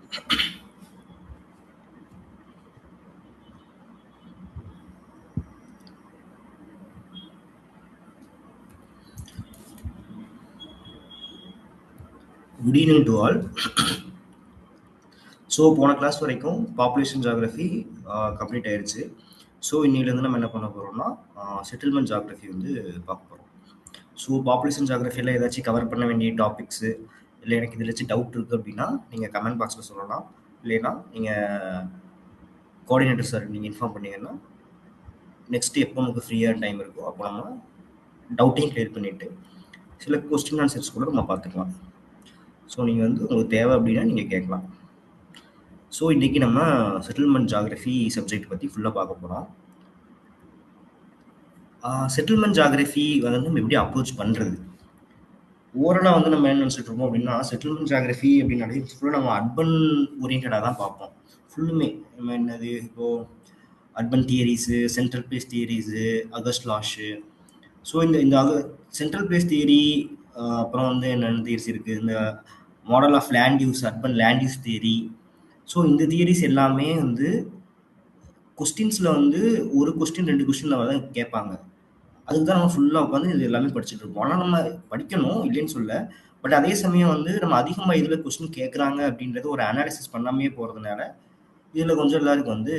Good evening to all. So போன class வரைக்கும் population geography complete ஆயிடுச்சு. ஸோ இன்னிலேருந்து நம்ம என்ன பண்ண போகிறோம்னா செட்டில்மெண்ட் ஜியாகிரஃபி வந்து பார்க்க போகிறோம். ஸோ பாப்புலேஷன் ஜியாகிரஃபியில் ஏதாச்சும் கவர் பண்ண வேண்டிய டாபிக்ஸு இல்லை எனக்கு இதில் ஏதாச்சும் டவுட் இருக்குது அப்படின்னா நீங்கள் கமெண்ட் பாக்ஸில் சொல்லலாம். இல்லைன்னா நீங்கள் கோஆர்டினேட்டர் சார் நீங்கள் இன்ஃபார்ம் பண்ணீங்கன்னா நெக்ஸ்ட்டு எப்போ நமக்கு ஃப்ரீயாக டைம் இருக்கோ அப்போ நம்ம டவுட்டையும் கிளியர் பண்ணிவிட்டு சில கொஸ்டின் ஆன்சர்ஸ் கூட நம்ம பார்த்துக்கலாம். ஸோ நீங்கள் வந்து உங்களுக்கு தேவை அப்படின்னா நீங்கள் கேட்கலாம். ஸோ இன்றைக்கி நம்ம செட்டில்மெண்ட் ஜியாகிரஃபி சப்ஜெக்ட் பற்றி ஃபுல்லாக பார்க்க போகிறோம். செட்டில்மெண்ட் ஜியாகிரஃபி வந்து நம்ம எப்படி அப்ரோச் பண்ணுறது, ஓவராலாக வந்து நம்ம என்ன நினச்சிட்டு இருக்கோம் அப்படின்னா செட்டில்மெண்ட் ஜியாகிரஃபி அப்படின்னாலே ஃபுல்லாக நம்ம அர்பன் ஓரியன்டாக தான் பார்ப்போம். ஃபுல்லுமே நம்ம என்னது இப்போது urban theories, central place theories, August Losch. So இந்த சென்ட்ரல் பிளேஸ் தியரி அப்புறம் வந்து என்னென்ன தியரிஸ் இருக்குது, இந்த model of land use, urban land use theory. So இந்த தியரிஸ் எல்லாமே வந்து கொஸ்டின்ஸில் வந்து ஒரு கொஸ்டின் 2 கொஸ்டினில் தான் கேட்பாங்க. அதுக்கு தான் நம்ம ஃபுல்லாக உட்காந்து இது எல்லாமே படிச்சுட்டு இருப்போம். ஆனால் நம்ம படிக்கணும் இல்லைன்னு சொல்ல, பட் அதே சமயம் வந்து நம்ம அதிகமாக இதில் கொஸ்டின் கேட்குறாங்க அப்படின்றது ஒரு அனாலிசிஸ் பண்ணாமே போகிறதுனால இதில் கொஞ்சம் எல்லாருக்கும் வந்து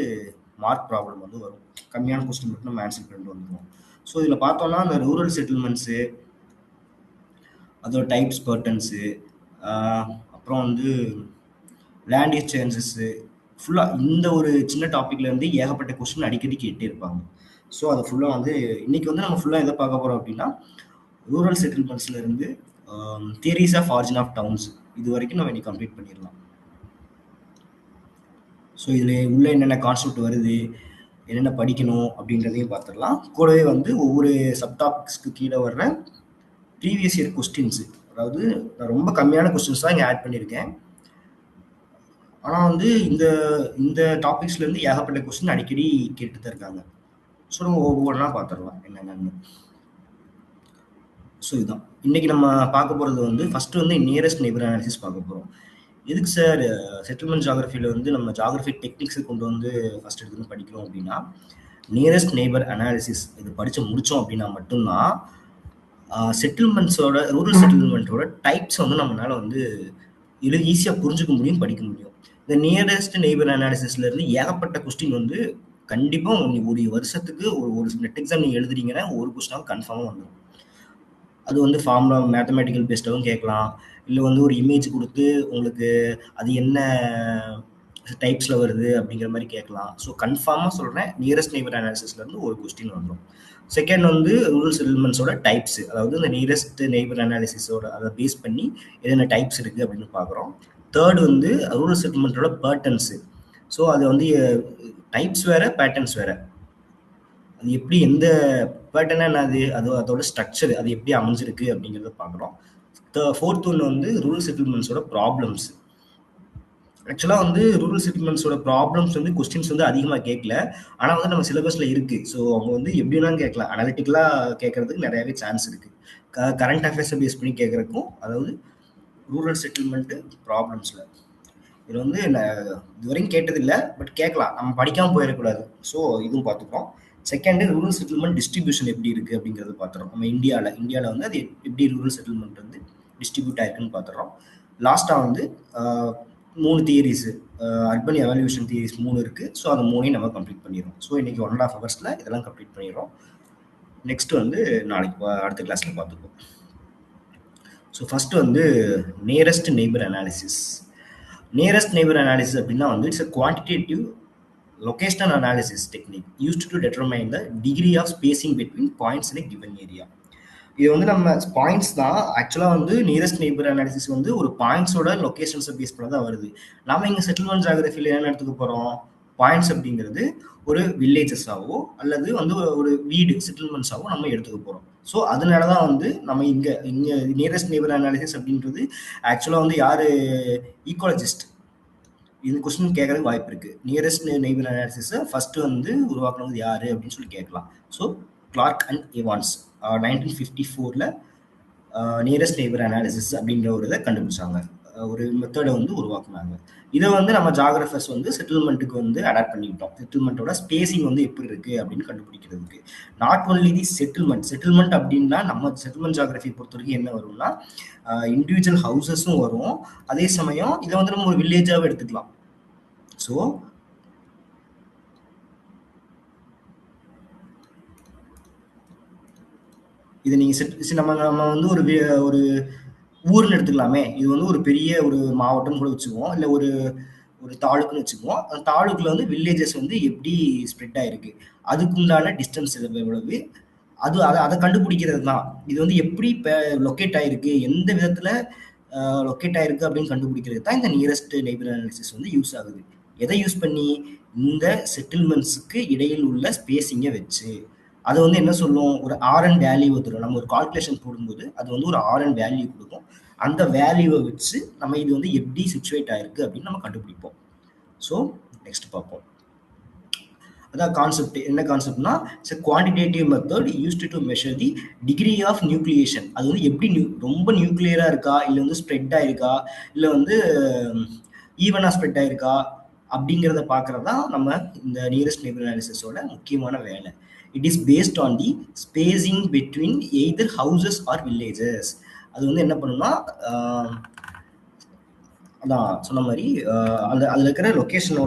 மார்க் ப்ராப்ளம் வந்து வரும். கம்மியான கொஸ்டின் மட்டும் நம்ம ஆன்சர் பண்ணிட்டு வந்துடுவோம். ஸோ இதில் பார்த்தோம்னா அந்த ரூரல் செட்டில்மெண்ட்ஸு, அதோட டைப்ஸ் பர்டன்ஸு, அப்புறம் வந்து லேண்ட் யூஸ் சேஞ்சஸ்ஸு, ஃபுல்லாக இந்த ஒரு சின்ன டாப்பிக்லேருந்து ஏகப்பட்ட கொஸ்டின் அடிக்கடி கேட்டே இருப்பாங்க. ஸோ அதை ஃபுல்லாக வந்து இன்றைக்கி வந்து நம்ம ஃபுல்லாக எதை பார்க்க போகிறோம் அப்படின்னா ரூரல் செட்டில்மெண்ட்ஸ்லேருந்து theories of origin of towns இது வரைக்கும் நம்ம இன்னைக்கு கம்ப்ளீட் பண்ணிடலாம். ஸோ இதில் உள்ள என்னென்ன கான்செப்ட் வருது, என்னென்ன படிக்கணும் அப்படின்றதையும் பார்த்துடலாம். கூடவே வந்து ஒவ்வொரு சப்டாபிக்ஸ்க்கு கீழே வர்ற ப்ரீவியஸ் இயர் கொஸ்டின்ஸு, அதாவது நான் ரொம்ப கம்மியான கொஸ்டின்ஸ் தான் இங்கே ஆட் பண்ணியிருக்கேன். ஆனால் வந்து இந்த டாபிக்ஸ்லேருந்து ஏகப்பட்ட கொஸ்டின் அடிக்கடி கேட்டு தான் இருக்காங்க. ஸோ நம்ம ஒவ்வொன்றா பார்த்துடலாம் என்னென்னு. ஸோ இதுதான் இன்றைக்கி நம்ம பார்க்க போகிறது வந்து ஃபஸ்ட்டு வந்து நியரஸ்ட் நெய்பர் அனாலிசிஸ் பார்க்க போகிறோம். எதுக்கு சார் செட்டில்மெண்ட் ஜியாகிரஃபியில் வந்து நம்ம ஜியாகிரஃபி டெக்னிக்ஸை கொண்டு வந்து ஃபஸ்ட் எடுத்து படிக்கிறோம் அப்படின்னா நியரஸ்ட் நெய்பர் அனாலிசிஸ் இது படித்து முடித்தோம் அப்படின்னா மட்டும்தான் செட்டில்மெண்ட்ஸோட ரூரல் செட்டில்மெண்ட்டோட டைப்ஸை வந்து நம்மளால் வந்து ஈஸியாக புரிஞ்சுக்க முடியும், படிக்க முடியும். இந்த நியரஸ்ட் நெய்பர் அனாலிசிஸ்லேருந்து ஏகப்பட்ட கொஸ்டின் வந்து கண்டிப்பாக ஒரு வருஷத்துக்கு ஒரு நெட் எக்ஸாம் நீங்கள் எழுதுறீங்கன்னா ஒரு கொஸ்டினாக கன்ஃபார்மாக வந்துடும். அது வந்து ஃபார்முலா மேத்தமெட்டிக்கல் பேஸ்டாகவும் கேட்கலாம், இல்லை வந்து ஒரு இமேஜ் கொடுத்து உங்களுக்கு அது என்ன டைப்ஸில் வருது அப்படிங்கிற மாதிரி கேட்கலாம். ஸோ கன்ஃபார்மாக சொல்கிறேன் நியரஸ்ட் நெய்பர் அனாலிசிஸ்லேருந்து ஒரு கொஸ்டின் வந்துடும். செகண்ட் வந்து ரூரல் செட்டில்மெண்ட்ஸோட டைப்ஸ், அதாவது இந்த நியரஸ்ட் நெய்பர் அனாலிசிஸோட அதை பேஸ் பண்ணி என்னென்ன டைப்ஸ் இருக்குது அப்படின்னு பார்க்குறோம். தேர்டு வந்து ரூரல் செட்டில்மெண்ட்டோட பேட்டர்ன்ஸு. ஸோ அது வந்து டைப்ஸ் வேறு, பேட்டர்ன்ஸ் வேறு. அது எப்படி எந்த பேட்டர்னா என்னது, அதோட ஸ்ட்ரக்சர் அது எப்படி அமைஞ்சிருக்கு அப்படிங்கிறத பார்க்குறோம். ஃபோர்த் ஒன்று வந்து ரூரல் செட்டில்மெண்ட்ஸோட ப்ராப்ளம்ஸ். ஆக்சுவலாக வந்து ரூரல் செட்டில்மெண்ட்ஸோட ப்ராப்ளம்ஸ் வந்து கொஸ்டின்ஸ் வந்து அதிகமாக கேட்கல, ஆனால் வந்து நம்ம சிலபஸில் இருக்குது. ஸோ அவங்க வந்து எப்படி வேணாலும் கேட்கலாம், அனாலிட்டிக்கலாக கேட்கறதுக்கு நிறையாவே சான்ஸ் இருக்குது. கரண்ட் அஃபேர்ஸை பேஸ் பண்ணி கேட்குறக்கும், அதாவது ரூரல் செட்டில்மெண்ட்டு ப்ராப்ளம்ஸில் இது வந்து இதுவரைக்கும் கேட்டதில்லை, பட் கேட்கலாம், நம்ம படிக்காமல் போயிடக்கூடாது. ஸோ இதுவும் பார்த்துக்கிறோம். செகண்டு ரூரல் செட்டில்மெண்ட் டிஸ்ட்ரிபியூஷன் எப்படி இருக்குது அப்படிங்கிறது பார்த்துறோம். நம்ம இந்தியாவில் வந்து அது எப்படி ரூரல் செட்டில்மெண்ட் வந்து டிஸ்ட்ரிபியூட் ஆயிருக்குன்னு பார்த்துறோம். லாஸ்ட்டாக வந்து 3 தியரிஸு, அர்பன் எவால்யூஷன் தியரிஸ் 3 இருக்குது. ஸோ அந்த 3ஐயும் நம்ம கம்ப்ளீட் பண்ணிடுறோம். ஸோ இன்றைக்கி 1.5 ஹவர்ஸில் இதெல்லாம் கம்ப்ளீட் பண்ணிடுறோம். நெக்ஸ்ட்டு வந்து நாளைக்கு அடுத்த கிளாஸில் பார்த்துப்போம். ஸோ ஃபஸ்ட்டு வந்து nearest neighbour analysis. Nearest neighbour analysis அப்படின்னா வந்து it's a quantitative locational analysis technique used to determine the degree of spacing between points in a given area. இது வந்து நம்ம பாயிண்ட்ஸ் தான் ஆக்சுவலாக வந்து நியரஸ்ட் நெய்பர் அனாலிசிஸ் வந்து ஒரு பாயிண்ட்ஸோட லொக்கேஷன்ஸை பேஸ் பண்ண தான் வருது. நாம இங்கே செட்டில்மெண்ட் ஜியாகிரஃபியில் என்ன எடுத்துக்க போகிறோம், பாயிண்ட்ஸ் அப்படிங்கிறது ஒரு வில்லேஜஸாவோ அல்லது வந்து ஒரு வீடு செட்டில்மெண்ட்ஸாவோ நம்ம எடுத்துக்க போகிறோம். ஸோ அதனால தான் வந்து நம்ம இங்கே நியரஸ்ட் நெய்பர் அனாலிசிஸ் அப்படின்றது ஆக்சுவலாக வந்து யார் ஈக்காலஜிஸ்ட் இந்த கொஸ்டின் கேட்கறதுக்கு வாய்ப்பு இருக்குது. நியரஸ்ட் நெய்பர் அனாலிசிஸை ஃபஸ்ட்டு வந்து உருவாக்குனது யார் அப்படின்னு சொல்லி கேட்கலாம். So Clark and Evans 1954 nearest neighbour analysis அப்படிங்கிற ஒரு இதை கண்டுபிடிச்சாங்க. ஒரு மெத்தடை வந்து உருவாக்குனாங்க. இதை வந்து நம்ம ஜாகிரபர்ஸ் வந்து செட்டில்மெண்ட்டுக்கு வந்து அடாப்ட் பண்ணிக்கிட்டோம். செட்டில்மெண்ட்டோட ஸ்பேசிங் வந்து எப்படி இருக்கு அப்படின்னு கண்டுபிடிக்கிறதுக்கு. நாட் ஒன்லி தி செட்டில்மெண்ட் அப்படின்னா நம்ம செட்டில்மெண்ட் ஜாகிரபி பொறுத்த வரைக்கும் என்ன வரும்னா இண்டிவிஜுவல் ஹவுசஸும் வரும். அதே சமயம் இதை வந்து நம்ம ஒரு வில்லேஜாவே எடுத்துக்கலாம். ஸோ இதை நீங்க நம்ம வந்து ஒரு ஊர்னு எடுத்துக்கலாமே. இது வந்து ஒரு பெரிய ஒரு மாவட்டம் கூட வச்சுக்குவோம், இல்லை ஒரு ஒரு தாலுக்குன்னு வச்சுக்குவோம். அந்த தாலுக்குல வந்து வில்லேஜஸ் வந்து எப்படி ஸ்ப்ரெட் ஆயிருக்கு, அதுக்குண்டான டிஸ்டன்ஸ் எவ்வளவு, அதை கண்டுபிடிக்கிறது தான். இது வந்து எப்படி இப்போ லொக்கேட் ஆயிருக்கு, எந்த விதத்துல லொக்கேட் ஆயிருக்கு அப்படின்னு கண்டுபிடிக்கிறது தான் இந்த நியரஸ்ட் நெய்பர் அனாலிசிஸ் வந்து யூஸ் ஆகுது. எதை யூஸ் பண்ணி? இந்த செட்டில்மெண்ட்ஸுக்கு இடையில் உள்ள ஸ்பேசிங்கை வச்சு. அது வந்து என்ன சொல்லும், ஒரு ஆர்என் வேல்யூ வந்துடும். நம்ம ஒரு கால்குலேஷன் போடும்போது அது வந்து ஒரு ஆர்என் வேல்யூ கொடுக்கும். அந்த வேல்யூவை வச்சு நம்ம இது வந்து எப்படி சிச்சுவேட் ஆயிருக்கு அப்படின்னு நம்ம கண்டுபிடிப்போம். ஸோ நெக்ஸ்ட் பார்ப்போம். அதான் கான்செப்ட். என்ன கான்செப்ட்னா, it's a quantitative method used to measure the degree of nucleation. அது வந்து எப்படி ரொம்ப நியூக்ளியரா இருக்கா, இல்லை வந்து ஸ்ப்ரெட் ஆயிருக்கா, இல்லை வந்து ஈவனா ஸ்ப்ரெட் ஆயிருக்கா அப்படிங்கிறத பார்க்கறது தான் நம்ம இந்த நியரஸ்ட் நெய்பர் அனாலிசிஸோட முக்கியமான வேலை. It is based on the spacing between either houses or villages. அது வந்து என்ன பண்ணுன்னா, அதான் சொன்ன மாதிரி அதில் இருக்கிற லொக்கேஷன்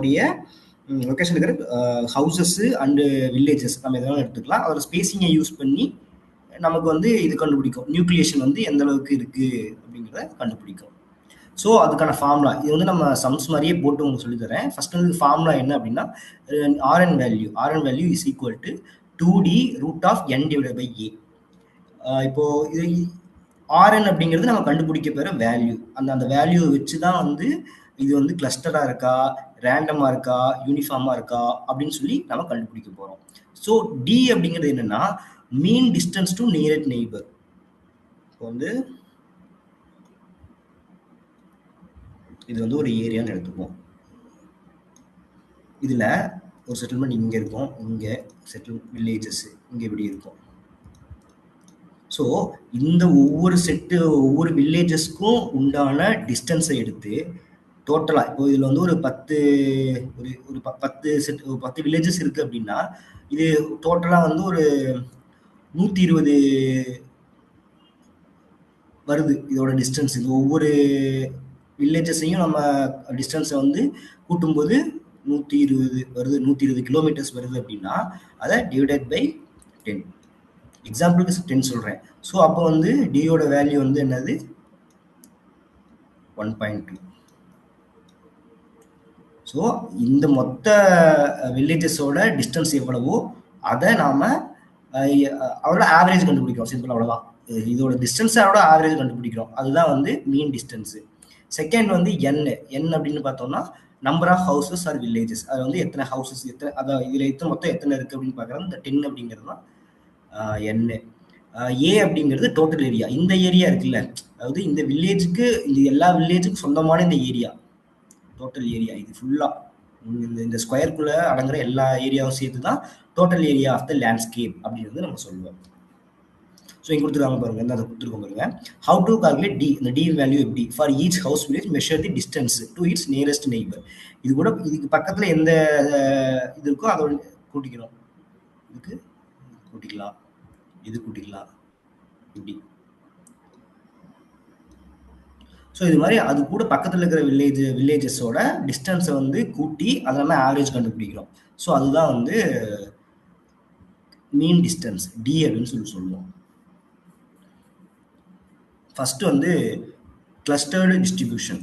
இருக்கிற ஹவுசஸ் அண்டு வில்லேஜஸ் நம்ம எதனாலும் எடுத்துக்கலாம். அதோட ஸ்பேசிங்கை யூஸ் பண்ணி நமக்கு வந்து இது கண்டுபிடிக்கும், நியூக்ளியேஷன் வந்து எந்த அளவுக்கு இருக்கு அப்படிங்கிறத கண்டுபிடிக்கும். ஸோ அதுக்கான ஃபார்முலா இது வந்து நம்ம சம்ஸ் மாதிரியே போட்டு உங்களுக்கு சொல்லித்தரேன். ஃபர்ஸ்ட் வந்து ஃபார்முலா என்ன அப்படின்னா, R N value is equal to 2D √n / a. இப்போ இது ஆர்என் அப்படிங்கிறது நம்ம கண்டுபிடிக்க போகிற வேல்யூ. அந்த வேல்யூ வச்சு தான் வந்து இது வந்து கிளஸ்டரா இருக்கா, ரேண்டமா இருக்கா, யூனிஃபார்மா இருக்கா அப்படின்னு சொல்லி நம்ம கண்டுபிடிக்க போறோம். ஸோ டி அப்படிங்கிறது என்னன்னா, மீன் டிஸ்டன்ஸ் டு நியரஸ்ட் நெய்பர். இப்போ வந்து இது வந்து ஒரு ஏரியான்னு எடுத்துப்போம். இதுல ஒரு செட்டில்மெண்ட் இங்க இருக்கும், இங்க வில்லேஜஸ் இங்க இப்படி இருக்கும். ஸோ இந்த ஒவ்வொரு வில்லேஜஸ்க்கும் உண்டான டிஸ்டன்ஸை எடுத்து டோட்டலா, இப்போ இதுல வந்து ஒரு 10 வில்லேஜஸ் இருக்கு அப்படின்னா, இது டோட்டலா வந்து ஒரு 120 வருது இதோட டிஸ்டன்ஸ். இது ஒவ்வொரு வில்லேஜஸையும் நம்ம டிஸ்டன்ஸை வந்து கூட்டும்போது 120 வருது, 120 கிலோமீட்டர்ஸ் வருது அப்படின்னா அதை டிவைடட் பை 10. எக்ஸாம்பிளுக்கு 10 சொல்றேன். ஸோ அப்போ வந்து டியோட வேல்யூ வந்து என்னது, 1.2. ஸோ இந்த மொத்த வில்லேஜஸோட டிஸ்டன்ஸ் எவ்வளவோ அதை நாம அவரோட ஆவரேஜ் கண்டுபிடிக்கிறோம். சிம்பிள், அவ்வளோதான். இதோட டிஸ்டன்ஸோட ஆவரேஜ் கண்டுபிடிக்கிறோம். அதுதான் வந்து மீன் டிஸ்டன்ஸ். செகண்ட் வந்து என் அப்படின்னு பார்த்தோம்னா, number of houses or villages. அது வந்து எத்தனை ஹவுசஸ், அதான் இதுல மொத்தம் எத்தனை இருக்கு அப்படின்னு பார்க்குறது. இந்த 10 அப்படிங்கிறது தான் என். ஏ அப்படிங்கிறது டோட்டல் ஏரியா. இந்த ஏரியா இருக்குல்ல, அதாவது இந்த வில்லேஜுக்கு, இந்த எல்லா வில்லேஜுக்கும் சொந்தமான இந்த ஏரியா, டோட்டல் ஏரியா. இது ஃபுல்லா இந்த ஸ்கொயருக்குள்ள அடங்குற எல்லா ஏரியாவும் சேர்த்து தான் total area of the landscape அப்படின்னு நம்ம சொல்லுவோம். ஸோ இங்கே கொடுத்துருக்காங்க பாருங்க, அதை கொடுத்துருக்கோம் பாருங்க. How to calculate D. இந்த டி வேல்யூ எப்படி? For each house village measure the distance to its nearest neighbour. இது கூட இதுக்கு பக்கத்துல எந்த இது இருக்கோ அதோட கூட்டிக்கிறோம். இதுக்கு கூட்டிக்கலாம், இது கூட்டிக்கலாம், இப்படி. ஸோ இது மாதிரி அது கூட பக்கத்தில் இருக்கிற வில்லேஜஸோட டிஸ்டன்ஸை வந்து கூட்டி அதை நம்ம ஆவரேஜ் கண்டுபிடிக்கிறோம். ஸோ அதுதான் வந்து மீன் டிஸ்டன்ஸ், டி அப்படின்னு சொல்லுவோம். ஃபர்ஸ்ட் வந்து கிளஸ்டர்டு டிஸ்ட்ரிபியூஷன்.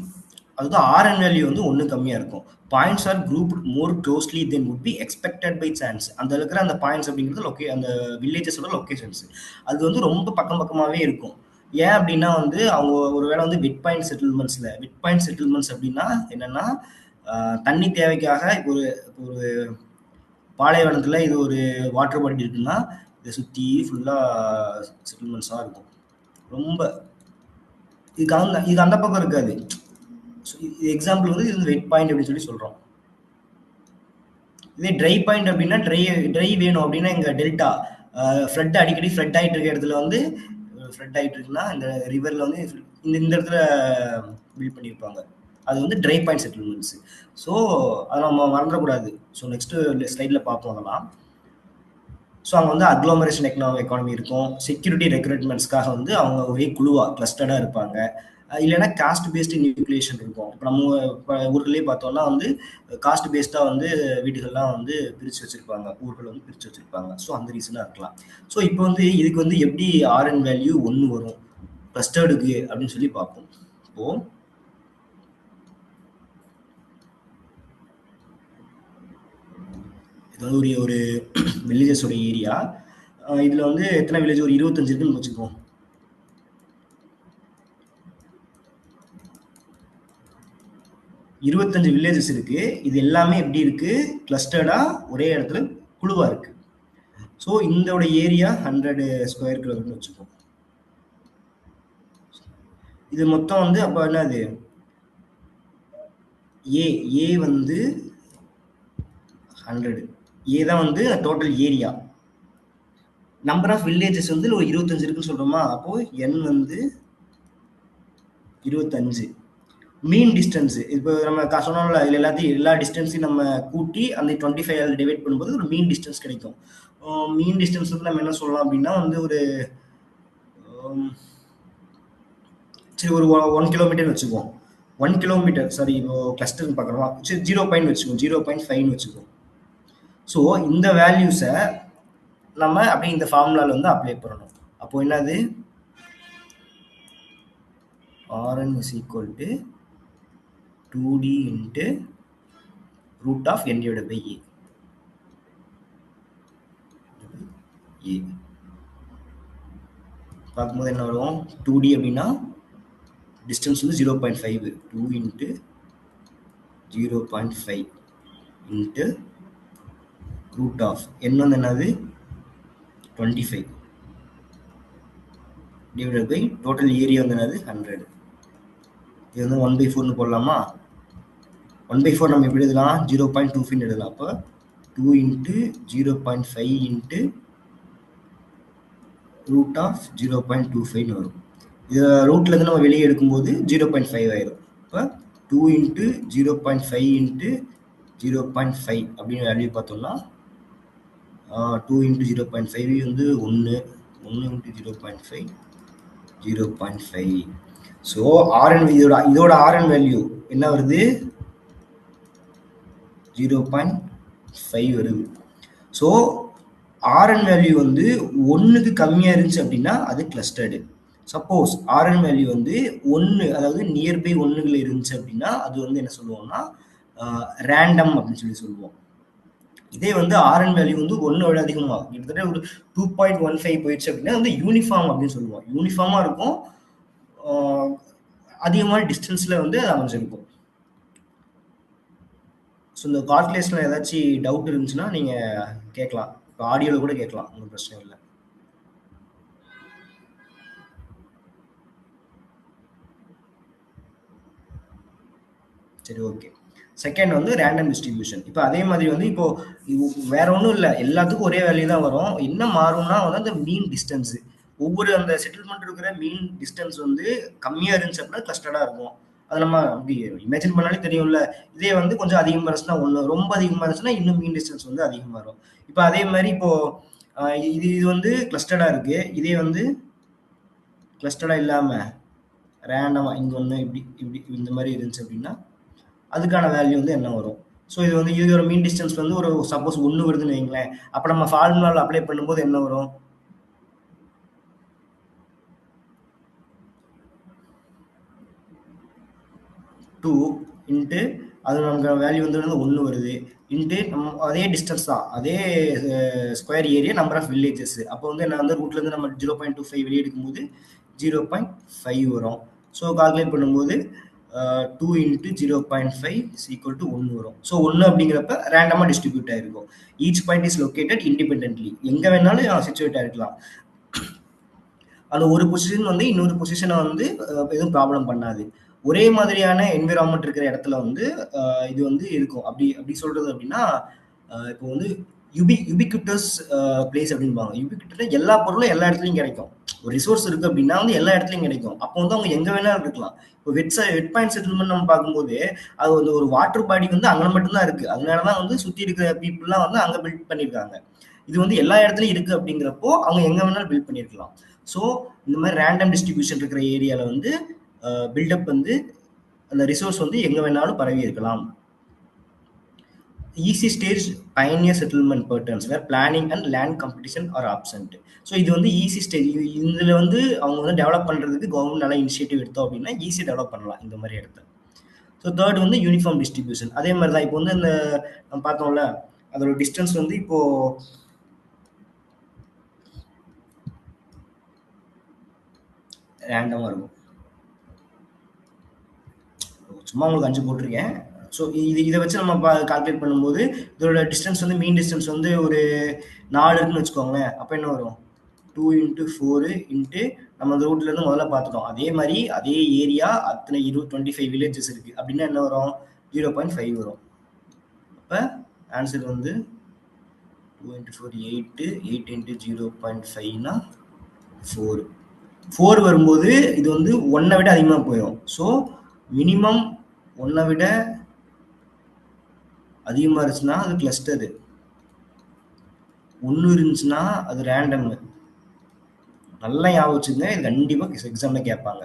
அதுதான் ஆர்என் வேல்யூ வந்து ஒன்று கம்மியாக இருக்கும். Points are group more closely than would be expected by chance. அந்த இருக்கிற அந்த பாயிண்ட்ஸ் அப்படிங்கிறது அந்த வில்லேஜஸோட லொக்கேஷன்ஸ் அது வந்து ரொம்ப பக்கமாகவே இருக்கும். ஏன் அப்படின்னா வந்து அவங்க ஒருவேளை வந்து வெட் பாயிண்ட் செட்டில்மெண்ட்ஸ் அப்படின்னா என்னன்னா, தண்ணி தேவைக்காக ஒரு பாலைவனத்தில் இது ஒரு வாட்டர் பாடி இருக்குன்னா இதை சுற்றி ஃபுல்லாக செட்டில்மெண்ட்ஸாக இருக்கும். ரொம்ப இது அந்த பக்கம் இருக்காது. எக்ஸாம்பிள் வந்து இது வெட் பாயிண்ட் அப்படின்னு சொல்லி சொல்றோம். இதே ட்ரை பாயிண்ட் அப்படின்னா ட்ரை வேணும் அப்படின்னா இங்க டெல்டா அடிக்கடி ஃப்ளட் ஆகிட்டு இருக்க இடத்துல வந்து ஃப்ளட் ஆகிட்டு இருக்குன்னா இந்த ரிவர்ல வந்து இந்த இடத்துல பில்ட் பண்ணியிருப்பாங்க. அது வந்து ட்ரை பாயிண்ட் செட்டில்மெண்ட்ஸ். ஸோ அதை நம்ம மறந்துடக்கூடாது. ஸோ நெக்ஸ்ட் ஸ்லைடில் பார்ப்போம் அதெல்லாம். ஸோ அங்கே வந்து அக்ளோமரேஷன் எக்கானமி இருக்கும். செக்யூரிட்டி ரெக்ரூட்மெண்ட்ஸ்க்காக வந்து அவங்க ஒரே குழுவாக கிளஸ்டர்டாக இருப்பாங்க. இல்லைன்னா காஸ்ட் பேஸ்டு நியூக்ளியேஷன் இருக்கும். இப்போ நம்ம ஊர்களே பார்த்தோம்னா வந்து காஸ்ட் பேஸ்டாக வந்து வீடுகள்லாம் வந்து பிரித்து வச்சுருப்பாங்க, ஊர்கள் வந்து பிரித்து வச்சுருப்பாங்க. ஸோ அந்த ரீசனாக இருக்கலாம். ஸோ இப்போ வந்து இதுக்கு வந்து எப்படி ஆர்என் வேல்யூ 1 வரும் கிளஸ்டர்டுக்கு அப்படின்னு சொல்லி பார்ப்போம். இப்போது இது வந்து ஒரு வில்லேஜஸோட ஏரியா. இதில் வந்து எத்தனை வில்லேஜ், ஒரு 25 இருக்குன்னு வச்சுக்கோம். 25 வில்லேஜஸ் இருக்கு. இது எல்லாமே எப்படி இருக்கு, கிளஸ்டர்டா ஒரே இடத்துல குழுவா இருக்கு. ஸோ இதோட ஏரியா 100 ஸ்கொயர் கிலோமீட்டர் வச்சுக்கோம். இது மொத்தம் வந்து அப்போ என்னது, ஏ வந்து 100. ஏ தான் வந்து total area. Number of villages வந்து ஒரு 25 இருக்குன்னு சொல்றோமா, அப்போ என் வந்து 25. மீன் டிஸ்டன்ஸ் இப்போ நம்ம சொன்னோம்ல, இதில் எல்லா டிஸ்டன்ஸையும் நம்ம கூட்டி அந்த 25 டிவைட் பண்ணும்போது ஒரு மீன் டிஸ்டன்ஸ் கிடைக்கும். மீன் டிஸ்டன்ஸ் வந்து நம்ம என்ன சொல்லலாம் அப்படின்னா வந்து ஒரு சரி ஒரு 1 கிலோமீட்டர் வச்சுக்குவோம். 1 கிலோமீட்டர் சாரி, இப்போ கிளஸ்டர் பார்க்குறோம். சரி 0.5 வச்சுக்குவோம், 0.5 வச்சுக்குவோம். ஸோ இந்த வேல்யூஸை நம்ம அப்படியே இந்த ஃபார்முலாவில் வந்து அப்ளை பண்ணணும். அப்போ என்னது, Rn is equal to 2D into root of n divided by a. பார்க்கும்போது என்ன வரும், 2D அப்படின்னா டிஸ்டன்ஸ் வந்து 0.5, 2 into 0.5 into root of n வந்து என்னது 25 divided by total area வந்து என்னது 100. இது வந்து 1/4 போடலாமா. 1/4 நம்ம எப்படி எழுதலாம், 0.25 எழுதலாம். அப்போ 2 into 0.5 into root of 0.25 வரும். இது ரூட்ல இருந்து நம்ம வெளியே எடுக்கும்போது 0.5 ஆயிரும். இப்போ 2 into 0.5 into 0.5 அப்படின்னு வேல்யூ பார்த்தோம்னா 2 into 0.5 வந்து 1 into 0.5 0.5. ஸோ ஆர்என் இதோட ஆர்என் வேல்யூ என்ன வருது, 0.5 வருது. ஸோ ஆர்என் வேல்யூ வந்து 1க்கு கம்மியாக இருந்துச்சு அப்படின்னா அது கிளஸ்டர்டு. சப்போஸ் ஆர்என் வேல்யூ வந்து 1, அதாவது நியர்பை 1ல இருந்துச்சு அப்படின்னா அது வந்து என்ன சொல்லுவோம்னா ரேண்டம் அப்படின்னு சொல்லி சொல்லுவோம். இதே வந்து ஆர்என் வேல்யூ வந்து 1 விட அதிகமாக கிட்டத்தட்ட ஒரு 2.15 போயிடுச்சு அப்படின்னா வந்து யூனிஃபார்ம் அப்படின்னு சொல்லுவோம். யூனிஃபார்மாக இருக்கும், அதிகமான டிஸ்டன்ஸில் வந்து அது அமைஞ்சிருக்கும். ஸோ இந்த கால்குலேஷனில் ஏதாச்சும் டவுட் இருந்துச்சுன்னா நீங்கள் கேட்கலாம், இப்போ ஆடியோவில் கூட கேட்கலாம், ஒன்றும் பிரச்சனை இல்லை. சரி, ஓகே. செகண்ட் வந்து ரேண்டம் டிஸ்ட்ரிபியூஷன். இப்போ அதே மாதிரி வந்து இப்போ வேற ஒன்றும் இல்லை, எல்லாத்துக்கும் ஒரே வேல்யூ தான் வரும். என்ன மாறும்னா வந்து அந்த மீன் டிஸ்டன்ஸ், ஒவ்வொரு அந்த செட்டில்மெண்ட் இருக்கிற மீன் டிஸ்டன்ஸ் வந்து கம்மியாக இருந்துச்சு அப்படின்னா கிளஸ்டர்டாக இருக்கும். அது நம்ம அப்படி இமேஜின் பண்ணாலே தெரியும்ல. இதே வந்து கொஞ்சம் அதிகமாக இருந்துச்சுன்னா 1, ரொம்ப அதிகமாக இருந்துச்சுன்னா இன்னும் மீன் டிஸ்டன்ஸ் வந்து அதிகமாக வரும். இப்போ அதே மாதிரி இப்போ இது வந்து கிளஸ்டர்டாக இருக்கு. இதே வந்து கிளஸ்டர்டாக இல்லாமல் ரேண்டமாக இங்கே ஒன்று இப்படி இப்படி இந்த மாதிரி இருந்துச்சு அப்படின்னா அதுக்கான வேல்யூ வந்து என்ன வரும். ஸோ இது வந்து இதோட மீன் டிஸ்டன்ஸ் வந்து ஒரு சப்போஸ் 1 வருதுன்னு வைங்களேன், அப்போ நம்ம ஃபார்முலாவில் அப்ளை பண்ணும்போது என்ன வரும், 2 இன்ட்டு அது நமக்கு வேல்யூ வந்து 1 வருது இன்ட்டு நம்ம அதே டிஸ்டன்ஸ் தான், அதே square area, number of villages. அப்போ வந்து என்ன வந்து ரூட்லேருந்து நம்ம 0.25 வெளியே எடுக்கும்போது 0.5 வரும். ஸோ கால்குலேட் பண்ணும்போது 2 into 0.5 is equal to 1 வரும். ஸோ 1 அப்படிங்கிறப்ப ரேண்டமாக டிஸ்ட்ரிபியூட் ஆகிருக்கும். Each point is located independently, எங்கே வேணாலும் சிச்சுவேட் ஆகிருக்கலாம். அந்த ஒரு பொசிஷன் வந்து இன்னொரு பொசிஷனை வந்து எதுவும் ப்ராப்ளம் பண்ணாது. ஒரே மாதிரியான என்விரான்மெண்ட் இருக்கிற இடத்துல வந்து இது வந்து இருக்கும். அப்படி சொல்றது அப்படின்னா இப்போ வந்து யுபிக்யூட்டஸ் பிளேஸ் அப்படின்பாங்க. யுபிக்யூட்டஸ் எல்லா பொருளும் எல்லா இடத்துலையும் கிடைக்கும். ஒரு ரிசோர்ஸ் இருக்கு அப்படின்னா வந்து எல்லா இடத்துலையும் கிடைக்கும். அப்போ வந்து அவங்க எங்க வேணாலும் இருக்கலாம். இப்போ வெட் பாயிண்ட் செட்டில்மெண்ட் நம்ம பார்க்கும்போது அது வந்து ஒரு வாட்டர் பாடிக்கு வந்து அங்கே மட்டும்தான் இருக்கு. அதனாலதான் வந்து சுத்தி இருக்கிற பீப்புள்லாம் வந்து அங்க பில்ட் பண்ணியிருக்காங்க. இது வந்து எல்லா இடத்துலயும் இருக்கு அப்படிங்கிறப்போ அவங்க எங்க வேணாலும் பில்ட் பண்ணியிருக்கலாம். ஸோ இந்த மாதிரி ரேண்டம் டிஸ்ட்ரிபியூஷன் இருக்கிற ஏரியால வந்து பில்டப் வந்து அந்த ரிசோர்ஸ் வந்து எங்க வேணாலும் பரவி இருக்கலாம். Easy stage pioneer settlement patterns where planning and land competition are absent. So இது வந்து ஈஸி ஸ்டேஜ். இதுல வந்து அவங்க வந்து டெவலப் பண்றதுக்கு கவர்மெண்ட் நல்லா இனிஷியேட்டிவ் எடுத்தோம் அப்படின்னா ஈஸி டெவலப் பண்ணலாம் இந்த மாதிரி இடத்துல. ஸோ தேர்ட் வந்து யூனிஃபார்ம் டிஸ்ட்ரிபியூஷன். அதே மாதிரி தான் இப்போ வந்து இந்த நம்ம பார்த்தோம்ல அதோட டிஸ்டன்ஸ் வந்து இப்போ ரேண்டமாக இருக்கும். சும்மா உங்களுக்கு 5 போட்டிருக்கேன். ஸோ இதை வச்சு நம்ம கால்குலேட் பண்ணும்போது இதோட டிஸ்டன்ஸ் வந்து மீன் டிஸ்டன்ஸ் வந்து ஒரு 4 இருக்குன்னு வச்சுக்கோங்களேன். அப்போ என்ன வரும் 2 × 4 இன்ட்டு நம்ம அந்த ரூட்ல இருந்து முதல்ல பார்த்துட்டோம். அதே மாதிரி அதே ஏரியா அத்தனை 25 வில்லேஜஸ் இருக்கு அப்படின்னா என்ன வரும் 0.5 வரும். அப்போ ஆன்சர் வந்து 2 × 4 8 8 × 0.5னா 4 வரும்போது இது வந்து 1 விட அதிகமாக போயிடும். ஸோ மினிமம் 1 விட அதிகமாக இருந்துச்சுன்னா அது கிளஸ்டரு, 1 இருந்துச்சுன்னா அது ரேண்டம். நல்லா ஞாபகம் வச்சுங்க, இது கண்டிப்பாக எக்ஸாம்ல கேட்பாங்க.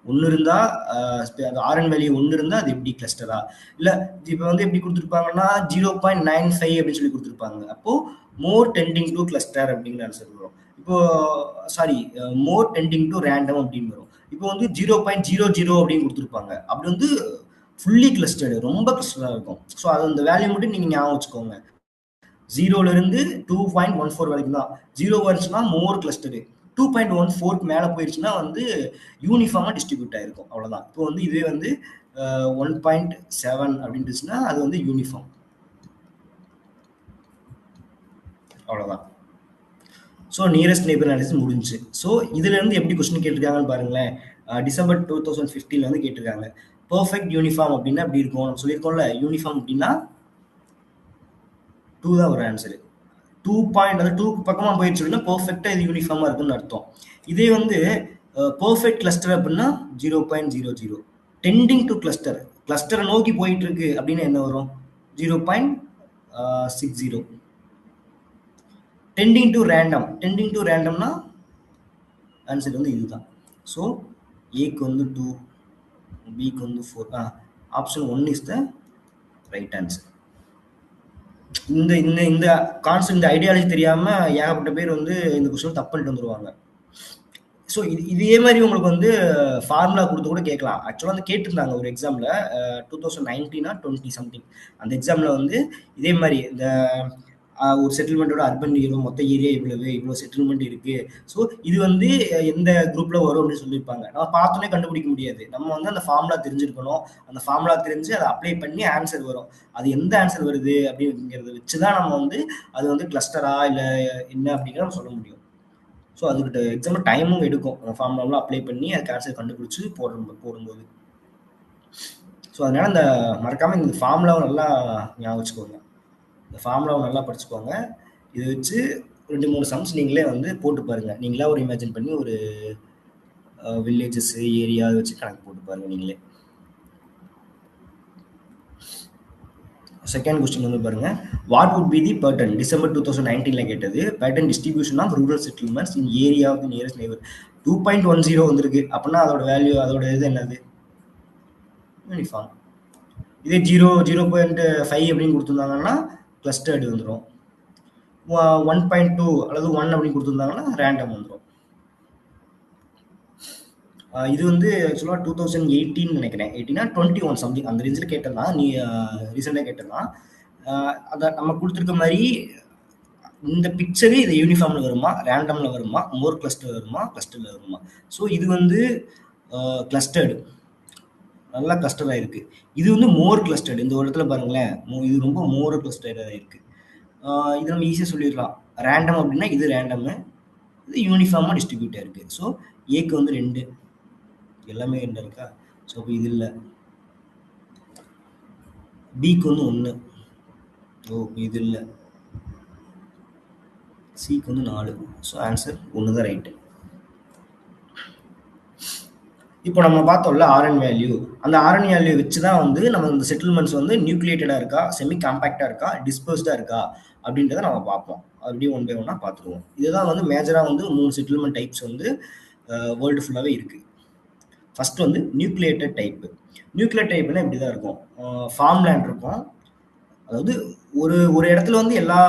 1 இருந்தா அந்த ஆர்என் வேல்யூ 1 இருந்தா அது எப்படி கிளஸ்டரா, இல்லை இப்போ வந்து எப்படி கொடுத்துருப்பாங்கன்னா 0.95 அப்படின்னு சொல்லி கொடுத்துருப்பாங்க. அப்போ மோர் டெண்டிங் டு கிளஸ்டர் அப்படிங்கிற ஆன்சர் வரும். இப்போ sorry more tending to random அப்படின்னு வரும். இப்போ வந்து 0.00 அப்படின்னு கொடுத்துருப்பாங்க. அப்படி வந்து ஃபுல்லி கிளஸ்டர்டு, ரொம்ப கிளஸ்டராக இருக்கும். ஸோ அது அந்த வேல்யூ மட்டும் நீங்கள் ஞாபகம் வச்சுக்கோங்க. 0ல இருந்து 2.14 வரைக்கும் தான். 0 வந்துச்சுன்னா மோர் கிளஸ்டரு, 2.14க்கு மேலே போயிடுச்சுன்னா வந்து யூனிஃபார்மாக டிஸ்ட்ரிபியூட் ஆயிருக்கும். அவ்வளோதான். இப்போ வந்து இதுவே வந்து 1.7 அப்படின்ட்டுச்சுன்னா அது வந்து யூனிஃபார்ம். அவ்வளோதான். ஸோ நியரஸ்ட் நெய்பர் அனாலிசிஸ் முடிஞ்சு. ஸோ இதுல இருந்து எப்படி கொஸ்டின் கேட்டிருக்காங்கன்னு பாருங்களேன். டிசம்பர் 2015 வந்து கேட்டிருக்காங்க. பர்ஃபெக்ட் யூனிஃபார்ம் அப்படின்னா எப்படி இருக்கும் நம்ம சொல்லியிருக்கோம்ல. யூனிஃபார்ம் அப்படின்னா 2 தான் ஒரு ஆன்சரு. 2 பாயிண்ட் அது 2 பக்கமா போயிடுச்சு அப்படின்னா பர்ஃபெக்டா இது யூனிஃபார்மா இருக்குன்னு அர்த்தம். இதே வந்து பர்ஃபெக்ட் கிளஸ்டர் அப்படின்னா 0.00. டெண்டிங் டு கிளஸ்டர், கிளஸ்டரை நோக்கி போயிட்டு இருக்கு அப்படின்னு என்ன வரும் 0.60. Tending to random, tending to ரேண்டம்னா ஆன்சர் வந்து இதுதான். ஸோ ஏக்கு வந்து 2, பிக்கு வந்து 4. Option 1 is the right answer. இந்த இந்த இந்த கான்செப்ட், இந்த ஐடியாலஜி தெரியாம ஏகப்பட்ட பேர் வந்து இந்த கொஸ்டின் தப்பு பண்ணிட்டு வந்துருவாங்க. ஸோ இதே மாதிரி உங்களுக்கு வந்து ஃபார்முலா கொடுத்து கூட கேட்கலாம். ஆக்சுவலாக வந்து கேட்டிருந்தாங்க ஒரு எக்ஸாமில் 2019 20 சம்திங். அந்த எக்ஸாமில் வந்து இதே மாதிரி இந்த ஒரு செட்டில்மெண்ட்டோட அர்பன் ஏரியா மொத்த ஏரியா இவ்வளோ செட்டில்மெண்ட் இருக்கு. ஸோ இது வந்து எந்த குரூப்ல வரும் அப்படின்னு சொல்லியிருப்பாங்க. நம்ம பார்த்தோன்னே கண்டுபிடிக்க முடியாது. நம்ம வந்து அந்த ஃபார்முலா தெரிஞ்சிருக்கணும். அந்த ஃபார்முலா தெரிஞ்சு அதை அப்ளை பண்ணி ஆன்சர் வரும். அது எந்த ஆன்சர் வருது அப்படிங்கிறத வச்சுதான் நம்ம வந்து அது வந்து கிளஸ்டரா இல்லை என்ன அப்படிங்கிறத சொல்ல முடியும். ஸோ அதுக்கிட்ட எக்ஸாம்பிள் டைமும் எடுக்கும். அந்த ஃபார்முலாலாம் அப்ளை பண்ணி அதுக்கு ஆன்சர் கண்டுபிடிச்சி போடும்போது. ஸோ அதனால இந்த மறக்காம இந்த ஃபார்முலாவை நல்லா ஞாபகம் வச்சுக்கோங்க. இந்த ஃபார்முலாவை நல்லா படிச்சுக்கோங்க. இதை வச்சு 2-3 சம்ஸ் நீங்களே வந்து போட்டு பாருங்க. நீங்களா ஒரு இமேஜின் பண்ணி ஒரு வில்லேஜஸ் ஏரியா வச்சு கணக்கு போட்டு பாருங்க நீங்களே. செகண்ட் கொஸ்டின் வந்து பாருங்க. What would be the pattern December 2019ல கேட்டது. Pattern distribution of rural settlements in area of the nearest neighbour. 2.10 வந்திருக்கு அப்படின்னா அதோட வேல்யூ, அதோட இது என்னது யூனிஃபார்ம். இதே 0.5 அப்படின்னு கொடுத்துருந்தாங்கன்னா கிளஸ்டர்டு வந்துடும். 1.2 அல்லது 1 அப்படின்னு கொடுத்துருந்தாங்கன்னா ரேண்டம் வந்துடும். இது வந்து ஆக்சுவலாக 2018 நினைக்கிறேன். 18 21 சம்திங் அந்த ரேஞ்சில் கேட்டதான். நீ ரீசெண்டாக கேட்டதான். அதை நம்ம கொடுத்துருக்க மாதிரி இந்த பிக்சரு இது யூனிஃபார்ம்ல வருமா, ரேண்டம்ல வருமா, மோர் கிளஸ்டர் வருமா, கிளஸ்டர்ல வருமா. ஸோ இது வந்து கிளஸ்டர்டு, நல்லா கிளஸ்டர் ஆயிருக்கு. இது வந்து மோர் கிளஸ்டர்டு. இந்த இடத்துல பாருங்களேன், இது ரொம்ப மோர் கிளஸ்டர்டாக இருக்கு. இது நம்ம ஈஸியாக சொல்லிடலாம். ரேண்டம் அப்படின்னா இது ரேண்டமு, இது யூனிஃபார்மாக டிஸ்ட்ரிபியூட் ஆயிருக்கு. ஸோ ஏக்கு வந்து 2, எல்லாமே 2 இருக்கா. ஸோ இப்போ இது இல்லை. பிக்கு வந்து 1. ஓ இது இல்லை. சிக்கு வந்து 4. ஸோ ஆன்சர் 1 தான் ரைட்டு. இப்போ நம்ம பார்த்தோம்ல ஆர்என் வேல்யூ. அந்த ஆர்என் வேல்யூ வச்சு தான் வந்து நம்ம இந்த செட்டில்மெண்ட்ஸ் வந்து நியூக்ளியேட்டடா இருக்கா, செமி காம்பாக்ட்டா இருக்கா, டிஸ்பர்ஸ்டா இருக்கா அப்படின்றத நம்ம பார்ப்போம். அப்படியே ஒன் பை ஒன்னா பார்த்துருவோம். இதுதான் வந்து மேஜரா வந்து 3 செட்டில்மெண்ட் டைப்ஸ் வந்து வேர்ல்டு ஃபுல்லாவே இருக்கு. ஃபர்ஸ்ட் வந்து நியூக்ளியேட்டட் டைப். நியூக்ளியேட் டைப்னா இப்படி தான் இருக்கும். ஃபார்ம் லேண்ட் இருக்கும். அதாவது ஒரு ஒரு இடத்துல வந்து எல்லா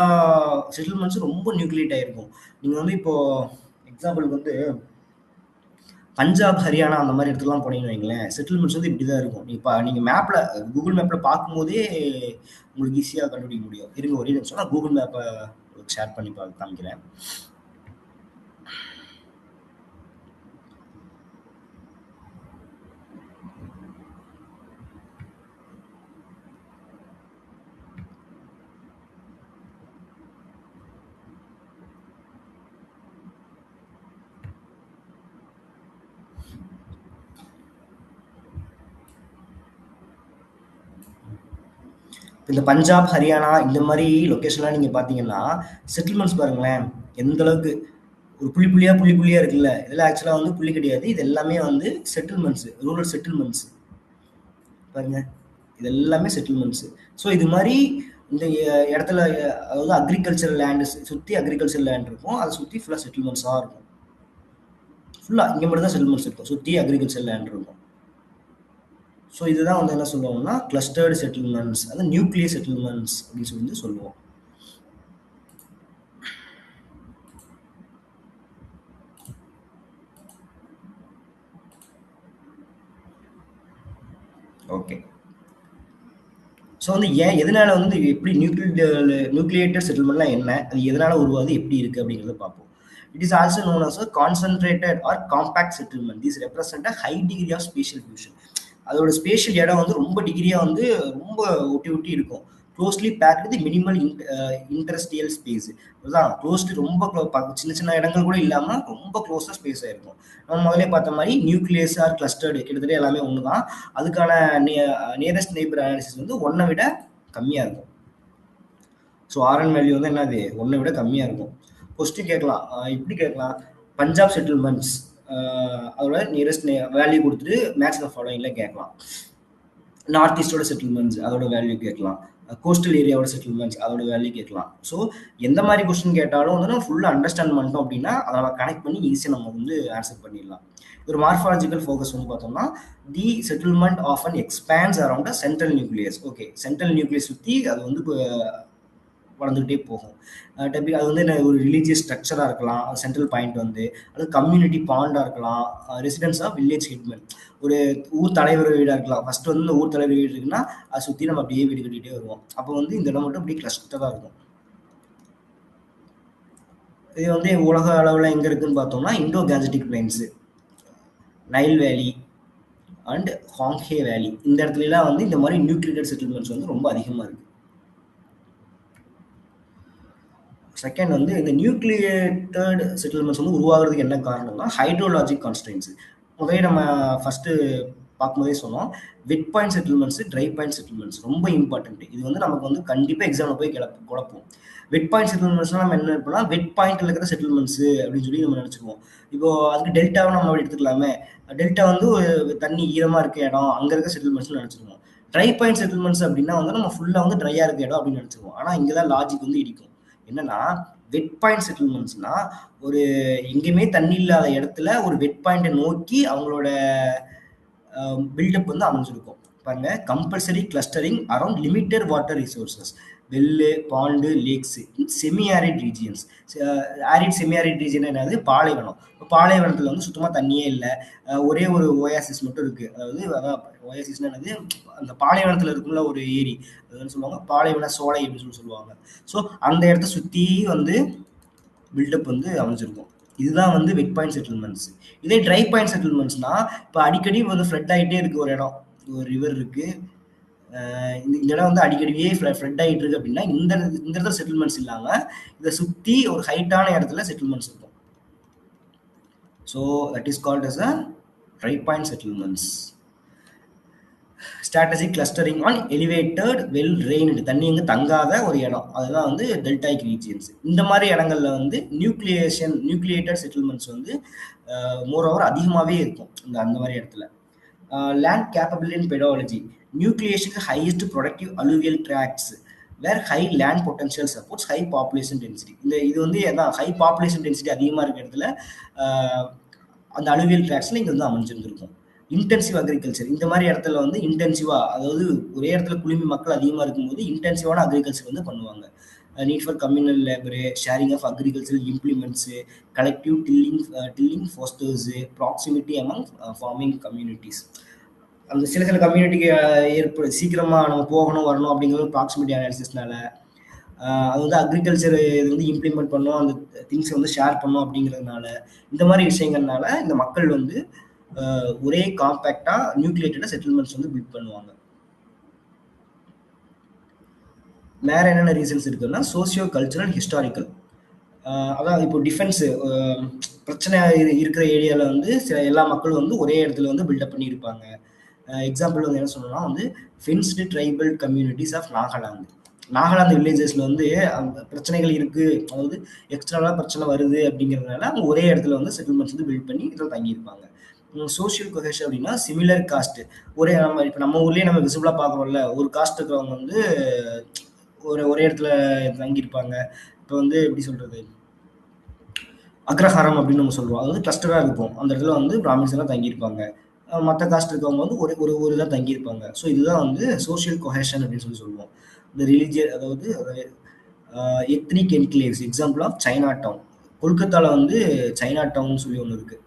செட்டில்மெண்ட்ஸும் ரொம்ப நியூக்ளியேட் ஆயிருக்கும். நீங்க வந்து இப்போ எக்ஸாம்பிளுக்கு வந்து பஞ்சாப், ஹரியானா அந்த மாதிரி இடத்துக்குலாம் போனீங்கன்னு வைங்களேன், செட்டில்மெண்ட்ஸ் வந்து இப்படி தான் இருக்கும். இப்போ நீங்க மேப்ல கூகுள் மேப்ல பார்க்கும்போதே உங்களுக்கு ஈஸியா கண்டுபிடிக்க முடியும். இருங்க ஒரே நிமிஷம், நான் கூகுள் மேப்பை ஷேர் பண்ணி காமிக்கிறேன். இந்த பஞ்சாப், ஹரியானா இந்த மாதிரி லொக்கேஷன்லாம் நீங்க பார்த்தீங்கன்னா, செட்டில்மெண்ட்ஸ் பாருங்களேன், எந்த அளவுக்கு ஒரு புள்ளி புள்ளியா புள்ளி புள்ளியா இருக்குல்ல, இதெல்லாம் ஆக்சுவலா வந்து புள்ளி கிடையாது. இது எல்லாமே வந்து செட்டில்மெண்ட்ஸ், ரூரல் செட்டில்மெண்ட்ஸ். பாருங்க, இது எல்லாமே செட்டில்மெண்ட்ஸ். ஸோ இது மாதிரி இந்த இடத்துல அதாவது அக்ரிகல்ச்சர் லேண்டு சுற்றி அக்ரிகல்ச்சர் லேண்ட் இருக்கும். அதை சுற்றி ஃபுல்லாக செட்டில்மெண்ட்ஸாக இருக்கும். ஃபுல்லாக இங்கே மட்டும் தான் செட்டில்மெண்ட்ஸ் இருக்கும். சுற்றி அக்ரிகல்ச்சர் லேண்ட் இருக்கும். ஸோ இதுதான் வந்து என்ன சொல்லுவோம்னா கிளஸ்டர்டு செட்டில்மெண்ட்ஸ், அது நியூக்ளியர் செட்டில்மெண்ட்ஸ் அப்படின்னு சொல்லி சொல்லுவோம். ஓகே. ஸோ வந்து எதனால வந்து எப்படி நியூக்ளியேட்டட் செட்டில்மெண்ட்லாம் என்ன, அது எதனால உருவாது, எப்படி இருக்கு அப்படிங்கிறத பார்ப்போம். It is also known as concentrated or compact settlement. This represent high degree of spatial fusion. அதோட ஸ்பேஷியல் இடம் வந்து ரொம்ப டிகிரியா வந்து ரொம்ப ஒட்டி ஒட்டி இருக்கும். Closely packed the minimal interstitial space. அதுதான் க்ளோஸ்டு ரொம்ப சின்ன சின்ன இடங்கள் கூட இல்லாமல் ரொம்ப க்ளோஸாக ஸ்பேஸ் ஆயிருக்கும். நம்ம முதலே பார்த்த மாதிரி நியூக்ளியஸ் ஆர் கிளஸ்டர்டு கிட்டத்தட்ட எல்லாமே ஒன்று தான். அதுக்கான நியரஸ்ட் நெய்பர் அனாலிசிஸ் வந்து ஒன்றை விட கம்மியாக இருக்கும். ஸோ ஆர்என் வேல்யூ வந்து என்னது, ஒன்றை விட கம்மியாக இருக்கும். கொஸ்டின் கேட்கலாம், இப்படி கேட்கலாம், பஞ்சாப் செட்டில்மெண்ட்ஸ் அதோட நியரஸ்ட் வேல்யூ கொடுத்துட்டு மேட்ச் த ஃபாலோயிங்ல கேட்கலாம். நார்த் ஈஸ்டோட செட்டில்மெண்ட்ஸ் அதோட வேல்யூ கேட்கலாம். கோஸ்டல் ஏரியாவோட செட்டில்மெண்ட்ஸ் அதோட வேல்யூ கேட்கலாம். ஸோ எந்த மாதிரி கொஸ்டின் கேட்டாலும் வந்து நம்ம ஃபுல்லாக அண்டர்ஸ்டாண்ட் பண்ணிட்டோம் அப்படின்னா அதை நம்ம கனெக்ட் பண்ணி ஈஸியாக நம்ம வந்து ஆன்சர் பண்ணிடலாம். ஒரு மார்ஃபாலஜிக்கல் ஃபோக்கஸ் வந்து பார்த்தோம்னா the settlement of an expands around a central nucleus. Okay, central nucleus சுற்றி அது வந்து வளர்ந்துகிட்டே போகும். அது வந்து ஒரு ரிலீஜியஸ் ஸ்ட்ரக்சராக இருக்கலாம், சென்ட்ரல் பாயிண்ட் வந்து அது கம்யூனிட்டி பாண்டாக இருக்கலாம், ரெசிடென்ஸ் ஆஃப் வில்லேஜ் ஹெட்மென், ஒரு ஊர் தலைவர் வீடாக இருக்கலாம். ஃபர்ஸ்ட் வந்து இந்த ஊர் தலைவர் வீடு இருக்குன்னா அதை சுற்றி நம்ம அப்படியே வீடு கட்டிகிட்டே வருவோம். அப்போ வந்து இந்த இடம் மட்டும் அப்படியே கிளஸ்டராக இருக்கும். இது வந்து உலக அளவில் எங்கே இருக்குன்னு பார்த்தோம்னா இண்டோ கேஞ்சட்டிக் பிளைன்ஸு, நைல் வேலி அண்ட் ஹாங்ஹே வேலி, இந்த இடத்துலலாம் வந்து இந்த மாதிரி நியூக்ளியேட்டட் செட்டில்மெண்ட்ஸ் வந்து ரொம்ப அதிகமாக இருக்குது. செகண்ட் வந்து இந்த நியூக்ளியேட்டட் செட்டில்மெண்ட்ஸ் வந்து உருவாகிறதுக்கு என்ன காரணம்னா ஹைட்ரோலாஜிக் கான்ஸ்டன்ட்ஸ். முதல்ல நம்ம ஃபர்ஸ்ட் பார்க்கும்போதே சொன்னோம், wet point settlements, dry point settlements ரொம்ப இம்பார்ட்டன்ட். இது வந்து நமக்கு வந்து கண்டிப்பாக எக்ஸாமில் போய் குழப்பம். வெட் பாயிண்ட் செட்டில்மெண்ட்ஸ்லாம் நம்ம என்ன இருப்போம்னா வெட் பாயிண்ட்ல இருக்கிற செட்டில்மெண்ட்ஸ் அப்படின்னு சொல்லி நம்ம நினச்சிக்குவோம். இப்போ அதுக்கு டெல்டாவை நம்ம எடுத்துக்கலாமே, டெல்டா வந்து ஒரு தண்ணி ஈரமாக இருக்க இடம், அங்கே இருக்க செட்டில்மெண்ட்ஸ்னு நினச்சிக்குவோம். ட்ரை பாயிண்ட் செட்டில்மெண்ட்ஸ் அப்படின்னா வந்து நம்ம ஃபுல்லாக வந்து ட்ரையாக இருக்க இடம் அப்படின்னு நினச்சிக்குவோம். ஆனால் இங்கே தான் லாஜிக் வந்து இடிக்கும். என்னன்னா வெட் பாயிண்ட் செட்டில்மெண்ட்ஸ்னா ஒரு எங்கேயுமே தண்ணி இல்லாத இடத்துல ஒரு வெட் பாயிண்டை நோக்கி அவங்களோட பில்டப் வந்து அமைஞ்சிருக்கும். பாருங்க, compulsory clustering around limited water resources, well, pond, lakes in semi arid regions. Arid semi arid region என்னது, பாலைவனம். பாலைவனத்தில் வந்து சுத்தமாக தண்ணியே இல்லை, ஒரே ஒரு ஓயாசிஸ் மட்டும் இருக்குது. அதான் ஓயாசிஸ்னா என்னது, அந்த பாலைவனத்தில் இருக்கும்ல ஒரு ஏரி, அதுன்னு சொல்லுவாங்க பாலைவன சோலை அப்படின்னு சொல்லுவாங்க. ஸோ அந்த இடத்த சுற்றி வந்து பில்டப் வந்து அமைஞ்சிருக்கும். இதுதான் வந்து வெட் பாயிண்ட் செட்டில்மெண்ட்ஸ். இதே ட்ரை பாயிண்ட் செட்டில்மெண்ட்ஸ்னா இப்போ அடிக்கடி வந்து ஃப்ளட் ஆகிட்டே இருக்கு ஒரு இடம், ஒரு ரிவர் இருக்கு, இந்த இடம் வந்து அடிக்கடியே ஃப்ளட் ஆகிட்டு இருக்கு அப்படின்னா இந்த இடத்துல செட்டில்மெண்ட்ஸ் இல்லாமல் இதை சுற்றி ஒரு ஹைட்டான இடத்துல செட்டில்மெண்ட்ஸ் இருக்கும். So that is called as a dry point settlements. Strategic clustering on elevated well drained, தண்ணி எங்க தங்காத ஒரு இடம், அதுதான் வந்து டெல்டாயிக் ரீஜியன்ஸ். இந்த மாதிரி இடங்கள்ல வந்து நியூக்ளியேட்டட் செட்டில்மெண்ட்ஸ் வந்து மோரோவர் அதிகமாகவே இருக்கும் அந்த மாதிரி இடத்துல. லேண்ட் கேப்பபிலிட்டி அண்ட் பெடாலஜி, நியூக்ளியேஷனுக்கு highest productive alluvial tracts where high land potential supports high population density. இது வந்து எதான் ஹை பாப்புலேஷன் டென்சிட்டி அதிகமாக இருக்கிற இடத்துல அந்த அலுவியல் ட்ராக்ஸ்ல இங்கே வந்து அமைஞ்சிருந்திருக்கும். இன்டென்சிவ் அக்ரிகல்ச்சர், இந்த மாதிரி இடத்துல வந்து இன்டென்சிவா, அதாவது ஒரே இடத்துல குழுமி மக்கள் அதிகமாக இருக்கும்போது இன்டென்சிவான அக்ரிகல்ச்சர் வந்து பண்ணுவாங்க. Need for communal labour, sharing of agricultural implements, collective tilling fosters, proximity among farming communities. அந்த சில சில கம்யூனிட்டிக்கு சீக்கிரமா நம்ம போகணும் வரணும் அப்படிங்கிற ப்ராக்சிமிட்டி அனாலிசிஸ்னால அது வந்து அக்ரிகல்ச்சர் இது வந்து இம்ப்ளிமெண்ட் பண்ணோம், அந்த திங்ஸை வந்து ஷேர் பண்ணோம் அப்படிங்கிறதுனால, இந்த மாதிரி விஷயங்கள்னால இந்த மக்கள் வந்து ஒரே காம்பேக்டா நியூக்ளியேட்டட் செட்டில்மெண்ட்ஸ் வந்து பில்ட் பண்ணுவாங்க. வேற என்னென்ன ரீசன்ஸ் இருக்குன்னா சோசியோ கல்ச்சுரல் ஹிஸ்டாரிக்கல். அதான் இப்போ டிஃபென்ஸ் பிரச்சனை இருக்கிற ஏரியாவில் வந்து எல்லா மக்களும் வந்து ஒரே இடத்துல வந்து பில்டப் பண்ணியிருப்பாங்க. எக்ஸாம்பிள் வந்து என்ன சொல்லணும்னா வந்து fenced tribal communities of Nagaland வில்லேஜஸ்ல வந்து அந்த பிரச்சனைகள் இருக்கு, அதாவது எக்ஸ்ட்ராவா பிரச்சனை வருது அப்படிங்கிறதுனால அவங்க ஒரே இடத்துல வந்து செட்டில்மெண்ட்ஸ் வந்து பில்ட் பண்ணி இதில் தங்கியிருப்பாங்க. சோசியல் கொஹேஷன் அப்படின்னா சிமிலர் காஸ்ட், இப்போ நம்ம ஊர்லயே நம்ம விசிபிளா பார்க்குறோம்ல, ஒரு காஸ்ட் இருக்கிறவங்க வந்து ஒரே இடத்துல தங்கியிருப்பாங்க. இப்போ வந்து எப்படி சொல்றது, அக்ரஹாரம் அப்படின்னு நம்ம சொல்லுவோம், அது வந்து கிளஸ்டரா இருக்கும். அந்த இடத்துல வந்து பிராமின்ஸ் எல்லாம் தங்கியிருப்பாங்க, மற்ற காஸ்ட் இருக்கவங்க வந்து ஒரு இதாக தங்கியிருப்பாங்க. ஸோ இதுதான் வந்து சோசியல் கொஹேஷன் அப்படின்னு சொல்லுவோம். இந்த ரிலீஜியஸ், அதாவது ethnic enclaves, example of Chinatown. கொல்கத்தாவில் வந்து சைனா டவுன் சொல்லி ஒன்று இருக்கு.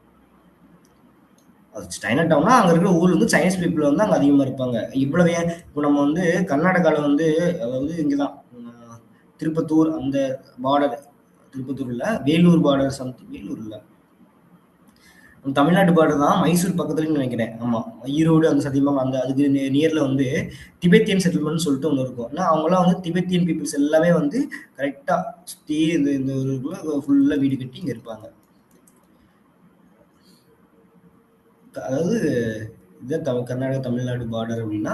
சைனா டவுன்னா அங்கே இருக்கிற ஊர்ல வந்து சைனீஸ் பீப்புள் வந்து அங்கே அதிகமாக இருப்பாங்க. இவ்வளவு இப்போ நம்ம வந்து கர்நாடகாவில் வந்து, அதாவது இங்கதான் திருப்பத்தூர் அந்த பார்டர், திருப்பத்தூர் இல்ல வேலூர் பார்டர், சம்திங் வேலூர் இல்ல தமிழ்நாட்டு பார்டர் தான், மைசூர் பக்கத்துலன்னு நினைக்கிறேன். ஆமா, ஈரோடு அந்த சத்தியமங்கலம் அந்த அதுக்கு நியர்ல வந்து திபெத்தியன் செட்டில்மெண்ட் சொல்லிட்டு ஒன்று இருக்கும். ஏன்னா அவங்களாம் வந்து திபெத்தியன் பீப்புள்ஸ் எல்லாமே வந்து கரெக்டா சுற்றி இந்த ஒரு ஃபுல்லா வீடு கட்டி இங்க இருப்பாங்க. அதாவது இதுதான் கர்நாடகா தமிழ்நாடு பார்டர் அப்படின்னா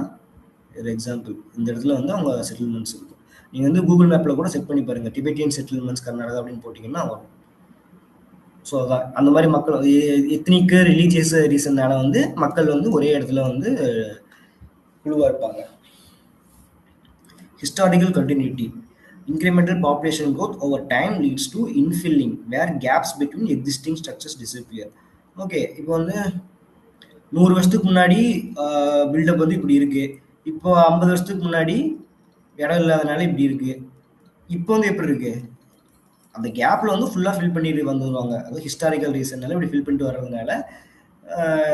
ஒரு எக்ஸாம்பிள். இந்த இடத்துல வந்து அவங்க செட்டில்மெண்ட்ஸ் இருக்கும். நீங்க வந்து கூகுள் மேப்ல கூட செக் பண்ணி பாருங்க, டிபெட்டியன் செட்டில்மெண்ட்ஸ் கர்நாடகா அப்படின்னு போட்டிங்கன்னா வரும். ஸோ அதான் அந்த மாதிரி மக்கள் எத்னிக்கு ரிலீஜியஸ் ரீசன்னால வந்து மக்கள் வந்து ஒரே இடத்துல வந்து குழுவாக இருப்பாங்க. Historical continuity, incremental population growth over time leads to infilling where gaps between existing structures disappear. Okay, இப்போ வந்து 100 வருஷத்துக்கு முன்னாடி பில்டப் வந்து இப்படி இருக்கு, இப்போ 50 வருஷத்துக்கு முன்னாடி இடம் இல்லாதனால இப்படி இருக்கு, இப்போ வந்து எப்படி இருக்கு, அந்த கேப்ல வந்து ஃபுல்லா ஃபில் பண்ணிட்டு வந்துடுவாங்க. அது ஹிஸ்டாரிக்கல் ரீசன்னால இப்படி ஃபில் பண்ணிட்டு வர்றதுனால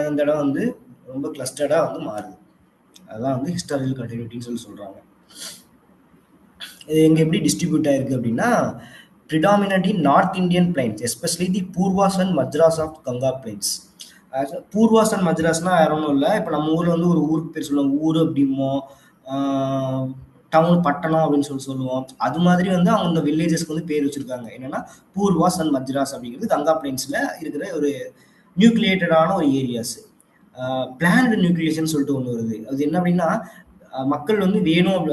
இந்த இடம் வந்து ரொம்ப கிளஸ்டர்டா வந்து மாறுது. அதுதான் வந்து ஹிஸ்டாரிக்கல் கண்டினியூட்டின்னு சொல்றாங்க. இது எங்க எப்படி டிஸ்ட்ரிபியூட் ஆயிருக்கு அப்படின்னா predominantly North Indian plains, especially the Purvas and Madras of Ganga plains. Purwas and மஜ்ராஸ்னா வேற ஒன்றும் இல்லை. இப்போ நம்ம ஊர்ல வந்து ஒரு ஊருக்கு பேர் சொல்லுவோம், ஊர் அப்படிமோ டவுன் பட்டணம் அப்படின்னு சொல்லுவோம். அது மாதிரி வந்து அவங்க இந்த வில்லேஜஸ்க்கு வந்து பேர் வச்சிருக்காங்க. என்னன்னா பூர்வாஸ் அண்ட் மஜ்ராஸ் அப்படிங்கிறது கங்கா பிளைன்ஸ்ல இருக்கிற ஒரு நியூக்ளியேட்டடான ஒரு ஏரியாஸ். பிளான்டு நியூக்ளியேஷன் சொல்லிட்டு ஒன்று வருது. அது என்ன அப்படின்னா மக்கள் வந்து வேணும்,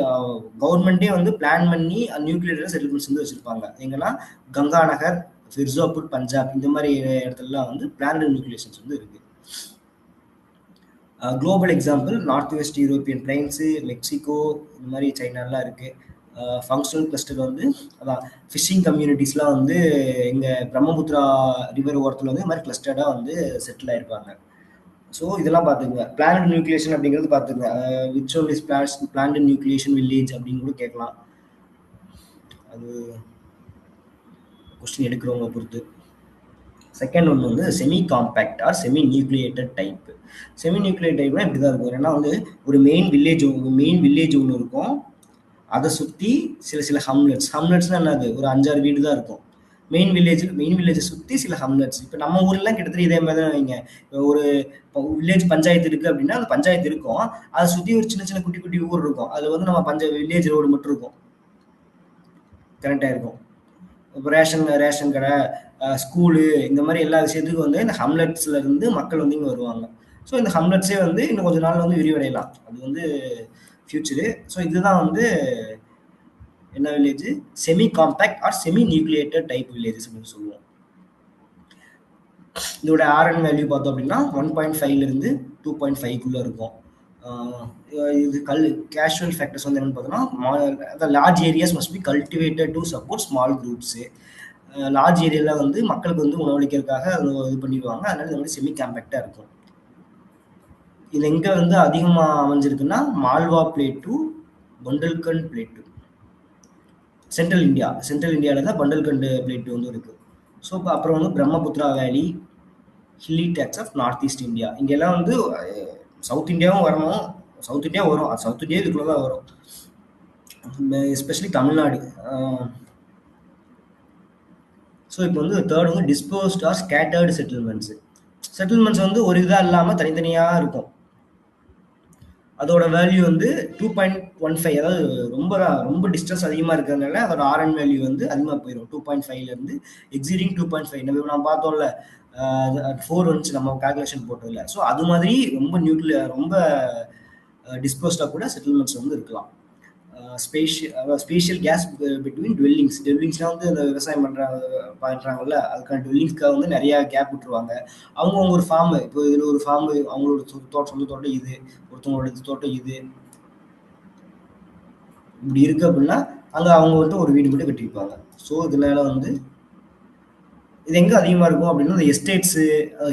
கவர்மெண்டே வந்து பிளான் பண்ணி நியூக்ளியேட்டட் செட்டில்மெண்ட்ஸ் வந்து வச்சிருப்பாங்க. எங்கன்னா கங்கா நகர், ஃபிர்சாபூர், பஞ்சாப், இந்த மாதிரி இடத்துலலாம் வந்து பிளான்டு நியூக்ளியேஷன்ஸ் வந்து இருக்கு. Global example north west European plains, Mexico, இந்த மாதிரி சைனாலாம் இருக்கு. ஃபங்க்ஷனல் கிளஸ்டர் வந்து அதான் ஃபிஷிங் கம்யூனிட்டிஸ்லாம் வந்து எங்கள் பிரம்மபுத்திரா ரிவர் ஓரத்தில் வந்து இந்த மாதிரி கிளஸ்டர்டாக வந்து செட்டில் ஆயிருப்பாங்க. ஸோ இதெல்லாம் பார்த்துக்குங்க. பிளான்ட் நியூக்ளியேஷன் அப்படிங்கிறது பார்த்துக்குங்க. Which one is plant nucleation village அப்படின்னு கூட கேட்கலாம். அது கொஸ்டின் எடுக்கிறவங்க பொறுத்து. செகண்ட் ஒன்று வந்து semi compact or semi nucleated type. Semi nucleate டைப்னா இப்படி தான் இருக்கும். ஏன்னா வந்து ஒரு மெயின் வில்லேஜ் ஒன்று இருக்கும், அதை சுற்றி சில ஹம்லெட்ஸ்னா என்னது, ஒரு 5-6 வீடு தான் இருக்கும். மெயின் வில்லேஜை சுற்றி சில ஹம்லெட்ஸ். இப்போ நம்ம ஊர்லாம் கிட்டத்தட்ட இதே மாதிரி தான் வைங்க. ஒரு வில்லேஜ் பஞ்சாயத்து இருக்குது அப்படின்னா அந்த பஞ்சாயத்து இருக்கும், அதை சுற்றி ஒரு சின்ன குட்டி குட்டி ஊர் இருக்கும். அதில் வந்து நம்ம வில்லேஜ் ரோடு மட்டும் இருக்கும், கரெக்டாக இருக்கும். இப்போ ரேஷன் கடை, ஸ்கூலு, இந்த மாதிரி எல்லா விஷயத்துக்கும் வந்து இந்த ஹம்லெட்ஸ்ல இருந்து மக்கள் வந்து இங்கே வருவாங்க. ஸோ இந்த ஹம்லெட்ஸே வந்து இன்னும் கொஞ்ச நாள் வந்து விரிவடையலாம். அது வந்து ஃபியூச்சரு. ஸோ இதுதான் வந்து என்ன village? Semi compact or semi nucleated type villages அப்படின்னு சொல்லுவோம். இதோட ஆர்என் வேல்யூ பார்த்தோம் அப்படின்னா 1.5லேருந்து 2.5க்குள்ள இருக்கும். இது கேஷுவல் ஃபேக்டர்ஸ் வந்து என்னன்னு பார்த்தோம்னா, large areas must be cultivated to support small groups. Large ஏரியாவில் வந்து மக்களுக்கு வந்து உணவளிக்கிறதுக்காக அது இது பண்ணிடுவாங்க. அதனால இந்த மாதிரி செமி காம்பேக்டாக இருக்கும். இது எங்கே வந்து அதிகமாக அமைஞ்சிருக்குன்னா Malwa plate, Bundelkhand plate, central இந்தியாவில் தான் பண்டல்கண்ட் பிளேட்டு வந்து இருக்குது. ஸோ இப்போ அப்புறம் வந்து Brahmaputra valley, hilly tracts of north east India. இங்கெல்லாம் வந்து சவுத் இந்தியாவும் வரணும், சவுத் இந்தியா வரும், சவுத் இந்தியா இதுக்குள்ள தான் வரும், எஸ்பெஷலி தமிழ்நாடு. ஸோ இப்போ வந்து தேர்ட் வந்து டிஸ்போஸ்ட் ஆர் ஸ்கேட்டர்டு செட்டில்மெண்ட்ஸு. செட்டில்மெண்ட்ஸ் வந்து ஒரு இதாக இல்லாமல் தனித்தனியாக இருக்கும். அதோட வேல்யூ வந்து 2.15, அதாவது ரொம்ப டிஸ்டன்ஸ் அதிகமாக இருக்கிறதுனால அதோட ஆர்என் வேல்யூ வந்து அதிகமாக போயிடும். 2.5லேருந்து எக்ஸீடிங் 2.5. நம்ம பார்த்தோம்ல 4 வந்துச்சு நம்ம கால்குலேஷன் போட்டதில்ல. ஸோ அது மாதிரி ரொம்ப டிஸ்போஸ்டாக கூட செட்டில்மெண்ட்ஸ் வந்து இருக்கலாம். ஸ்பேஷியல் கேஸ் பிட்வீன் டுவெல்லிங்ஸ்லாம் வந்து அந்த விவசாயம் பண்ணுறாங்கல்ல, அதுக்கான டுவெல்லிங்ஸ்க்காக வந்து நிறையா கேப் விட்டுருவாங்க. அவங்கவுங்க ஒரு ஃபார்மு, இப்போ இதில் ஒரு ஃபார்மு அவங்களோட சொந்த தோட்டம் இது, ஒருத்தவங்களோட தோட்டம் இது, இப்படி இருக்கு அப்படின்னா அங்கே அவங்க வந்து ஒரு வீடு மட்டும் கட்டியிருப்பாங்க. ஸோ இதனால வந்து இது எங்கே அதிகமாக இருக்கும் அப்படின்னா இந்த எஸ்டேட்ஸு,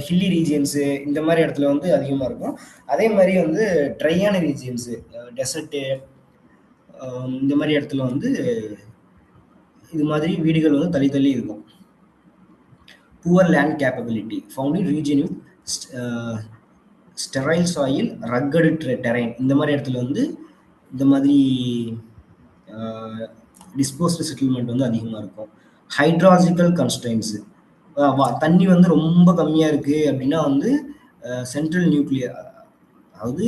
ஹில்லி ரீஜியன்ஸு, இந்த மாதிரி இடத்துல வந்து அதிகமாக இருக்கும். அதே மாதிரி வந்து ட்ரையான ரீஜியன்ஸு, டெசர்ட்டு, இந்த மாதிரி இடத்துல வந்து இது மாதிரி வீடுகள் வந்து தள்ளி தள்ளி இருக்கும். Poor land capability found in region with sterile soil, rugged terrain. இந்த மாதிரி இடத்துல வந்து இந்த மாதிரி டிஸ்போஸ்டு செட்டில்மெண்ட் வந்து அதிகமாக இருக்கும். ஹைட்ராலஜிக்கல் கன்ஸ்ட்ரெயின்ஸு, தண்ணி வந்து ரொம்ப கம்மியாக இருக்குது அப்படின்னா வந்து சென்ட்ரல் நியூக்ளியர், அதாவது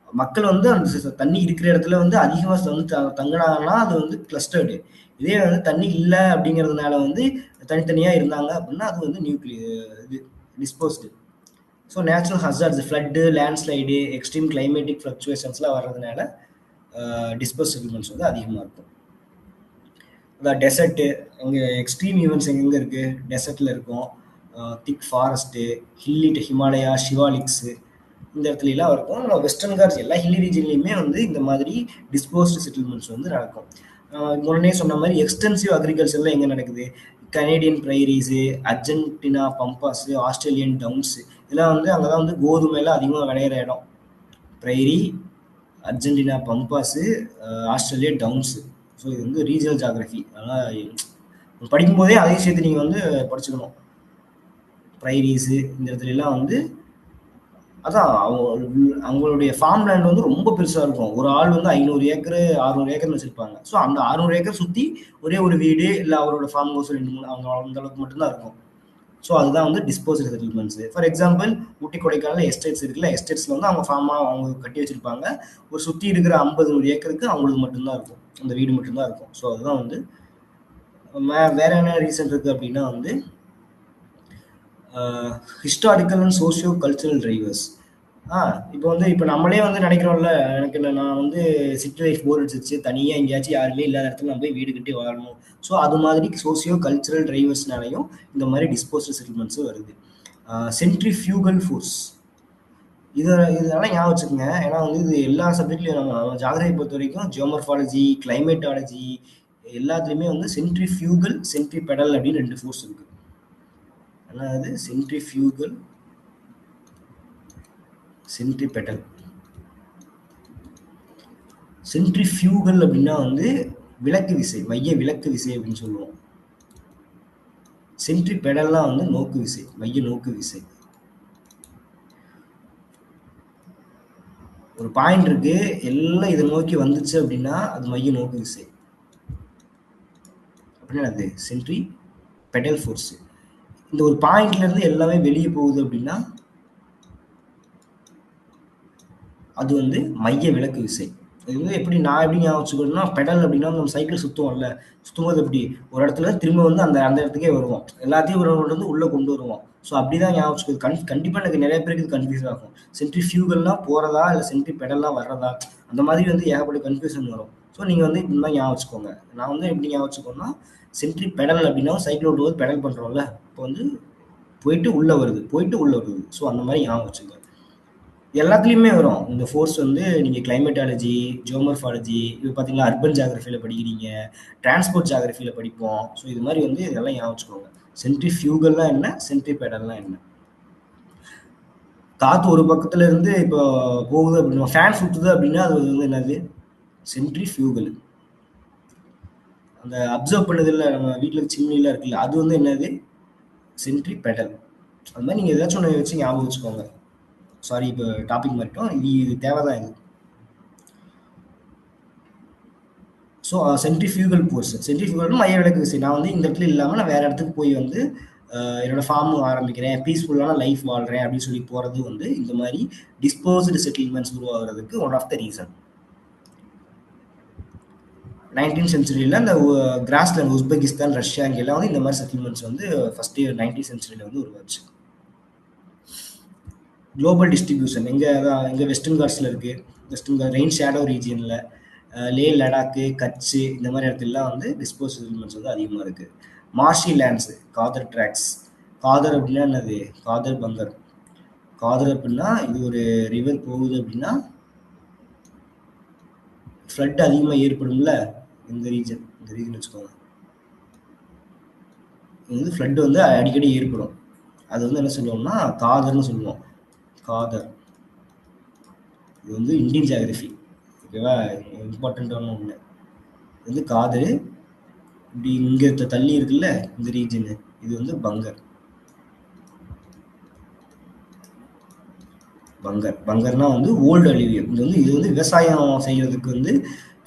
மக்கள் வந்து அந்த தண்ணி இருக்கிற இடத்துல வந்து அதிகமாக வந்து தங்கினாங்கன்னா அது வந்து கிளஸ்டர்டு. இதே வந்து தண்ணி இல்லை அப்படிங்கிறதுனால வந்து தனித்தனியாக இருந்தாங்க அப்படின்னா அது வந்து இது disposed. So natural hazards, flood, landslide, extreme climatic ஃப்ளக்சுவேஷன்ஸ்லாம் வர்றதுனால டிஸ்போஸ் செட்டில்மெண்ட்ஸ் வந்து அதிகமாக இருக்கும். அதான் டெசர்ட்டு, அங்கே எக்ஸ்ட்ரீம் ஈவெண்ட்ஸ் எங்கெங்கே இருக்குது? டெசர்ட்டில் இருக்கும். திக் ஃபாரஸ்ட்டு, ஹிமாலயா, ஷிவாலிக்ஸு, இந்த இடத்துலலாம் இருக்கும். வெஸ்டர்ன் கார்ட்ஸ் எல்லா ஹில்லி ரீஜன்லையுமே வந்து இந்த மாதிரி டிஸ்போஸ்டு செட்டில்மெண்ட்ஸ் வந்து நடக்கும். முன்னே சொன்ன மாதிரி எக்ஸ்டென்சிவ் அக்ரிகல்ச்சர்லாம் எங்கே நடக்குது? கனேடியன் ப்ரைரீஸு, அர்ஜென்டினா பம்பாஸு, ஆஸ்திரேலியன் டவுன்ஸு, இதெல்லாம் வந்து அங்கே தான் வந்து கோதுமையெல்லாம் அதிகமாக விளையிற இடம். Prairie, Argentina பம்பாஸு, Australia downs. So இது வந்து ரீஜனல் ஜாகிரஃபி. அதனால் படிக்கும்போதே அதே சேர்த்து நீங்கள் வந்து படிச்சுக்கணும். ப்ரைரீஸு இந்த இடத்துலலாம் வந்து அதான் அவங்களுடைய ஃபார்ம் லேண்ட் வந்து ரொம்ப பெருசாக இருக்கும். ஒரு ஆள் வந்து 500 ஏக்கர் 600 ஏக்கர்னு வச்சுருப்பாங்க. ஸோ அந்த 600 ஏக்கர் சுற்றி ஒரே ஒரு வீடு இல்லை அவரோட ஃபார்ம் ஹவுஸ் 2-3 அவங்க அந்த அளவுக்கு மட்டும்தான் இருக்கும். ஸோ அதுதான் வந்து disposal settlements. For example Ooty Kodaikanal estates இருக்குல்ல, எஸ்டேட்ஸில் வந்து அவங்க ஃபார்மாக அவங்க கட்டி வச்சுருப்பாங்க. ஒரு சுற்றி இருக்கிற 50-100 ஏக்கருக்கு அவங்களுக்கு மட்டும்தான் இருக்கும், அந்த வீடு மட்டும்தான் இருக்கும். ஸோ அதுதான் வந்து வேற என்ன ரீசன் இருக்குது அப்படின்னா வந்து historical and socio cultural drivers. இப்போ நம்மளே வந்து நினைக்கிறோம்ல, நான் வந்து சிட்டி லைஃப் போர் அடிச்சிருச்சு, தனியாக எங்கேயாச்சும் யாருமே இல்லாத இடத்துல நம்ம போய் வீடு கட்டி வாழணும். ஸோ அது மாதிரி சோசியோ கல்ச்சரல் டிரைவர்ஸ்னாலையும் இந்த மாதிரி டிஸ்போசல் செட்டில்மெண்ட்ஸும் வருது. சென்ட்ரிஃபியூகல் ஃபோர்ஸ், இதெல்லாம் ஞாபகம் வச்சுக்கோங்க. ஏன்னா வந்து இது எல்லா சப்ஜெக்ட்லையும் நம்ம ஜாகிரபி பொறுத்த வரைக்கும் ஜியோமர்ஃபாலஜி, கிளைமேட்டாலஜி எல்லாத்துலேயுமே வந்து சென்ட்ரிஃபியூகல், சென்ட்ரிபெடல் அப்படின்னு 2 ஃபோர்ஸ் இருக்குது. அதாவது சென்ட்ரிஃபியூகல், சென்ட்ரிபெடல். சென்ட்ரிஃபியூகல் அப்படின்னா வந்து விலக்கு விசை, மைய விலக்கு விசை அப்படின்னு சொல்லுவோம். சென்ட்ரிபெடல்லாம் வந்து நோக்கு விசை, மைய நோக்கு விசை. ஒரு பாயிண்ட் இருக்கு, எல்லாம் இதை நோக்கி வந்துச்சு அப்படின்னா அது மைய நோக்கு விசை. அப்படின்னா அது சென்ட்ரிபெடல் ஃபோர்ஸ். இந்த ஒரு பாயிண்ட்ல இருந்து எல்லாமே வெளியே போகுது அப்படின்னா அது வந்து மைய விலக்கு விசை. இது வந்து எப்படி ஞாபகம் வச்சுக்கணும்னா, பெடல் அப்படின்னா நம்ம சைக்கிள் சுற்றுவோம்ல, சுற்றும்போது எப்படி ஒரு இடத்துல திரும்ப வந்து அந்த இடத்துக்கே வருவோம், எல்லாத்தையும் ஒரு வந்து உள்ளே கொண்டு வருவோம். ஸோ அப்படிதான் ஞாபகம் வச்சுக்கோது. கண்டிப்பா எனக்கு நிறைய பேருக்கு இது கன்ஃபியூஸ் ஆகும். சென்ட்ரிஃபியூகல்னா போறதா, இல்ல சென்ட்ரிபெடல்லாம் வர்றதா? அந்த மாதிரி வந்து ஏகப்பட்ட கன்ஃபியூஷன் வரும். ஸோ நீங்க வந்து இந்த மாதிரி ஞாபகம் வச்சுக்கோங்க. நான் வந்து எப்படி ஞாபகம் வச்சுக்கோன்னா, சென்ட்ரிபெடல் அப்படின்னா சைக்கிள் ஓட்டும்போது பெடல் பண்றோம்ல, இப்போ வந்து போயிட்டு உள்ள வருது, போயிட்டு உள்ள வருது. ஸோ அந்த மாதிரி ஞாபகம் வச்சுக்கோங்க. எல்லாத்துலயுமே வரும். இந்த ஃபோர்ஸ் வந்து நீங்க கிளைமேட்டாலஜி, ஜியோமார்ஃபாலஜி, இது பார்த்தீங்கன்னா அர்பன் ஜியோகிராஃபில படிக்கிறீங்க, டிரான்ஸ்போர்ட் ஜியோகிராஃபில படிப்போம். ஸோ இது மாதிரி வந்து இதெல்லாம் ஞாபகம் வச்சுக்கோங்க. சென்ட்ரிஃபியூகல்னா என்ன? சென்ட்ரிபெடல்னா என்ன? காத்து ஒரு பக்கத்துல இருந்து இப்போ போகுது அப்படின்னா, ஃபேன் சுத்துது அப்படின்னா அது வந்து என்னது? சென்ட்ரிஃபியூகல். அந்த அப்சர்வ் பண்ணுதில்ல, நம்ம வீட்ல சிம்னிலாம் இருக்குல்ல, அது வந்து என்னது? சென்ட்ரிபெடல். அது மாதிரி நீங்க ஏதாச்சும் ஒண்ணு வச்சு ஞாபகம் வச்சுக்கோங்க. சாரி, இப்போ டாபிக் மாறிட்டோம். இது தேவைதான் இது. So centrifugal force. சென்ட்ரிஃபியூகல்னா மைய விலக்கு விசை. நான் வந்து இந்த இடத்துல இல்லாம நான் வேற இடத்துக்கு போய் வந்து என்னோட ஃபார்ம் ஆரம்பிக்கிறேன், பீஸ்ஃபுல்லான லைஃப் வாழ்றேன் அப்படின்னு சொல்லி போறது வந்து இந்த மாதிரி டிஸ்போஸ்டு செட்டில்மெண்ட்ஸ் உருவாகிறதுக்கு one of the reason. 19th சென்ச்சுரியில் இந்த கிராஸ்லேண்ட், உஸ்பெகிஸ்தான், ரஷ்யா இங்கெல்லாம் வந்து இந்த மாதிரி செட்டில்மெண்ட்ஸ் வந்து ஃபர்ஸ்ட் 19th சென்ச்சுரியில் வந்து உருவாச்சு. குளோபல் டிஸ்ட்ரிபியூஷன் எங்க வெஸ்டர்ன் காட்ஸில் இருக்குது. வெஸ்டர்ன் காட் ரெயின் ஷேடோ ரீஜியனில், லே, லடாக்கு, கட்சு இந்த மாதிரி இடத்துலலாம் வந்து டிஸ்போஸ் செட்டில்மெண்ட்ஸ் வந்து அதிகமாக இருக்குது. Marshy lands, khadar tracts. Khadar அப்படின்னா என்னது? காதர் பங்கர். காதர் அப்படின்னா இது ஒரு ரிவர் போகுது அப்படின்னா ஃப்ளட் அதிகமாக ஏற்படும்ல இந்த ரீஜன் வச்சுக்கோங்க. இது வந்து ஃப்ளட் வந்து அடிக்கடி ஏற்படும். அது வந்து என்ன சொல்லுவோம்னா காதர்னு சொல்லுவோம். காதர் இது வந்து இந்தியன் ஜியாகிரபி, ஓகேவா? இம்பார்ட்டண்ட்டான ஒன்று. இது வந்து காதர். இப்படி இங்கே தள்ளி இருக்குல்ல இந்த ரீஜனு, இது வந்து பங்கர். பங்கர்னா வந்து ஓல்டு அலிவியம். இது வந்து விவசாயம் செய்யறதுக்கு வந்து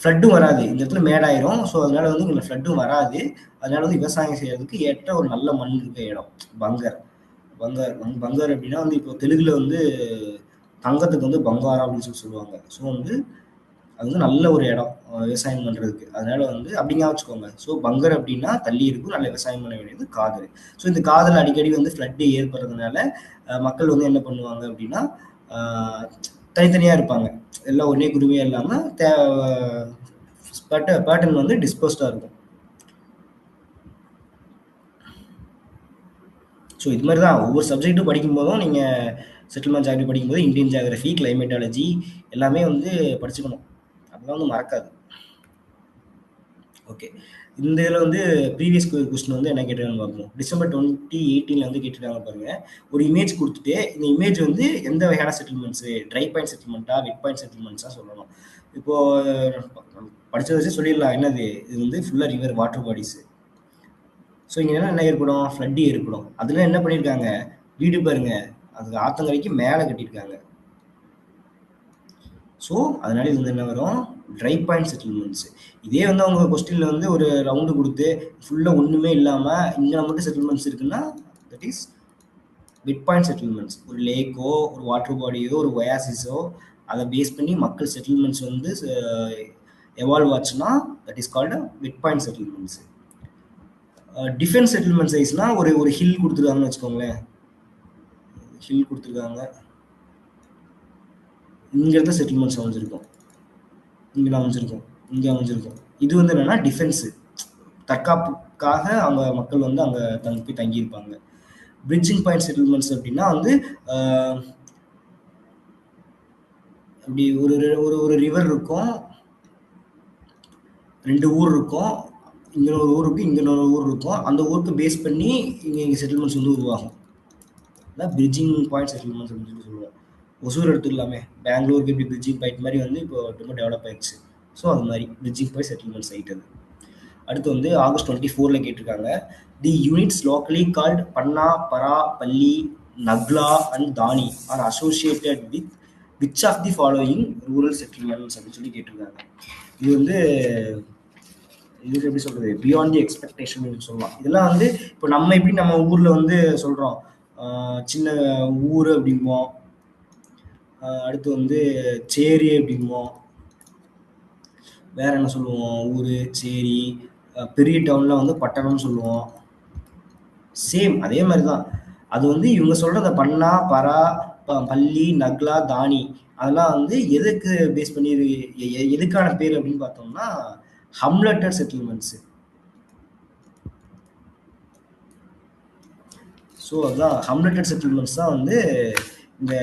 ஃப்ளட்டும் வராது. இந்த இடத்துல மேடாயிரும். ஸோ அதனால வந்து இங்கே ஃப்ளட்டும் வராது. அதனால வந்து விவசாயம் செய்யறதுக்கு ஏற்ற ஒரு நல்ல மண் இருக்க இடம் பங்கர். பங்கர் அப்படின்னா வந்து இப்போ தெலுங்குல வந்து தங்கத்துக்கு வந்து பங்காரம் அப்படின்னு சொல்லி சொல்லுவாங்க. ஸோ வந்து அது வந்து நல்ல ஒரு இடம் விவசாயம் பண்றதுக்கு. அதனால வந்து அப்படிங்க வச்சுக்கோங்க. ஸோ பங்கர் அப்படின்னா தள்ளி இருக்கும், நல்ல விவசாயம் பண்ண வேண்டியது காதல். ஸோ இந்த காதல் அடிக்கடி வந்து ஃப்ளட் ஏற்படுறதுனால மக்கள் வந்து என்ன பண்ணுவாங்க அப்படின்னா தனித்தனியா இருப்பாங்க. எல்லாம் ஒரே குருவியா இல்லாம பேட்டர்ன் வந்து டிஸ்போஸ்டா இருக்கும். ஸோ இது மாதிரி தான் ஒவ்வொரு சப்ஜெக்ட்டும் படிக்கும் போதும் நீங்க செட்டில்மெண்ட் ஜியாகிரபி படிக்கும்போது இந்தியன் ஜியாகிரபி, கிளைமேட்டாலஜி எல்லாமே வந்து படிச்சுக்கணும். அதெல்லாம் வந்து மறக்காது. ஓகே, இந்த இதில் வந்து ப்ரீவியஸ் கொஸ்டின் வந்து என்ன கேட்டிருக்காங்க பார்ப்போம். டிசம்பர் 2018 வந்து கேட்டிருக்காங்க பாருங்க. ஒரு இமேஜ் கொடுத்துட்டு இந்த இமேஜ் வந்து எந்த வகையான செட்டில்மெண்ட்ஸு, ட்ரை பாயிண்ட் செட்டில்மெண்ட்டா, வெட் பாயிண்ட் செட்டில்மெண்ட்ஸா சொல்லணும். இப்போ படிச்சதை வச்சு சொல்லிடலாம். என்னது? இது வந்து ஃபுல்லாக ரிவர் வாட்டர் பாடிஸ். ஸோ இங்கே என்ன ஏற்படும்? ஃப்ளட் ஏற்படும். அதில் என்ன பண்ணியிருக்காங்க? வீடு பாருங்க, அதுக்கு ஆத்தங்கரைக்கு மேலே கட்டியிருக்காங்க. ஸோ அதனால இது வந்து என்ன வரும்? Try point settlements. இதே வந்து அவங்க கொஸ்டின்ல வந்து ஒரு ரவுண்டு கொடுத்து ஃபுல்லாக ஒன்றுமே இல்லாமல் இங்கே மட்டும் செட்டில்மெண்ட்ஸ் இருக்குன்னா that is wet point settlements. ஒரு லேக்கோ, ஒரு வாட்டர் பாடியோ, ஒரு ஒயாசிஸோ அதை பேஸ் பண்ணி மக்கள் செட்டில்மெண்ட்ஸ் வந்து எவால்வ் ஆச்சுன்னா that is called wet point settlements. Defence settlement சைஸ்னா ஒரு ஹில் கொடுத்துருக்காங்கன்னு வச்சுக்கோங்களேன். ஹில் கொடுத்துருக்காங்க, இங்கிருந்த செட்டில்மெண்ட்ஸ் அமைஞ்சிருக்கும், இங்கே அமைஞ்சிருக்கும், இங்கே அமைஞ்சிருக்கும். இது வந்து என்னன்னா டிஃபென்ஸு, தற்காப்புக்காக அவங்க மக்கள் வந்து அங்கே போய் தங்கியிருப்பாங்க. பிரிட்ஜிங் பாயிண்ட் செட்டில்மெண்ட்ஸ் அப்படின்னா வந்து அப்படி ஒரு ரிவர் இருக்கும், 2 ஊர் இருக்கும், இங்கே ஒரு ஊர் இருக்கும், இங்கே ஒரு ஊர் இருக்கும். அந்த ஊருக்கு பேஸ் பண்ணி இங்கே செட்டில்மெண்ட்ஸ் வந்து உருவாகும். அதான் பிரிட்ஜிங் பாயிண்ட் செட்டில்மெண்ட்ஸ் அப்படின்னு சொல்லி சொல்லுவோம். ஒசூர் எடுத்துக்கலாமே, பெங்களூருக்கு இப்படி பிரிட்ஜிங் பாயிண்ட் மாதிரி வந்து இப்போ ரொம்ப டெவலப் ஆயிடுச்சு. ஸோ அது மாதிரி பிரிட்ஜிங் பாயிண்ட் செட்டில்மெண்ட் சைட் அது. அடுத்து வந்து ஆகஸ்ட் 24 கேட்டிருக்காங்க. The units locally called panna, para, palli, nagla and dhani are associated with which of the following rural settlements அப்படின்னு சொல்லி கேட்டிருக்காங்க. இது வந்து இதுக்கு எப்படி சொல்றது, பியாண்ட் தி எக்ஸ்பெக்டேஷன் சொல்லலாம். இதெல்லாம் வந்து இப்போ நம்ம எப்படி நம்ம ஊர்ல வந்து சொல்றோம், சின்ன ஊர் அப்படிம்போம், அடுத்து வந்து சேரி அப்படிம்போம், வேற என்ன சொல்லுவோம், ஊர், சேரி. பெரிய டவுன்ல வந்து பட்டணம்னு சொல்லுவோம். சேம் அதே மாதிரி தான். அது வந்து இவங்க சொல்ற அந்த பன்னா, பரா, பள்ளி, நக்லா, தானி அதெல்லாம் வந்து எதுக்கு பேஸ் பண்ணி எதுக்கான பேர் அப்படின்னு பார்த்தோம்னா ஹம்லெட்டட் செட்டில்மெண்ட்ஸ். ஸோ அதான் ஹம்லெட்டட் செட்டில்மெண்ட்ஸ் தான் வந்து இந்த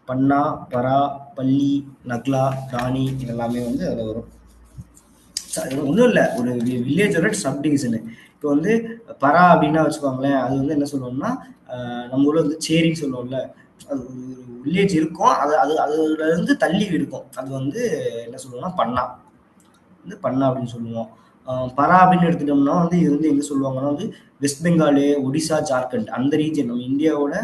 பன்னா, பரா, பள்ளி, நக்லா, தானி இதெல்லாமே வந்து அதில் வரும். ஒன்றும் இல்லை, ஒரு வில்லேஜோட சப்டிவிஷனு. இப்போ வந்து பரா அப்படின்னா வச்சுக்கோங்களேன், அது வந்து என்ன சொல்லுவோம்னா நம்ம ஊரில் வந்து சேரின்னு சொல்லுவோம்ல, அது ஒரு வில்லேஜ் இருக்கும், அது அது அதுல இருந்து தள்ளி இருக்கும், அது வந்து என்ன சொல்லுவோம்னா பண்ணா, வந்து பண்ணா அப்படின்னு சொல்லுவோம். பரா அப்படின்னு எடுத்துட்டோம்னா வந்து இது வந்து எங்க சொல்லுவாங்கன்னா வந்து வெஸ்ட் பெங்காலு, ஒடிசா, ஜார்க்கண்ட் அந்த ரீஜன், நம்ம இந்தியாவோட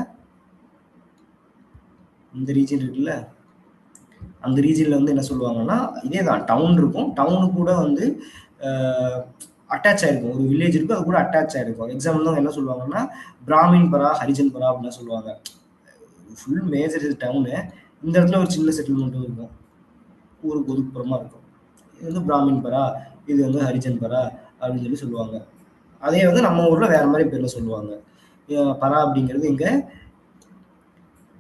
இந்த ரீஜன் இருக்குல்ல, அந்த ரீஜன்ல வந்து என்ன சொல்லுவாங்கன்னா இதே தான் டவுன் இருக்கும், டவுனு கூட வந்து அட்டாச் ஆயிருக்கும், ஒரு வில்லேஜ் இருக்கும், அது கூட அட்டாச் ஆயிருக்கும். எக்ஸாம்பிள் தான் என்ன சொல்லுவாங்கன்னா பிராமின் பரா, ஹரிஜன் பரா அப்படின்னு சொல்லுவாங்க. ஃபுல் மேஜர் டவுனு, இந்த இடத்துல ஒரு சின்ன செட்டில்மெண்ட்டும் இருக்கும், ஊருக்கு ஒதுக்குப்புறமா இருக்கும். இது வந்து பிராமின் பரா, இது வந்து ஹரிஜன் பரா அப்படின்னு சொல்லி சொல்லுவாங்க. அதே வந்து நம்ம ஊர்ல வேற மாதிரி பேர்ல சொல்லுவாங்க. பரா அப்படிங்கிறது இங்க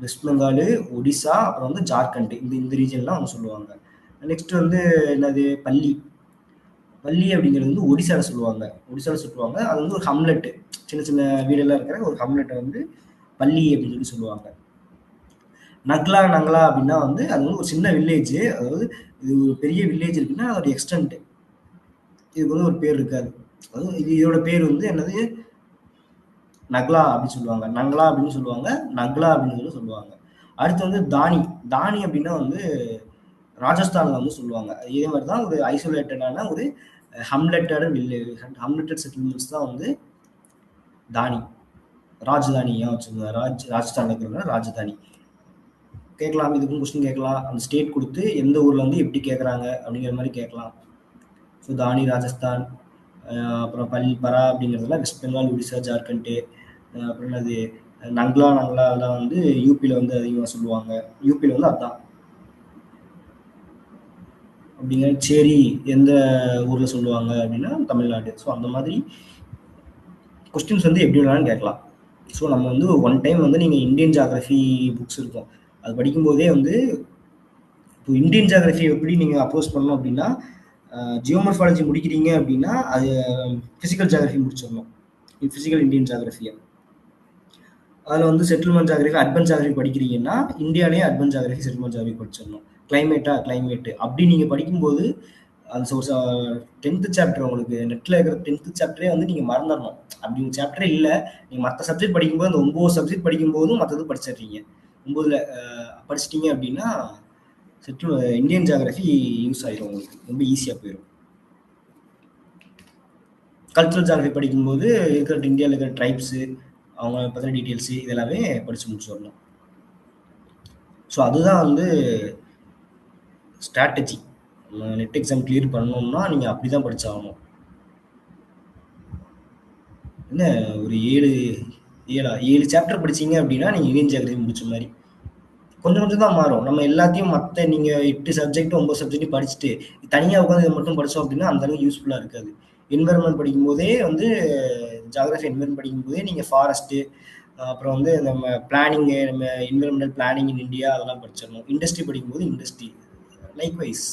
வெஸ்ட் பெங்காலு, ஒடிசா, அப்புறம் வந்து ஜார்க்கண்ட் இந்த இந்த ரீஜன்லாம் அவங்க சொல்லுவாங்க. நெக்ஸ்ட் வந்து என்னது பள்ளி. பள்ளி அப்படிங்கிறது வந்து ஒடிசால சொல்லுவாங்க, ஒடிசால சொல்லுவாங்க. அது வந்து ஒரு ஹம்லெட், சின்ன சின்ன வீடெல்லாம் இருக்கிற ஒரு ஹம்லெட்டை வந்து பள்ளி அப்படின்னு சொல்லி சொல்லுவாங்க. நக்லா நங்லா அப்படின்னா வந்து அது வந்து ஒரு சின்ன வில்லேஜ், அதாவது இது ஒரு பெரிய வில்லேஜ் இருக்குன்னா அதோட எக்ஸ்டென்ட், இதுக்கு வந்து ஒரு பேர் இருக்காது. அதாவது இது இதோட பேர் வந்து என்னது நக்லா அப்படின்னு சொல்லுவாங்க, நங்லா அப்படின்னு சொல்லுவாங்க, நக்லா அப்படின்னு சொல்லி சொல்லுவாங்க. அடுத்து வந்து தானி. தானி அப்படின்னா வந்து ராஜஸ்தான்ல வந்து சொல்லுவாங்க. இதே மாதிரி தான் ஒரு ஐசோலேட்டடான ஒரு ஹம்லெட்டட் வில்லேஜ், ஹம்லெட்டட் செட்டில்மெண்ட்ஸ் தான் வந்து தானி. ராஜதானி ஏன் வச்சுக்கோங்க, ராஜஸ்தான்ல இருக்கிறவங்க ராஜதானி. கேட்கலாம், இதுக்கும் கொஸ்டின் கேட்கலாம், அந்த ஸ்டேட் கொடுத்து எந்த ஊர்ல வந்து எப்படி கேட்குறாங்க அப்படிங்கிற மாதிரி கேட்கலாம். ஸோ தானி ராஜஸ்தான், அப்புறம் பரா அப்படிங்கிறதுலாம் வெஸ்ட் பெங்கால், ஒடிசா, ஜார்க்கண்ட். அப்புறம் என்னது நங்லா நங்லா அதெல்லாம் வந்து யூபியில் வந்து அதிகமாக சொல்லுவாங்க, யூபியில் வந்து அதுதான் அப்படிங்கிற. சேரி எந்த ஊரில் சொல்லுவாங்க அப்படின்னா தமிழ்நாடு. ஸோ அந்த மாதிரி கொஸ்டின்ஸ் வந்து எப்படி வேணாலும் கேட்கலாம். ஸோ நம்ம வந்து ஒன் டைம் வந்து நீங்கள் இந்தியன் ஜியாகிரஃபி புக்ஸ் இருக்கும், அது படிக்கும்போதே வந்து இப்போ இந்தியன் ஜியாகிரஃபி எப்படி நீங்கள் அப்ரோச் பண்ணணும் அப்படின்னா ஜியோமர்ஃபாலஜி முடிக்கிறீங்க அப்படின்னா அது ஃபிசிக்கல் ஜியாகிரஃபி முடிச்சிடணும், ஃபிசிக்கல் இந்தியன் ஜியாகிரஃபியை. அதில் வந்து செட்டில்மெண்ட் ஜியாகிரஃபி, அர்பன் ஜியாகிரஃபி படிக்கிறீங்கன்னா இந்தியாவிலேயே அர்பன் ஜியாகிரஃபி, செட்டில்மெண்ட் ஜியாகிரஃபி படிச்சிடணும். கிளைமேட்டு அப்படி நீங்கள் படிக்கும்போது அந்த ஒரு 10th சாப்டர் உங்களுக்கு நெட்டில் இருக்கிற 10th சாப்டரே வந்து நீங்கள் மறந்துடணும். அப்படி ஒரு சாப்டரே இல்லை, நீங்கள் மற்ற சப்ஜெக்ட் படிக்கும்போது அந்த 9 சப்ஜெக்ட் படிக்கும்போதும் மற்றது படிச்சிடுறீங்க. 9ல் படிச்சிட்டிங்க அப்படின்னா இந்தியன் ஜியாகிரஃபி யூஸ் ஆயிரும், உங்களுக்கு ரொம்ப ஈஸியாக போயிடும். கல்ச்சுரல் ஜியாகிரஃபி படிக்கும்போது இருக்கிற இந்தியாவில் இருக்கிற ட்ரைப்ஸு, அவங்க பற்றின டீட்டெயில்ஸு இதெல்லாமே படித்து முடிச்சிடணும். ஸோ அதுதான் வந்து ஸ்ட்ராட்டஜி. நெட் எக்ஸாம் கிளியர் பண்ணணும்னா நீங்கள் அப்படி தான் படிச்சாகணும். என்ன ஒரு 7 சாப்டர் படிச்சீங்க அப்படின்னா நீங்கள் இந்தியன் ஜியாகிரஃபி முடிச்ச மாதிரி. கொஞ்சம் கொஞ்சம் தான் மாறும், நம்ம எல்லாத்தையும் மற்ற நீங்கள் 8 சப்ஜெக்ட் 9 சப்ஜெக்ட்டையும் படிச்சுட்டு தனியாக உட்காந்து இதை மட்டும் படித்தோம் அப்படின்னா அந்த அளவுக்கு யூஸ்ஃபுல்லாக இருக்காது. என்விரான்மெண்ட் படிக்கும்போதே வந்து ஜியாகிரஃபி என்விரான்மெண்ட் படிக்கும்போதே நீங்கள் ஃபாரஸ்ட்டு, அப்புறம் வந்து நம்ம பிளானிங்கு, நம்ம என்விரான்மெண்டல் பிளானிங் இன் இந்தியா அதெல்லாம் படிச்சிடணும். இண்டஸ்ட்ரி படிக்கும்போது இண்டஸ்ட்ரி, லைக்வைஸ்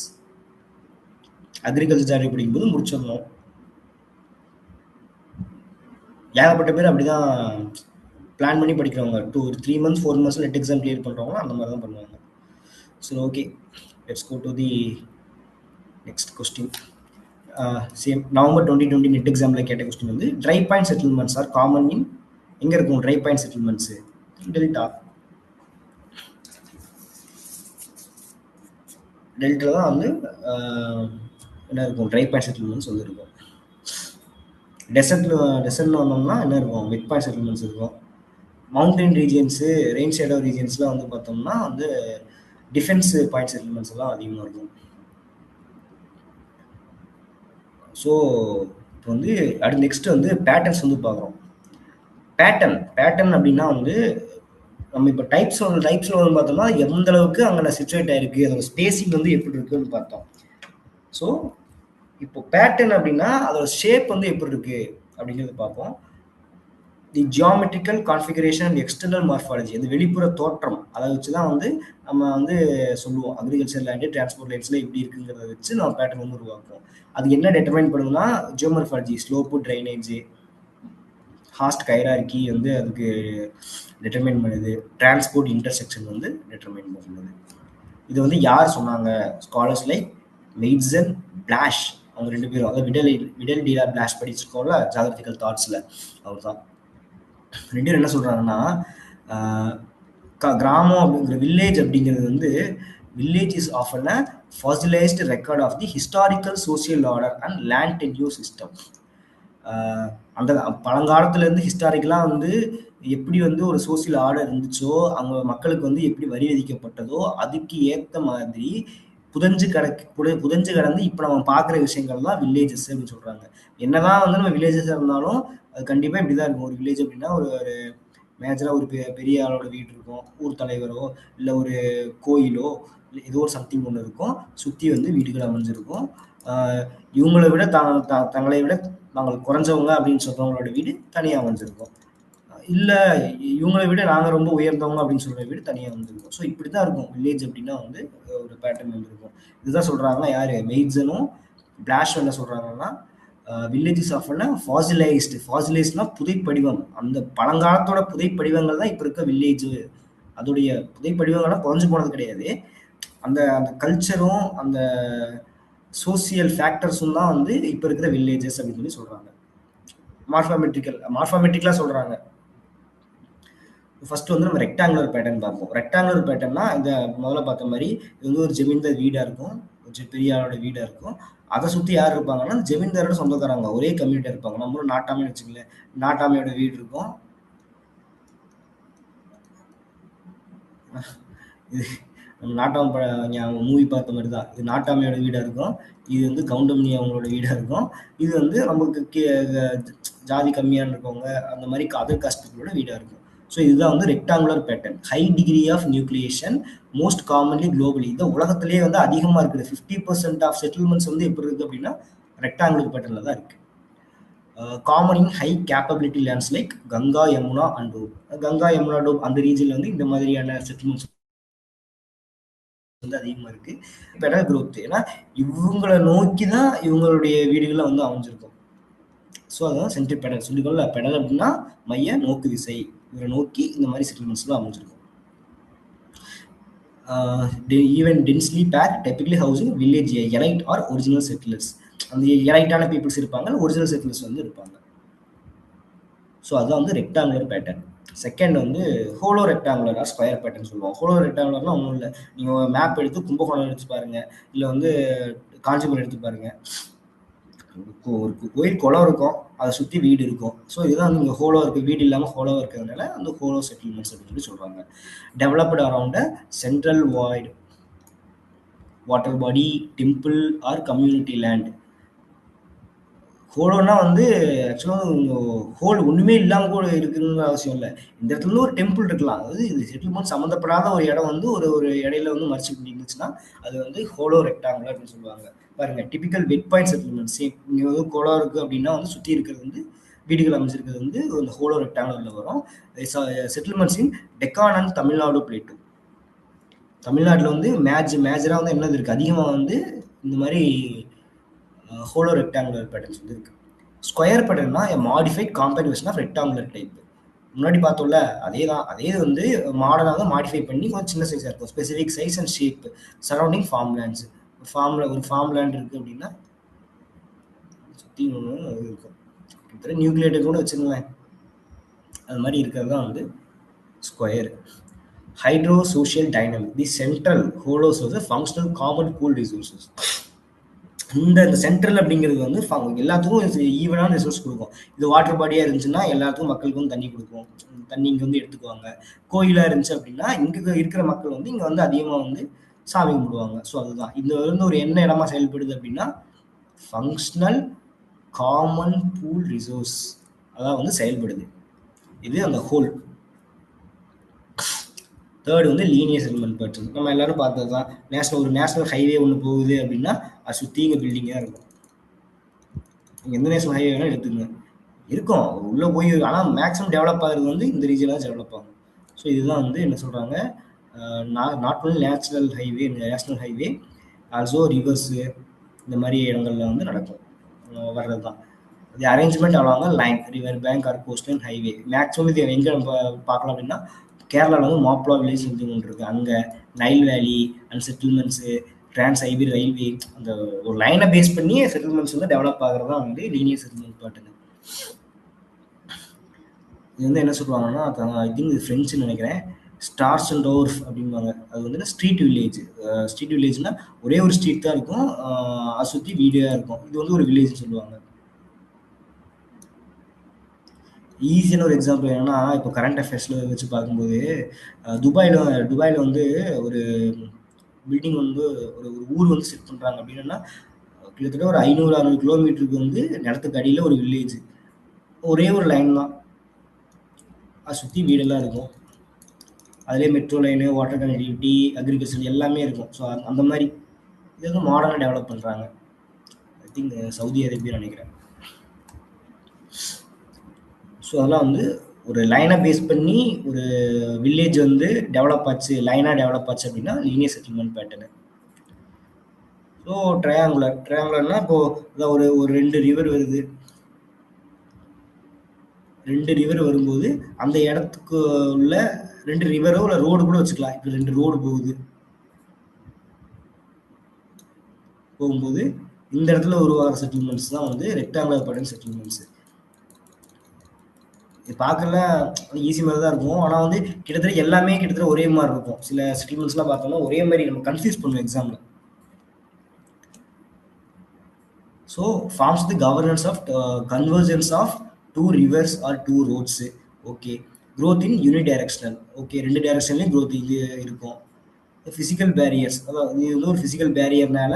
அக்ரிகல்ச்சர் ஜியாகிரஃபி படிக்கும்போது முடிச்சிடணும். ஏகப்பட்ட பேர் அப்படிதான் பிளான் பண்ணி படிக்கிறவங்க, 3 months 4 months NET exam clear பண்ணுறவங்க அந்த மாதிரி தான் பண்ணுவாங்க. So okay, let's go to the next question. Same November 2020 NET எக்ஸாமில் கேட்ட கொஸ்டின் வந்து dry point settlements are common in, எங்கே இருக்கும் ட்ரை பாயிண்ட் செட்டில்மெண்ட்ஸு? டெல்டா. டெல்டாவில் தான் வந்து என்ன இருக்கும், ட்ரை பாயிண்ட் செட்டில்மெண்ட்ஸ் வந்து இருக்கும். டெசர்ட்னு வந்தோம்னா என்ன இருக்கும், வெட் பாயிண்ட் செட்டில்மெண்ட்ஸ் இருக்கும். மவுண்டைன் ரீஜியன்ஸு, ரெயின் ஷேடோ ரீஜியன்ஸ்லாம் வந்து பார்த்தோம்னா வந்து டிஃபென்ஸ் பாயிண்ட் செட்டில்மெண்ட்ஸ் எல்லாம் அதிகமாக இருக்கும். ஸோ இப்போ வந்து அடுத்து நெக்ஸ்ட் வந்து பேட்டர்ன்ஸ் வந்து பார்க்குறோம். பேட்டர்ன் அப்படின்னா வந்து நம்ம இப்போ டைப்ஸில் வந்து பார்த்தோம்னா எந்த அளவுக்கு அங்கே சிச்சுவேட் ஆயிருக்கு, அதோட ஸ்பேசிங் வந்து எப்படி இருக்குன்னு பார்த்தோம். ஸோ இப்போ பேட்டர்ன் அப்படின்னா அதோட ஷேப் வந்து எப்படி இருக்கு அப்படிங்கிறது பார்ப்போம். The geometrical configuration and external morphology, அந்த வெளிப்புற தோற்றம் அதை வச்சு தான் வந்து நம்ம வந்து சொல்லுவோம் அக்ரிகல்ச்சர் லேண்டு டிரான்ஸ்போர்ட் லைன்ஸ்ல எப்படி இருக்குங்கிறத வச்சு நம்ம பேட்டர்ன் வந்து உருவாக்குவோம். அது என்ன டெட்டர்மைன் பண்ணுதுன்னா ஜியோமார்ஃபாலஜி, ஸ்லோப்பு, ட்ரைனேஜ், ஹாஸ்ட் கைரார்கி வந்து அதுக்கு டெட்டர்மைன் பண்ணுது, டிரான்ஸ்போர்ட் இன்டர்செக்ஷன் வந்து டெட்டர்மைன் பண்ணுது. இது வந்து யார் சொன்னாங்க? ஸ்காலர்ஸ் லைக் மெய்ட்சன், பிளாஷ், அவங்க 2 பேரும். அதாவது விடல் டீலா பிளாஷ் படிச்சிருக்கோம்ல ஜாகிரபிக்கல் தாட்ஸ்ல, அவர் தான். 2 பேரும் என்ன சொல்றாங்கன்னா கிராமம் அப்படிங்கிற வில்லேஜ் அப்படிங்கிறது வந்து village is often a fossilized record of the historical social order and land tenure system. அந்த பழங்காலத்துல இருந்து ஹிஸ்டாரிக்கலா வந்து எப்படி வந்து ஒரு சோசியல் ஆர்டர் இருந்துச்சோ, அங்க மக்களுக்கு வந்து எப்படி வரி விதிக்கப்பட்டதோ அதுக்கு ஏத்த மாதிரி புதஞ்சு கிடந்து இப்ப நம்ம பாக்குற விஷயங்கள் தான் வில்லேஜஸ் அப்படின்னு சொல்றாங்க. என்னதான் வந்து நம்ம வில்லேஜஸ் இருந்தாலும் அது கண்டிப்பா இப்படிதான் இருக்கும். ஒரு வில்லேஜ் அப்படின்னா ஒரு மேஜரா ஒரு பெரிய ஆளோட வீடு இருக்கும், ஊர் தலைவரோ இல்ல ஒரு கோயிலோ ஏதோ ஒரு சம்திங் ஒன்று இருக்கும், சுத்தி வந்து வீடுகள் அமைஞ்சிருக்கும். இவங்களை விட தங்களை விட நாங்கள் குறைஞ்சவங்க அப்படின்னு சொல்றவங்களோட வீடு தனியா அமைஞ்சிருக்கும். இல்ல இவங்களை விட நாங்க ரொம்ப உயர்ந்தவங்க அப்படின்னு சொல்ற வீடு தனியா வந்திருக்கும். ஸோ இப்படிதான் இருக்கும் வில்லேஜ் அப்படின்னா வந்து ஒரு பேட்டர்ன் வந்துருக்கும். இதுதான் சொல்றாங்க யாரு, மெய்ட்சனும் பிளாஷ் என்ன சொல்றாங்கன்னா வில்லேஜஸ் ஆஃப் ஃபாசிலைஸ்ட்னா புதைப்படிவம். அந்த பழங்காலத்தோட புதைப்படிவங்கள் தான் இப்ப இருக்க வில்லேஜ். அதோடைய புதைப்படிவங்கள்லாம் குறைஞ்சு போனது கிடையாது. அந்த அந்த கல்ச்சரும் அந்த சோசியல் ஃபேக்டர்ஸும் தான் வந்து இப்ப இருக்கிற வில்லேஜஸ் அப்படின்னு சொல்லி சொல்றாங்க. மார்ஃபாமெட்ரிக்கலா சொல்றாங்க. ஃபர்ஸ்ட் வந்து நம்ம ரெக்டாங்குலர் பேட்டர்ன் பார்ப்போம். ரெக்டாங்குலர் பேட்டர்னா இந்த முதல்ல பார்த்த மாதிரி இது வந்து ஒரு ஜமீன்தார் வீடா இருக்கும், கொஞ்சம் பெரிய ஆளோட வீடா இருக்கும். அதை சுத்தி யார் இருப்பாங்கன்னா ஜமீன்தாரோட சொந்தக்காரங்க, ஒரே கம்யூனிட்டி இருப்பாங்க. நம்மளும் நாட்டாமைன்னு வச்சுக்கல, நாட்டாமையோட வீடு இருக்கும். இது நாட்டாம் மூவி பார்த்த மாதிரி தான். இது நாட்டாமையோட வீடா இருக்கும், இது வந்து கவுண்டமணி அவங்களோட வீடா இருக்கும், இது வந்து நமக்கு ஜாதி கம்மியான இருக்கவங்க அந்த மாதிரி அதர் காஸ்ட்களோட வீடா இருக்கும். ஸோ இதுதான் வந்து rectangular pattern. High degree of nucleation, most commonly globally. இந்த உலகத்திலேயே வந்து அதிகமா இருக்குது. 50% ஆஃப் செட்டில்மெண்ட்ஸ் வந்து எப்படி இருக்கு அப்படின்னா ரெக்டாங்குலர் பேட்டர்ன்ல தான் இருக்கு. Common in high capability lands like Ganga, Yamuna and dope. Ganga, Yamuna, dope அந்த ரீஜன்ல வந்து இந்த மாதிரியான செட்டில்மெண்ட்ஸ் வந்து அதிகமா இருக்கு. பெடல் growth, ஏன்னா இவங்களை நோக்கி தான் இவங்களுடைய வீடுகளை வந்து அமைஞ்சிருக்கும். ஸோ அதான் சென்ட்ரி பெடல் சொல்லிக்கொள்ள. பெடல் அப்படின்னா மைய நோக்கு விசை, இவரை நோக்கி இந்த மாதிரி செட்டில்மெண்ட்ஸ்லாம் அமைஞ்சிருக்கும். Even densely pair typically housing village elite or original settlers. அந்த எலைட்டான பீப்புள்ஸ் இருப்பாங்க, ஒரிஜினல் செட்டிலர்ஸ் வந்து இருப்பாங்க. ஸோ அதுதான் வந்து ரெக்டாங்குலர் பேட்டர்ன். செகண்ட் வந்து hollow rectangular or square pattern சொல்லுவோம். ஹோலோ ரெக்டாங்குலர்னா ஒன்றும் இல்லை, நீங்கள் மேப் எடுத்து கும்பகோணம் எடுத்து பாருங்க, இல்லை வந்து காஞ்சிபுரம் எடுத்து பாருங்க, ஒரு கோயில் குளம் இருக்கும், அதை சுற்றி வீடு இருக்கும். ஸோ இதுதான் வந்து இங்கே ஹோலோ இருக்குது, வீடு இல்லாமல் ஹோலோ இருக்கிறதுனால அந்த ஹோலோ செட்டில்மெண்ட்ஸ் அப்படின்னு சொல்லி சொல்கிறாங்க. Developed around a central void water body, temple or community land. ஹோலோனா வந்து ஆக்சுவலாக ஹோல் ஒன்றுமே இல்லாமல் கூட இருக்குன்னு அவசியம் இல்லை. இந்த இடத்துல ஒரு டெம்பிள் இருக்கலாம். அதாவது இது செட்டில்மெண்ட் சம்மந்தப்படாத ஒரு இடம் வந்து ஒரு இடையில வந்து மறைச்சு இருந்துச்சுன்னா அது வந்து ஹோலோ ரெக்டாங்குலர் அப்படின்னு சொல்லுவாங்க. பாருங்க, டிபிக்கல் வெட் பாயிண்ட் செட்டில்மெண்ட். இங்கே வந்து குளம் இருக்குது அப்படின்னா வந்து சுற்றி இருக்கிறது வந்து வீடுகள் அமைச்சிருக்கிறது வந்து அந்த ஹோலோ ரெக்டாங்குலரில் வரும். Settlements in Deccan and Tamil Nadu Plato. தமிழ்நாட்டில் வந்து மேஜராக வந்து என்னது இருக்குது, அதிகமாக வந்து இந்த மாதிரி ஹோலோ ரெக்டாங்குலர் பேட்டர்ன்ஸ் வந்து இருக்கு. ஸ்கொயர் பேட்டர்னா modified compact version of rectangular type. முன்னாடி பார்த்தோம்ல அதே தான், அதே வந்து மாடலாக தான் மாடிஃபை பண்ணி கொஞ்சம் சின்ன சைஸாக இருக்கும். Specific size and shape surrounding form lands. ஒரு ஃபார்ம் லேண்ட் இருக்குது அப்படின்னா சுற்றி ஒன்று இருக்கும், நியூக்ளியேட்டர் கூட வச்சுருங்களேன், அது மாதிரி இருக்கிறது தான் வந்து square. Hydro social dynamic. The central hollows வந்து ஃபங்க்ஷனல் காமன் பூல் ரிசோர்ஸஸ். இந்த சென்ட்ரல் அப்படிங்கிறது வந்து எல்லாத்துக்கும் ஈவனான ரிசோர்ஸ் கொடுக்கும். இது வாட்டர் பாடியாக இருந்துச்சுன்னா எல்லாத்துக்கும் மக்களுக்கு வந்து தண்ணி கொடுக்கும், தண்ணி இங்கே வந்து எடுத்துக்குவாங்க. கோயிலாக இருந்துச்சு அப்படின்னா இங்கே இருக்கிற மக்கள் வந்து இங்கே வந்து அதிகமாக வந்து சாமி கும்பிடுவாங்க. ஸோ அதுதான் இந்த வந்து ஒரு என்ன இடமா செயல்படுது அப்படின்னா ஃபங்க்ஷனல் காமன் பூல் ரிசோர்ஸ் அதான் வந்து செயல்படுது. இது அந்த ஹோல். தேர்ட் வந்து லீனியர் செட்டில்மெண்ட் பேட்டர்ன். நம்ம எல்லாரும் பார்த்தது தான். ஒரு நேஷனல் ஹைவே ஒன்று போகுது அப்படின்னா அது சுற்றி இங்கே பில்டிங்காக இருக்கும். நீங்கள் எந்த நேஷனல் ஹைவே வேணால் எடுத்துக்கங்க, இருக்கும். உள்ள போய் ஆனா மேக்ஸிமம் டெவலப் ஆகுறது வந்து இந்த ரீஜன்ல தான் டெவலப் ஆகும். ஸோ இதுதான் வந்து என்ன சொல்றாங்க, not only national highway also rivers இந்த மாரி இடங்கள்ல வந்து நடக்கும். வர்றது தான். The arrangement along line river bank or coastal highway. Maximum இது எங்க நம்ம பார்க்கலாம் அப்படின்னா, கேரளால வந்து மாப்ளா வில்லேஜ் சொல்லி ஒன்று இருக்கு. அங்க நைல் வேலி அண்ட் செட்டில்மெண்ட்ஸு, டிரான்ஸ் ஐபி ரயில்வே அந்த ஒரு லைனை பேஸ் பண்ணி செட்டில்மெண்ட்ஸ் வந்து டெவலப் ஆகுறது தான் வந்து லீனியர் செட்டில்மெண்ட் பேட்டர்ன். இது வந்து என்ன சொல்லுவாங்கன்னா, ஐ திங்க் இது ஃப்ரெஞ்சுன்னு நினைக்கிறேன். ஸ்டார்ஸ் அண்ட் டோர்ஃப் அப்படிம்பாங்க. அது வந்து ஸ்ட்ரீட் வில்லேஜ். ஸ்ட்ரீட் வில்லேஜ்னா ஒரே ஒரு ஸ்ட்ரீட் தான் இருக்கும். அதை சுற்றி வீடாக இருக்கும். இது வந்து ஒரு வில்லேஜ்னு சொல்லுவாங்க. ஈஸியான ஒரு எக்ஸாம்பிள் என்னன்னா, இப்போ கரண்ட் அஃபேர்ஸ்ல வச்சு பார்க்கும்போது, துபாயில துபாயில வந்து ஒரு பில்டிங் வந்து ஒரு ஒரு ஊர் வந்து செட் பண்றாங்க அப்படின்னா, கிட்டத்தட்ட ஒரு 500-600 கிலோமீட்டருக்கு வந்து நிலத்துக்கு அடியில ஒரு வில்லேஜ். ஒரே ஒரு லைன் தான். அதை சுற்றி வீடெல்லாம் இருக்கும். அதிலே metro line, water connectivity, agriculture எல்லாமே இருக்கும். ஸோ அந்த மாதிரி இது வந்து மாடர்னாக டெவலப் பண்ணுறாங்க. ஐ திங்க் சவுதி அரேபியா நினைக்கிறேன். ஸோ அதெல்லாம் வந்து ஒரு லைனை பேஸ் பண்ணி ஒரு வில்லேஜ் வந்து டெவலப் ஆச்சு, லைனாக டெவலப் ஆச்சு அப்படின்னா லீனியர் செட்டில்மெண்ட் பேட்டர்னு. ஸோ ட்ரையாங்குலர்னா இப்போ அதான் ஒரு ஒரு 2 ரிவர் வருது. 2 ரிவர் வரும்போது அந்த இடத்துக்கு உள்ள 2 ரிவரோ இல்லை ரோடு கூட வச்சுக்கலாம். இப்போ 2 ரோடு போகும்போது இந்த இடத்துல உருவாகிற செட்டில்மெண்ட்ஸ் தான் வந்து ரெக்டாங்குலர் பேட்டர்ன் செட்டில்மெண்ட்ஸ். இது பார்க்கலாம் ஈஸி மாதிரி தான் இருக்கும். ஆனால் வந்து கிட்டத்தட்ட எல்லாமே கிட்டத்தட்ட ஒரே மாதிரி இருக்கும். சில செட்டில்மெண்ட்ஸ்லாம் பார்த்தோம்னா ஒரே மாதிரி நம்ம கன்ஃபியூஸ் பண்ணுவோம் எக்ஸாமில். So forms the governance of convergence of 2 rivers or 2 roads. Okay, growth in unidirectional. Okay, 2 டைரக்ஷன்லேயும் க்ரோத் இது இருக்கும். ஃபிசிக்கல் பேரியர்ஸ், அதாவது இது வந்து ஒரு ஃபிசிக்கல் பேரியர்னால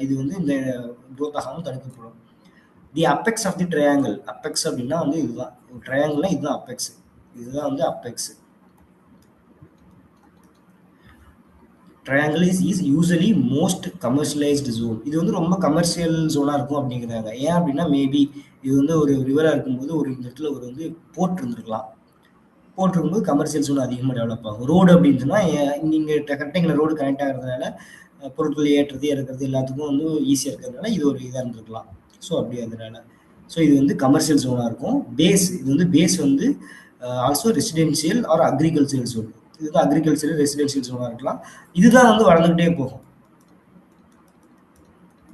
இது வந்து இந்த க்ரோத் ஆகாமல் தடுக்கப்படும். The apex of the triangle. Apex அப்படின்னா வந்து இதுதான் ட்ரையாங்கிள்னா, இதுதான் அப்பெக்ஸ். இதுதான் வந்து apex. Triangle is usually most commercialised zone. இது வந்து ரொம்ப கமர்ஷியல் ஜோனாக இருக்கும் அப்படிங்கிறாங்க. ஏன் அப்படின்னா மேபி இது வந்து ஒரு ரிவராக இருக்கும்போது ஒரு இந்த இடத்துல ஒரு வந்து போர்ட் இருந்திருக்கலாம். போர்ட் இருக்கும்போது கமர்ஷியல் ஜோன் அதிகமாக டெவலப் ஆகும். ரோடு அப்படின்னு சொன்னால் நீங்கள் கரெக்டாக இங்கே ரோடு கனெக்ட் ஆகிறதுனால பொருட்கள் ஏற்றுறது இறக்குறது எல்லாத்துக்கும் வந்து ஈஸியாக இருக்கிறதுனால இது ஒரு இதாக இருந்திருக்கலாம். ஸோ அப்படி அதனால ஸோ இது வந்து கமர்ஷியல் ஜோனாக இருக்கும். பேஸ் இது வந்து பேஸ் வந்து also residential or agricultural zone. இது வந்து அக்ரிகல்ச்சரல் ரெசிடென்ஷியல் ஜோனாக இருக்கலாம். இதுதான் வந்து வளர்ந்துக்கிட்டே போகும்,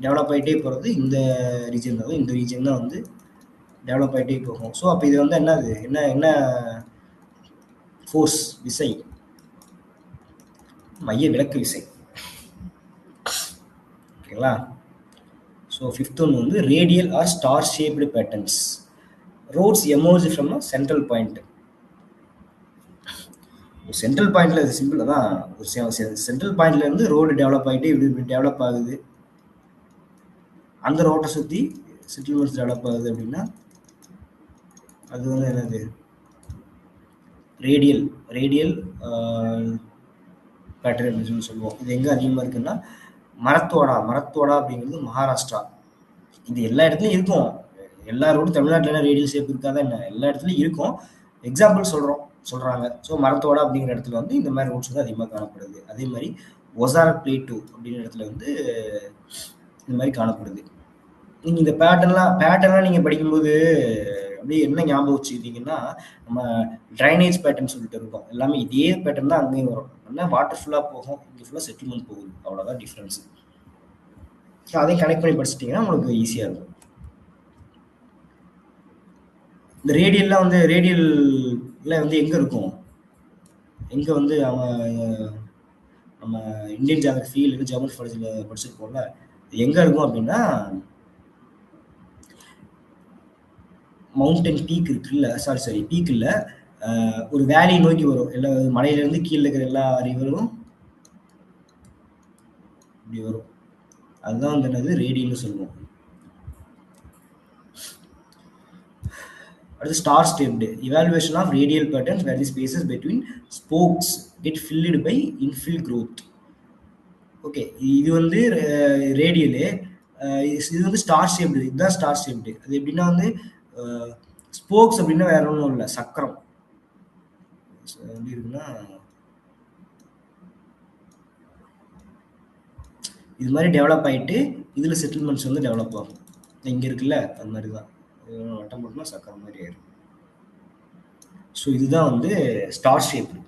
டெவலப் ஆகிட்டே போகிறது இந்த ரீஜன் தான். இந்த ரீஜன் தான் வந்து டெவலப் ஆகிட்டே போகும். ஸோ அப்போ இது வந்து என்னது என்ன ஃபோர்ஸ், விசை, மைய விலக்கு விசை. ஓகேங்களா? ஸோ 5th ஒன் வந்து radial or star shaped patterns. Roads emerge from a central point. Central பாயிண்ட்ல இது சிம்பிள் தான். ஒரு சென்ட்ரல் பாயிண்ட்ல இருந்து ரோடு டெவலப் ஆகிட்டு இப்படி டெவலப் ஆகுது. அந்த ரோட்டை சுற்றி செட்டில்மெண்ட்ஸ் டெவலப் ஆகுது அப்படின்னா அது வந்து என்னது, ரேடியல் பேட்டர்ன் அப்படின்னு சொல்லுவோம். இது எங்கே அதிகமாக இருக்குன்னா மரத்தோடா அப்படிங்கிறது மகாராஷ்டிரா. இது எல்லா இடத்துலையும் இருக்கும். எல்லா ரோடும் தமிழ்நாட்டில் ரேடியல் ஷேப் இருக்காதான் என்ன, எல்லா இடத்துலையும் இருக்கும். எக்ஸாம்பிள் சொல்கிறாங்க. ஸோ மரத்தோடா அப்படிங்கிற இடத்துல வந்து இந்த மாதிரி ரோட்ஸ் வந்து அதிகமாக காணப்படுது. அதே மாதிரி ஒசார பிளேட்டூ அப்படிங்கிற இடத்துல வந்து இந்த மாதிரி காணப்படுது. நீங்கள் இந்த பேட்டர்ன்லாம் நீங்கள் படிக்கும்போது அப்படியே என்ன ஞாபகம் வச்சுக்கிட்டீங்கன்னா, நம்ம ட்ரைனேஜ் பேட்டர்ன் சொல்லிட்டு இருக்கோம். எல்லாமே இதே பேட்டர்ன் தான் அங்கேயும் வரும். என்ன வாட்டர் ஃபுல்லாக போகும், இங்கே ஃபுல்லாக செட்டில்மெண்ட் போகுது, அவ்வளோதான் டிஃப்ரென்ஸு. ஸோ அதையும் கனெக்ட் பண்ணி படிச்சிட்டிங்கன்னா உங்களுக்கு ஈஸியாக இருக்கும். இந்த ரேடியல்லாம் வந்து ரேடியல்ல வந்து எங்கே இருக்கும், எங்கே வந்து நம்ம இந்தியன் ஜியாகிரஃபி இல்லை ஜியோகிரஃபி படிச்சிருப்போம்ல, எங்கே இருக்கும் அப்படின்னா மவுண்டன் பீக் இருக்குல்ல, சாரி பீக் இல்லை, ஒரு வேலி நோக்கி வரும். எல்லா மலையிலேருந்து கீழே இருக்கிற எல்லா ரிவரும் இப்படி வரும். அதுதான் வந்து என்னது ரேடியல்னு சொல்லுவோம். அடுத்து star stepped evaluation of radial patterns where the spaces between spokes get filled by infill growth. Okay, இது வந்து ரேடியலு. இது வந்து ஸ்டார் ஷேப்டு. இதுதான் ஸ்டார் ஷேப்டு. அது எப்படின்னா வந்து ஸ்போக்ஸ் அப்படின்னா வேற ஒன்றும் இல்லை, சக்கரம். எப்படி இருக்குன்னா இது மாதிரி டெவலப் ஆகிட்டு இதில் செட்டில்மெண்ட்ஸ் வந்து டெவலப் ஆகும். இங்கே இருக்குல்ல அது மாதிரி தான், வட்டம் போட்டோம்னா சக்கரம் மாதிரி ஆயிடும். ஸோ இதுதான் வந்து ஸ்டார் ஷேப்டு,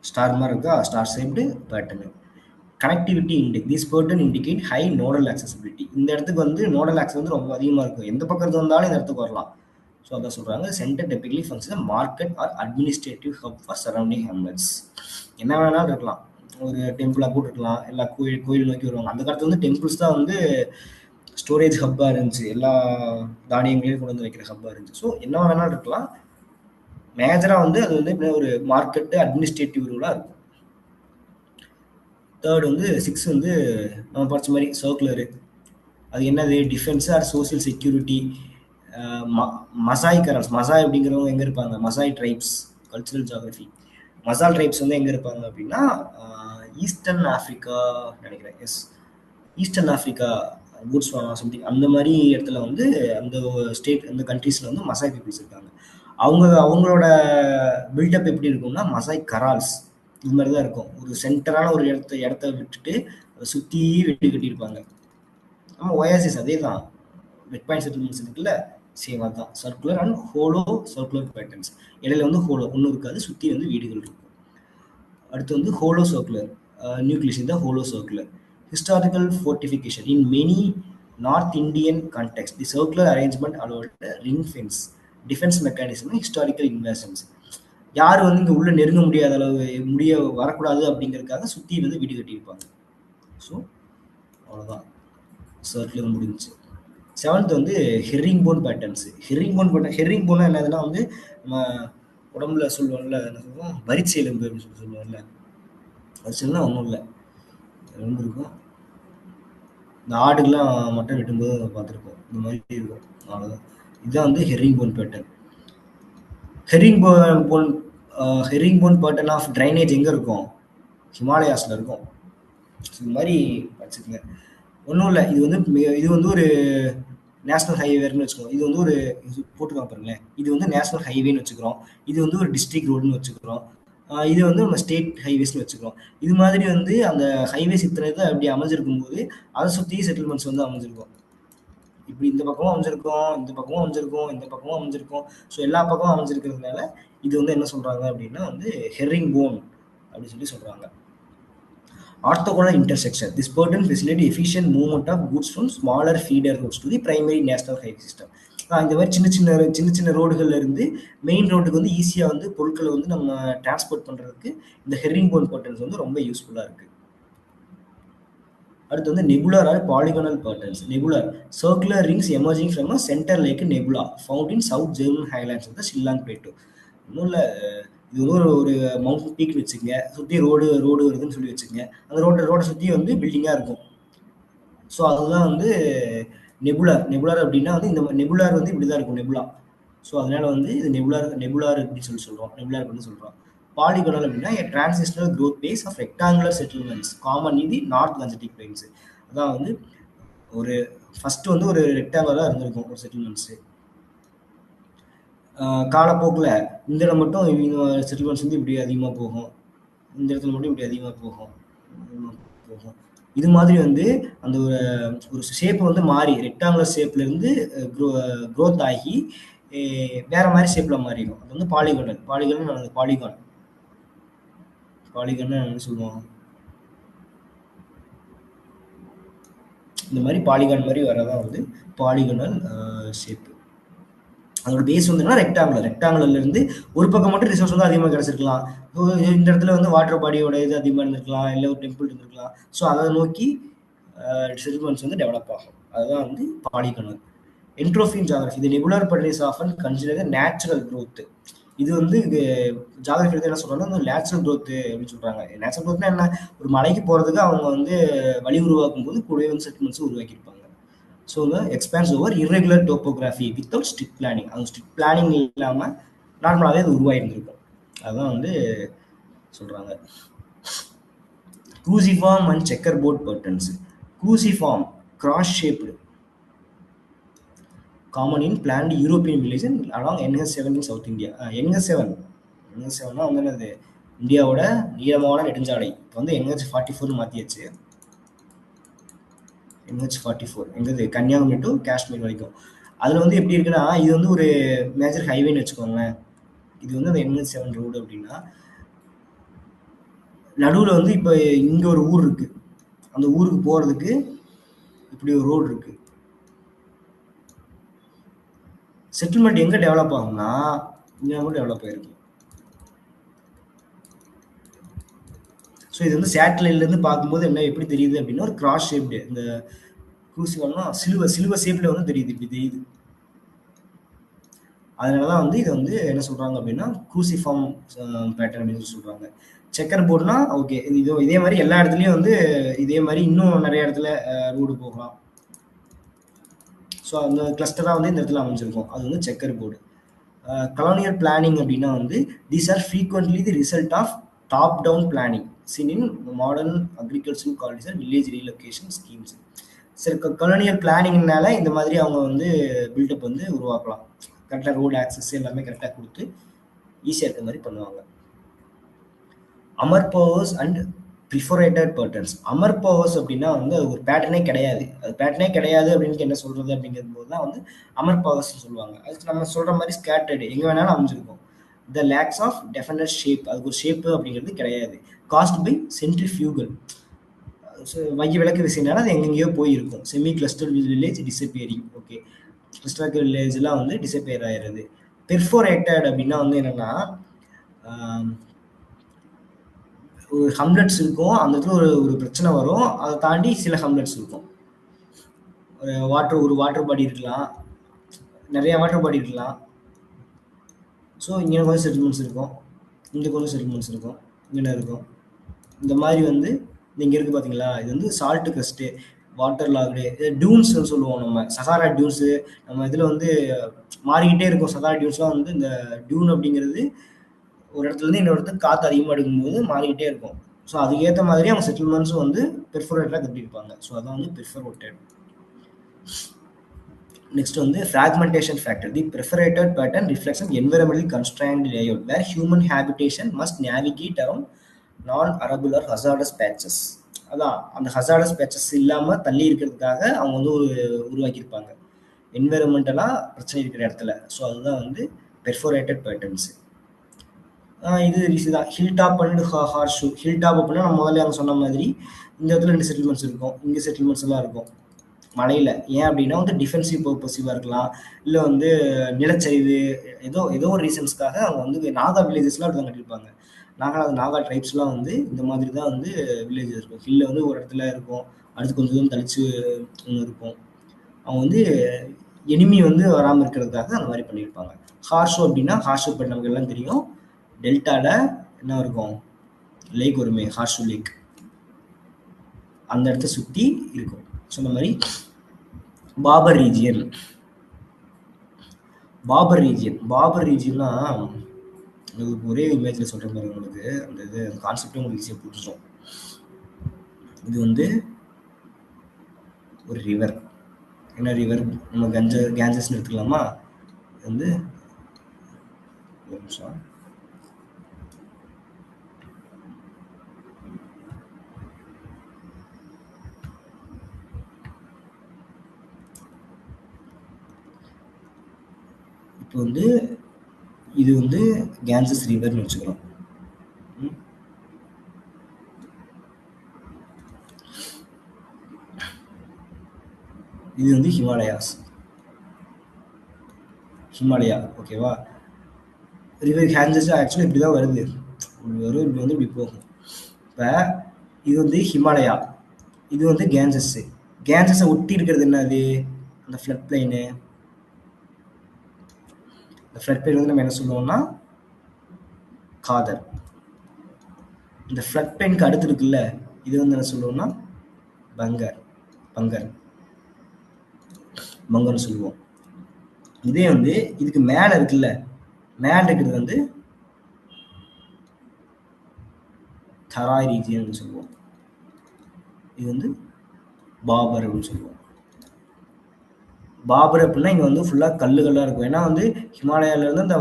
ஸ்டார் மாதிரி இருக்கா, star shaped pattern. Connectivity index, this pattern indicate high nodal accessibility. இந்த இடத்துக்கு வந்து நோடல் ஆக்சஸ் வந்து ரொம்ப அதிகமாக இருக்கும், எந்த பக்கத்து வந்தாலும் இந்த இடத்துக்கு வரலாம். ஸோ அதான் சொல்கிறாங்க, centre typically function market or administrative hub for surrounding hamlets. என்ன வேணாலும் இருக்கலாம், ஒரு டெம்பிளாக கூட இருக்கலாம், எல்லா கோயில் நோக்கி வருவாங்க. அந்த காலத்துல வந்து டெம்பிள்ஸ் தான் வந்து ஸ்டோரேஜ் ஹப்பாக இருந்துச்சு, எல்லா தானியங்களையும் கொண்டு வந்து வைக்கிற ஹப்பாக இருந்துச்சு. ஸோ என்ன வேணாலும் இருக்கலாம், மேஜராக வந்து அது வந்து ஒரு மார்க்கெட்டு அட்மினிஸ்ட்ரேட்டிவ் ரூலாக இருக்கும். தேர்ட் வந்து 6 வந்து நம்ம படிச்ச மாதிரி சர்க்குலரு, அது என்னது, defence or social security. Maasai கரன்ஸ், மசாய் அப்படிங்கிறவங்க எங்கே இருப்பாங்க, Maasai tribes, cultural geography. Maasai tribes வந்து எங்கே இருப்பாங்க அப்படின்னா ஈஸ்டர்ன் ஆஃப்ரிக்கா நினைக்கிறேன், yes eastern Africa, Botswana something அந்த மாதிரி இடத்துல வந்து அந்த ஸ்டேட், அந்த கண்ட்ரீஸில் வந்து மசாய் பீப்புள்ஸ் இருக்காங்க. அவங்களோட பில்டப் எப்படி இருக்கும்னா மசாய் கரால்ஸ் இது மாதிரி தான் இருக்கும், ஒரு சென்டரான ஒரு இடத்த விட்டுட்டு அதை சுற்றி வெட்டி கட்டியிருப்பாங்க. நம்ம ஒயாசிஸ் அதே தான், மிட் பாயிண்ட் செட்டில்மெண்ட்ஸ் இருக்குல்ல, சேம் அதுதான், circular and hollow circular patterns. இடையில வந்து ஹோலோ ஒன்றும் இருக்காது, சுற்றி வந்து வீடுகள் இருக்கும். அடுத்து வந்து ஹோலோ சர்க்குலர் நியூக்ளியஸ், இந்த hollow circular. Historical fortification in many north Indian context, the circular arrangement allot ring fence, defence mechanism, historical invasions. யார் வந்து இங்கே உள்ள நெருங்க முடியாத அளவு வரக்கூடாது அப்படிங்கிறதுக்காக சுற்றி வந்து வீடு கட்டியிருப்பாங்க. ஸோ அவ்வளோதான், சர்க்குலர் முடிஞ்சிச்சு. 7th வந்து hearing phone patterns. Hearing phone என்னதுன்னா வந்து நம்ம உடம்புல சொல்லுவோம்ல, என்ன சொல்லுவோம், வரிச்சி எலும்பு அப்படின்னு சொல்லி சொல்லுவோம்ல, வரிச்சல்னா ஒன்றும் இல்லை, எலும்பு இருக்கும், இந்த ஆடுக்கெல்லாம் மட்டன் வெட்டும்போது பார்த்துருப்போம், இந்த மாதிரி இருக்கும், அவ்வளோதான். இதுதான் வந்து herringbone pattern. Herringbone pattern of drainage எங்கே இருக்கும், ஹிமாலயாஸில் இருக்கும். இது மாதிரி வச்சுக்கோங்க, ஒன்றும் இல்லை. இது வந்து ஒரு நேஷனல் ஹைவேன்னு வச்சுக்கோங்க, இது வந்து ஒரு போட்டுக்கலாம் பாருங்களேன், இது வந்து நேஷனல் ஹைவேன்னு வச்சுக்கிறோம், இது வந்து ஒரு டிஸ்ட்ரிக்ட் ரோடுன்னு வச்சுக்கிறோம், இது வந்து நம்ம ஸ்டேட் ஹைவேஸ்னு வச்சுக்கிறோம். இது மாதிரி வந்து அந்த ஹைவேஸ் இத்தனை இது அப்படி அமைஞ்சிருக்கும் போது அதை சுற்றி செட்டில்மெண்ட்ஸ் வந்து அமைஞ்சிருக்கும். இப்படி இந்த பக்கமும் அமைஞ்சிருக்கும், இந்த பக்கமும் அமைஞ்சிருக்கும், இந்த பக்கமும் அமைஞ்சிருக்கும். ஸோ எல்லா பக்கமும் அமைஞ்சிருக்கிறதுனால இது வந்து என்ன சொல்றாங்க அப்படின்னா வந்து ஹெரிங் போன் அப்படின்னு சொல்லி சொல்றாங்க. Orthogonal intersection. This pattern facilitates efficient movement of goods from smaller feeder roads to the primary national highway system. இந்த மாதிரி சின்ன சின்ன ரோடுகள்ல இருந்து மெயின் ரோடுக்கு வந்து ஈஸியாக வந்து பொருட்களை வந்து நம்ம டிரான்ஸ்போர்ட் பண்ணுறதுக்கு இந்த ஹெரிங் போன் பேட்டர்ன்ஸ் வந்து ரொம்ப யூஸ்ஃபுல்லாக இருக்குது. அடுத்து வந்து nebular or polygonal patterns. Nebular circular rings emerging from a centre lake nebula found in south German highlands of the Shillong plateau. இன்னும் இல்லை, இது வந்து ஒரு மவுண்டன் பீக் வச்சுக்கோங்க, சுற்றி ரோடு வருதுன்னு சொல்லி வச்சுக்கோங்க, அந்த ரோடை சுற்றி வந்து பில்டிங்காக இருக்கும். ஸோ அதுதான் வந்து நெபுலார் அப்படின்னா வந்து இந்த நெபுலார் வந்து இப்படி தான் இருக்கும், நெபுலா. ஸோ அதனால வந்து இது நெபுலார் அப்படின்னு சொல்லி சொல்கிறோம், நெபுலார் அப்படின்னு சொல்கிறோம். பாலிகனல் அப்படின்னா transitional growth phase of rectangular settlements common in the north Gangetic plains. அதான் வந்து ஒரு ஃபர்ஸ்ட் வந்து ஒரு ரெக்டாங்குலராக இருந்திருக்கும் ஒரு செட்டில்மெண்ட்ஸு, காலப்போக்கில் இந்த இடம் மட்டும் செட்டில்மெண்ட்ஸ் வந்து இப்படி அதிகமாக போகும், இந்த இடத்துல மட்டும் இப்படி அதிகமாக போகும். இது மாதிரி வந்து அந்த ஒரு ஷேப் வந்து மாறி ரெக்டாங்குலர் ஷேப்லேருந்து க்ரோத் ஆகி வேற மாதிரி ஷேப்பில் மாறிடும். அது வந்து பாலிகான் என்ன சொல்லுவோம், இந்த மாதிரி பாலிகான் மாதிரி வரதான் வந்து பாலிகனல் ஷேப்பு. அதோட பேஸ் வந்து ரெக்டாங்குலர்ல இருந்து ஒரு பக்கம் மட்டும் ரிசோர்ஸ் வந்து அதிகமாக கிடைச்சிருக்கலாம், இந்த இடத்துல வந்து வாட்டர் பாடியோட இது அதிகமாக இருந்திருக்கலாம், இல்லை ஒரு டெம்பிள் இருந்திருக்கலாம். ஸோ அதை நோக்கி செட்டில்மெண்ட்ஸ் வந்து டெவலப் ஆகும், அதுதான் வந்து பாலிகனல். என்ட்ரோபியன் ஜியாகிரபி, இது nebular patterns often consider natural growth. இது வந்து ஜியாகிரபி என்ன சொல்றாங்கன்னா நேச்சுரல் க்ரோத் அப்படின்னு சொல்றாங்க. நேச்சுரல் க்ரோத்னா என்ன, ஒரு மலைக்கு போறதுக்கு அவங்க வந்து வழி உருவாக்கும் போது கூடவே வந்து செட்டில்மெண்ட்ஸ் உருவாக்கியிருப்பாங்க. So expands over irregular topography without strict planning, அது ஸ்ட்ரிக்ட் பிளானிங் இல்லாமல் நார்மலாகவே அது உருவாயிருந்திருக்கும், அதுதான் வந்து சொல்றாங்க. Cruciform and chequerboard patterns. Cruciform cross shaped, common in planned European village along NH7 in south India. NH7னா வந்து என்னது, இந்தியாவோட நீளமான நெடுஞ்சாலை. இப்போ வந்து NH44 மாற்றியாச்சு. NH44 எங்கது, கன்னியாகுமரி டு காஷ்மீர் வரைக்கும். அதில் வந்து எப்படி இருக்குன்னா, இது வந்து ஒரு மேஜர் ஹைவேன்னு வச்சுக்கோங்களேன். இது வந்து அந்த NH7 ரோடு அப்படின்னா, நடுவில் வந்து இப்போ இங்கே ஒரு ஊர் இருக்கு, அந்த ஊருக்கு போகிறதுக்கு இப்படி ஒரு ரோடு இருக்கு. செட்டில்மெண்ட் எங்கே டெவலப் ஆகும்னா, இங்கே கூட டெவலப் ஆயிருக்கு. ஸோ இது வந்து சேட்டலைட்லேருந்து பார்க்கும்போது என்ன எப்படி தெரியுது அப்படின்னா, ஒரு கிராஸ் ஷேப்டு, இந்த க்ரூசிவல்னா சிலுவை ஷேப்பில் வந்து தெரியுது, இப்படி தெரியுது. அதனால தான் வந்து இதை வந்து என்ன சொல்கிறாங்க அப்படின்னா க்ரூசிஃபார்ம் பேட்டர்ன் அப்படின்னு சொல்கிறாங்க. செக்கர் போர்டுனா ஓகே, இதே மாதிரி எல்லா இடத்துலையும் வந்து இதே மாதிரி இன்னும் நிறைய இடத்துல ரோடு போகலாம். ஸோ அந்த கிளஸ்டராக வந்து இந்த இடத்துல அமைஞ்சிருக்கும், அது வந்து செக்கர் போர்டு. கலோனியல் பிளானிங் அப்படின்னா வந்து these are frequently the result of top down planning seen in modern agricultural colonies and village relocation schemes. சரி, கலோனியல் பிளானிங்னால இந்த மாதிரி அவங்க வந்து பில்டப் வந்து உருவாக்கலாம். கரெக்டாக ரோடு ஆக்சஸ் எல்லாமே கரெக்டாக கொடுத்து ஈஸியாக இருக்க மாதிரி பண்ணுவாங்க. Amorphous and perforated patterns. Amorphous அப்படின்னா வந்து அது ஒரு பேட்டர்னே கிடையாது. அது பேட்டர்னே கிடையாது அப்படின்னு என்ன சொல்றது அப்படிங்கிறது போது தான் வந்து அமர் பவர்ஸ் சொல்லுவாங்க. அதுக்கு நம்ம சொல்ற மாதிரி ஸ்கேட்டர்டு எங்கே வேணாலும் அமைஞ்சிருக்கும். த லேக்ஸ் ஆஃப் டெஃபினட் ஷேப், அதுக்கு ஒரு ஷேப்பு அப்படிங்கிறது கிடையாது. காஸ்ட் பை சென்ட்ரிஃபியூகல், மைய விளக்கு விசைனால அது எங்கெங்கேயோ போயிருக்கும். Semi cluster village disappearing. Okay, cluster வில்லேஜ்லாம் வந்து டிசப்பியர் ஆயிடுறது. பெர்ஃபோரேட்டட் அப்படின்னா வந்து என்னன்னா, ஒரு ஹம்லெட்ஸ் இருக்கும், அந்த இடத்துல ஒரு பிரச்சனை வரும், அதை தாண்டி சில ஹம்லெட்ஸ் இருக்கும். ஒரு வாட்டர் பாடி இருக்கலாம், நிறைய வாட்டர் பாடி இருக்கலாம். ஸோ இங்கே கொஞ்சம் செட்டில்மெண்ட்ஸ் இருக்கும், இங்கே கொஞ்சம் செட்டில்மெண்ட்ஸ் இருக்கும், இங்கே இருக்கும். இந்த மாதிரி வந்து இங்கே இருக்குது பார்த்தீங்களா, இது வந்து சால்ட்டு கஸ்ட்டு, வாட்டர் லாக்டு, டியூன்ஸ்னு சொல்லுவோம் நம்ம, சஹாரா டியூன்ஸு. நம்ம இதில் வந்து மாறிக்கிட்டே இருக்கும். சஹாரா டியூன்ஸ்லாம் வந்து இந்த டியூன் அப்படிங்கிறது ஒரு இடத்துலேருந்து இன்னொரு இடத்துக்கு காற்று அதிகமாக எடுக்கும்போது மாறிக்கிட்டே இருக்கும். ஸோ அதுக்கேற்ற மாதிரி அவங்க செட்டில்மெண்ட்ஸும் வந்து பெர்ஃபோரேட்டாக கட்டியிருப்பாங்க. ஸோ அதான் வந்து பெர்ஃபோரேட்டட். நெக்ஸ்ட் வந்து fragmentation factor. The perforated pattern reflects an environmentally constrained layout where human habitation must navigate around non arable hazardous patches. அதான் அந்த ஹசார்டஸ் பேச்சஸ் இல்லாமல் தள்ளி இருக்கிறதுக்காக அவங்க வந்து உருவாக்கியிருப்பாங்க என்விரான்மெண்டலாக பிரச்சனை இருக்கிற இடத்துல. ஸோ அதுதான் வந்து பெர்ஃபோரேட்டட் பேட்டர்ன்ஸு. இது தான் hill top and horseshoe. Hill top அப்படின்னா நம்ம முதல்ல அவங்க சொன்ன மாதிரி இந்த இடத்துல 2 செட்டில்மெண்ட்ஸ் இருக்கும், இங்கே செட்டில்மெண்ட்ஸ் எல்லாம் இருக்கும் மலையில். ஏன் அப்படின்னா வந்து டிஃபென்சிவ் பர்பஸிவாக இருக்கலாம், இல்லை வந்து நிலச்சரிவு, ஏதோ ஒரு ரீசன்ஸ்க்காக அவங்க வந்து நாகா வில்லேஜஸ்லாம் அப்படி தான் கட்டியிருப்பாங்க. நாகா ட்ரைப்ஸ்லாம் வந்து இந்த மாதிரி தான் வந்து வில்லேஜஸ் இருக்கும். ஹில்ல வந்து ஒரு இடத்துல இருக்கும், அடுத்து கொஞ்சம் தூரம் தளிச்சு ஒன்று இருக்கும். அவங்க வந்து எனிமி வந்து வராமல் இருக்கிறதுக்காக அந்த மாதிரி பண்ணியிருப்பாங்க. ஹார்ஷோ அப்படின்னா ஹார்ஷோ இப்போ நமக்கு எல்லாம் தெரியும், டெல்டாவில் என்ன இருக்கும், லேக் வருமே, ஹார்ஷோ லேக், அந்த இடத்த சுற்றி இருக்கும். சொன்ன மாதிரி பாபர் ரீஜியன். பாபர் ரீஜியன்னா ஒரே இமேஜில் சொல்கிற மாதிரி உங்களுக்கு அந்த இது கான்செப்டே உங்களுக்கு ஈஸியாக புரிஞ்சிடும். இது வந்து ஒரு ரிவர். என்ன ரிவர், நம்ம கேஞ்சஸ்ன்னு எடுத்துக்கலாமா. இது வந்து ஒரு நிமிஷம், இப்போ வந்து இது வந்து கேன்சஸ் ரிவர்னு வச்சுக்கிறோம். இது வந்து ஹிமாலயா. ஓகேவா, ரிவர் கேன்சஸ் ஆக்சுவலி இப்படி தான் வருது, இப்படி வரும், இப்படி வந்து இப்படி போகும். இப்போ இது வந்து ஹிமாலயா, இது வந்து கேன்சஸை ஒட்டி இருக்கிறது என்னது, அந்த ஃப்ளட் பிளைனு. இந்த ஃப்ளட் பிளைன் வந்து நம்ம என்ன சொல்லுவோம்னா காதர். இந்த ஃப்ளட் பிளைனுக்கு அடுத்து இருக்குல்ல, இது வந்து என்ன சொல்லுவோம்னா பங்கர்னு சொல்லுவோம். இதே வந்து இதுக்கு மேலே இருக்குல்ல, மேலே இருக்கிறது வந்து தராய் ரீஜியன் சொல்லுவோம். இது வந்து பாபர் அப்படின்னு சொல்லுவோம். பாபர் அப்படின்னா இங்கே வந்து ஃபுல்லாக கல்லுகள்லாம் இருக்கும். ஏன்னா வந்து ஹிமாலயாவிலேருந்து அந்த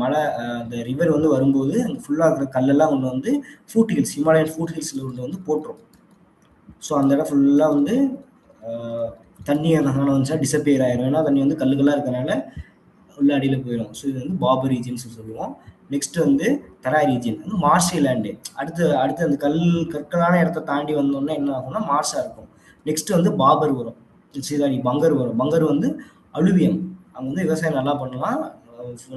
மலை அந்த ரிவர் வந்து வரும்போது அங்கே ஃபுல்லாக இருக்கிற கல்லெல்லாம் கொண்டு வந்து ஃபூட் ஹில்ஸ், ஹிமாலயன் ஃபூட் ஹில்ஸில் கொண்டு வந்து போட்டுரும். ஸோ அந்த இடம் ஃபுல்லாக வந்து தண்ணி காண வந்துச்சா டிசப்பியர் ஆயிரும். ஏன்னா தண்ணி வந்து கல்லுகளாக இருக்கிறனால உள்ள அடியில் போயிடும். ஸோ இது வந்து பாபர் ரீஜியன்ஸ் சொல்லுவோம். நெக்ஸ்ட் வந்து தராய் ரீஜியன் வந்து மார்ஷி லேண்டு. அடுத்து அந்த கற்களான இடத்த தாண்டி வந்தோம்னா என்ன ஆகும்னா மார்ஷா இருக்கும். நெக்ஸ்ட் வந்து பாபர் வரும், சீதாடி பங்கர் வரும். பங்கர் வந்து அலுவியம், அங்கே வந்து விவசாயம் நல்லா பண்ணலாம்,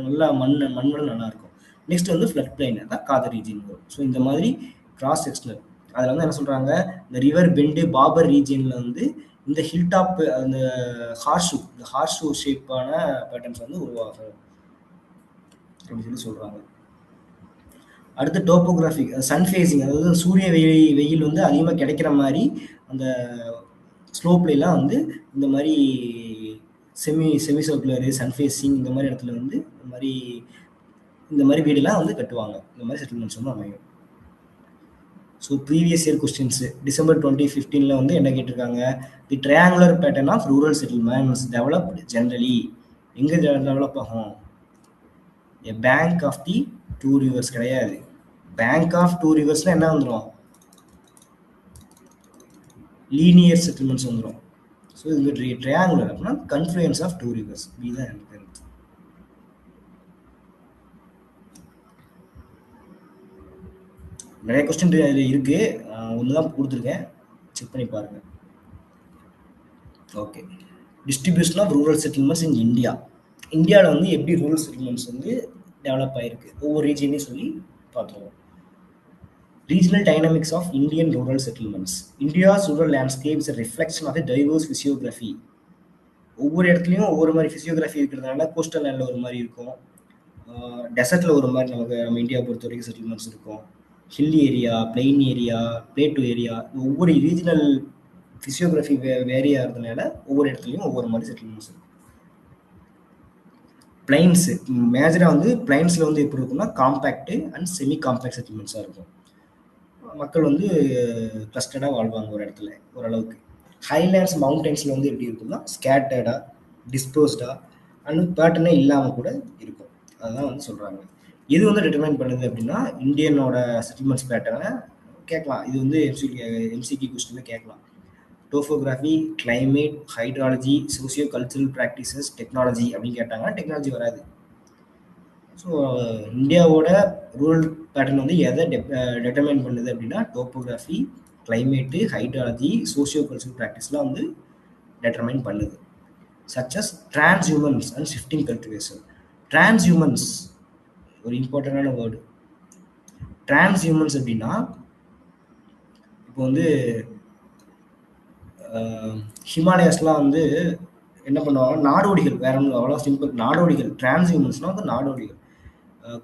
நல்லா மண்வளம் நல்லா இருக்கும். நெக்ஸ்ட் வந்து ஃப்ளட் பிளைன் தான் காதர் ரீஜியன் வரும். ஸோ இந்த மாதிரி கிராஸ் செக்ஷனல் அதில் வந்து என்ன சொல்கிறாங்க, இந்த ரிவர் பெண்டு பாபர் ரீஜியனில் வந்து இந்த ஹில் டாப் அந்த ஹார்ஷூ ஷேப்பான பேட்டர்ன்ஸ் வந்து உருவாகும் அப்படின்னு சொல்லி சொல்கிறாங்க. அடுத்து டோப்போகிராஃபிக் சன் ஃபேஸிங், அதாவது சூரிய வெயில் வந்து அதிகமாக கிடைக்கிற மாதிரி அந்த ஸ்லோப்லாம் வந்து இந்த மாதிரி செமி சர்க்குலரு சன் ஃபேஸிங் இந்த மாதிரி இடத்துல வந்து இந்த மாதிரி வீடுலாம் வந்து கட்டுவாங்க. இந்த மாதிரி செட்டில்மெண்ட்ஸ் வந்து அமையும். So previous year questions December 2015 வந்து என்ன கேட்டிருக்காங்க, the triangular pattern of rural settlements developed generally எங்கே டெவலப் ஆகும்? A bank of the two rivers கிடையாது. பேங்க் ஆஃப் டூ ரிவர்ஸ்ல என்ன வந்துடும்? லீனியர் செட்டில்மெண்ட்ஸ் வந்துடும். ஸோ இது ட்ரையாங்குலர் அப்படின்னா கன்ஃப்ளூயன்ஸ் ஆஃப் டூ ரிவர்ஸ். இதுதான் எனக்கு நிறைய கொஸ்டின் அதில் இருக்குது, ஒன்று தான் கொடுத்துருக்கேன், செக் பண்ணி பாருங்கள். Okay, distribution of rural settlements in India. இந்தியாவில் வந்து எப்படி ரூரல் செட்டில்மெண்ட்ஸ் வந்து டெவலப் ஆகிருக்கு ஒவ்வொரு ரீஜனையும் சொல்லி பார்த்துருவோம். Regional dynamics of Indian rural settlements. India's rural landscape is a reflection of a diverse physiography. ஒவ்வொரு இடத்துலையும் ஒவ்வொரு மாதிரி ஃபிசியோகிராஃபி இருக்கிறதுனால கோஸ்டல் லேண்டில் ஒரு மாதிரி இருக்கும், டெசர்ட்டில் ஒரு மாதிரி நம்ம இந்தியா பொறுத்த வரைக்கும் செட்டில்மெண்ட்ஸ் இருக்கும், hill area, plain area, plateau area, ஒவ்வொரு ரீஜனல் ஃபிசியோகிராஃபி வேரி ஆகிறதுனால ஒவ்வொரு இடத்துலையும் ஒவ்வொரு மாதிரி செட்டில்மெண்ட்ஸ் இருக்கும். பிளைன்ஸு மேஜராக வந்து பிளைன்ஸில் வந்து எப்படி இருக்கும்னா காம்பேக்டு அண்ட் செமி காம்பேக்ட் செட்டில்மெண்ட்ஸாக இருக்கும். மக்கள் வந்து கிளஸ்டர்டாக வாழ்வாங்க ஒரு இடத்துல ஓரளவுக்கு. ஹைலேண்ட்ஸ் மவுண்டன்ஸில் வந்து எப்படி இருக்கும்னா ஸ்கேட்டர்டாக, டிஸ்போஸ்டாக அண்ட் பேட்டர்னே இல்லாமல் கூட இருக்கும். அதுதான் வந்து சொல்கிறாங்க. எது வந்து டிட்டர்மைன் பண்ணுது அப்படின்னா இந்தியனோட செட்டில்மெண்ட்ஸ் பேட்டர்னை கேட்கலாம். இது வந்து எம்சிக்யூ கொஸ்டினில் கேட்கலாம். Topography, climate, hydrology, socio cultural practices, technology அப்படின்னு கேட்டாங்கன்னா டெக்னாலஜி வராது. ஸோ இந்தியாவோட ரூரல் பேட்டர்ன் வந்து எதை டெட்டர்மைன் பண்ணுது அப்படின்னா topography, climate, hydrology, socio cultural ப்ராக்டிஸ்லாம் வந்து டெட்டர்மைன் பண்ணுது. Such as transhumance and shifting cultivation. Transhumance ஒரு இம்பார்ட்டண்டான வேர்டு. டிரான்ஸ்ஹியூமன்ஸ் அப்படின்னா இப்போ வந்து ஹிமாலயாஸ்லாம் வந்து என்ன பண்ணுவாங்க, நாடோடிகள், வேற ஒன்றும் அவ்வளோ சிம்பிள், நாடோடிகள். டிரான்ஸ்ஹியூமன்ஸ்னால் வந்து நாடோடிகள்.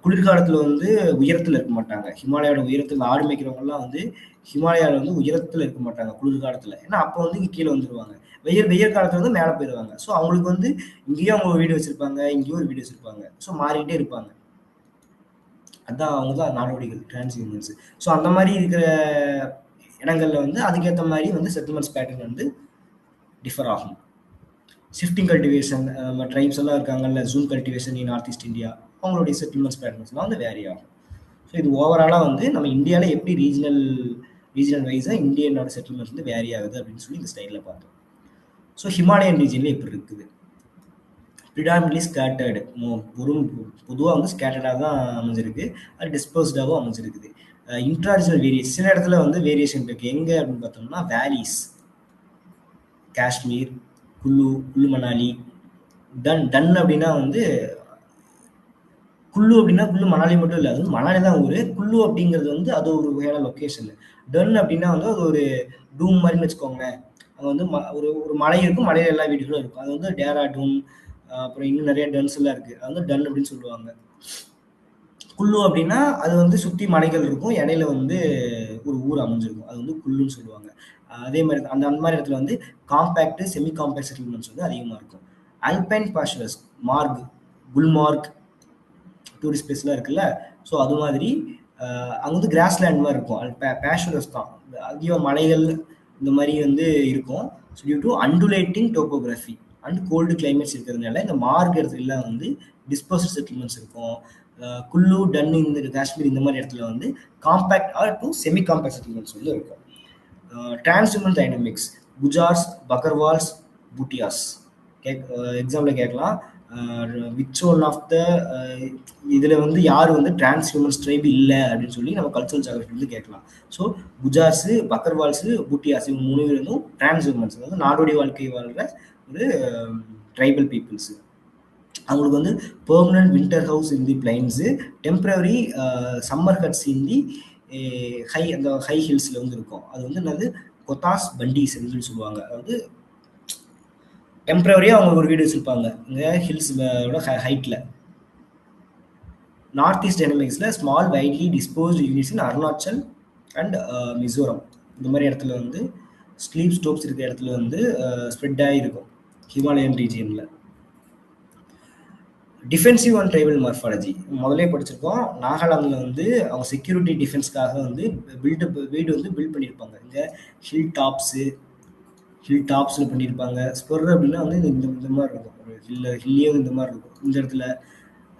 குளிர்காலத்தில் வந்து உயரத்தில் இருக்க மாட்டாங்க. ஹிமாலயோட உயரத்தில் ஆடு மேய்க்கிறவங்கலாம் வந்து ஹிமாலயாவில் வந்து உயரத்தில் இருக்க மாட்டாங்க குளிர்காலத்தில். ஏன்னா அப்போ வந்து இங்கே கீழே வந்துடுவாங்க. வெயில் காலத்தில் வந்து மேலே போயிடுவாங்க. ஸோ அவங்களுக்கு வந்து இங்கேயும் அவங்க வீடு வச்சுருப்பாங்க, இங்கேயும் ஒரு வீடு வச்சுருப்பாங்க. ஸோ மாறிக்கிட்டே இருப்பாங்க. அதுதான் அவங்க தான் நாடோடிகள், டிரான்ஸ்ஹியூமன்ஸ். ஸோ அந்த மாதிரி இருக்கிற இடங்களில் வந்து அதுக்கேற்ற மாதிரி வந்து செட்டில்மெண்ட்ஸ் பேட்டர்ன் வந்து டிஃபர் ஆகும். ஷிஃப்டிங் கல்டிவேஷன், ட்ரைப்ஸ் எல்லாம் இருக்காங்கல்ல, June cultivation in north east India, அவங்களுடைய செட்டில்மெண்ட்ஸ் பேட்டர்ன்ஸ்லாம் வந்து வேரி ஆகும். ஸோ இது ஓவராலாக வந்து நம்ம இந்தியாவில் எப்படி ரீஜனல் வைஸாக இந்தியனோட செட்டில்மெண்ட்ஸ் வந்து வேரி ஆகுது அப்படின்னு சொல்லி இந்த ஸ்டைலில் பார்த்தோம். ஸோ ஹிமாலயன் ரீஜனில் எப்படி இருக்குது? ப்ரிடாமினட்லி ஸ்கேட்டர்டு, பொதுவாக வந்து ஸ்கேட்டர்டாக தான் அமைஞ்சிருக்கு, அது டிஸ்பர்ஸ்டாகவும் அமைஞ்சிருக்குது. இன்ட்ராரிஜனல் வேரியேஷன், சில இடத்துல வந்து வேரியேஷன் இருக்குது. எங்கே அப்படின்னு பார்த்தோம்னா வேலிஸ், காஷ்மீர், குல்லு மணாலி, டன் அப்படின்னா வந்து குல்லு அப்படின்னா குல்லு மணாலி மட்டும் இல்லை, அது வந்து மணாலி தான் ஊர். குல்லு அப்படிங்கிறது வந்து அது ஒரு வகையான லொக்கேஷன். டன் அப்படின்னா வந்து அது ஒரு டூம் மாதிரின்னு வச்சுக்கோங்களேன். அங்கே வந்து ஒரு மலை இருக்கும், மலையில எல்லா வீடுகளும் இருக்கும். அது வந்து டேராடூன், அப்புறம் இன்னும் நிறைய டன்ஸ் எல்லாம் இருக்குது. அது வந்து டன் அப்படின்னு சொல்லுவாங்க. குல்லு அப்படின்னா அது வந்து சுற்றி மலைகள் இருக்கும், இடையில வந்து ஒரு ஊர் அமைஞ்சிருக்கும், அது வந்து குல்லுன்னு சொல்லுவாங்க. அதே மாதிரி அந்த மாதிரி இடத்துல வந்து காம்பேக்ட், செமி காம்பேக்ட் செட்டில்மெண்ட்ஸ் வந்து அதிகமாக இருக்கும். அல்பைன் பாஸ்டர்ஸ், குல்மார்க் டூரிஸ்ட் பிளேஸ்லாம் இருக்குல்ல, ஸோ அது மாதிரி அங்கே வந்து கிராஸ்லேண்ட் மாதிரி இருக்கும். அது பேஷுரஸ் தான், அதிக மலைகள் இந்த மாதிரி வந்து இருக்கும். So due to undulating topography, and cold climates இருக்கிறதுனால இந்த மார்க் இடத்துலலாம் வந்து டிஸ்போசல் செட்டில்மெண்ட்ஸ் இருக்கும். குல்லு, டன் இந்த காஷ்மீர் இந்த மாதிரி இடத்துல வந்து compact or to semi compact settlements வந்து இருக்கும். Transhumance dynamics, Gujjars, Bakarwals, Bhutias. Example கேட்கலாம். விச் ஒன் ஆஃப் த இதில் வந்து யார் வந்து டிரான்ஸ்ஹியூமன் ட்ரைப் இல்லை அப்படின்னு சொல்லி நம்ம கல்ச்சரல் ஜாகிரபி வந்து கேட்கலாம். ஸோ குஜார்ஸு, பக்கர்வால்ஸு, பூட்டியாஸ் இவங்க 3 பேர் வந்து டிரான்ஸ்ஹியூமன்ஸ், அதாவது நாடோடி வாழ்க்கை வாழ்கிற ஒரு ட்ரைபல் பீப்புள்ஸு. அவங்களுக்கு வந்து permanent winter house in the plains, temporary summer huts in the அந்த ஹை ஹில்ஸில் வந்து இருக்கும். அது வந்து என்னது கொத்தாஸ் பண்டீஸ் அப்படின்னு சொல்லுவாங்க. அதாவது டெம்பரரியாக அவங்க ஒரு வீடு வச்சுருப்பாங்க இங்கே ஹில்ஸோட ஹைட்டில். நார்த் ஈஸ்ட் டைனமிக்ஸில் small widely dispersed units in Arunachal and Mizoram இந்த மாதிரி இடத்துல வந்து ஸ்லீப் ஸ்டோப்ஸ் இருக்கிற இடத்துல வந்து ஸ்ப்ரெட் ஆகிருக்கும் ஹிமாலயன் ரீஜியனில். டிஃபென்சிவ் அண்ட் ட்ரைபல் மார்ஃபாலஜி முதலே படிச்சிருக்கோம். நாகாலாந்தில் வந்து அவங்க செக்யூரிட்டி டிஃபென்ஸ்க்காக வந்து வீடு வந்து பில்ட் பண்ணியிருப்பாங்க. இங்கே ஹில் டாப்ஸில் பண்ணியிருப்பாங்க. ஸ்பொர் அப்படின்னா வந்து இந்த மாதிரி இருக்கும், ஒரு ஹில்லே இந்த மாதிரி இருக்கும். இந்த இடத்துல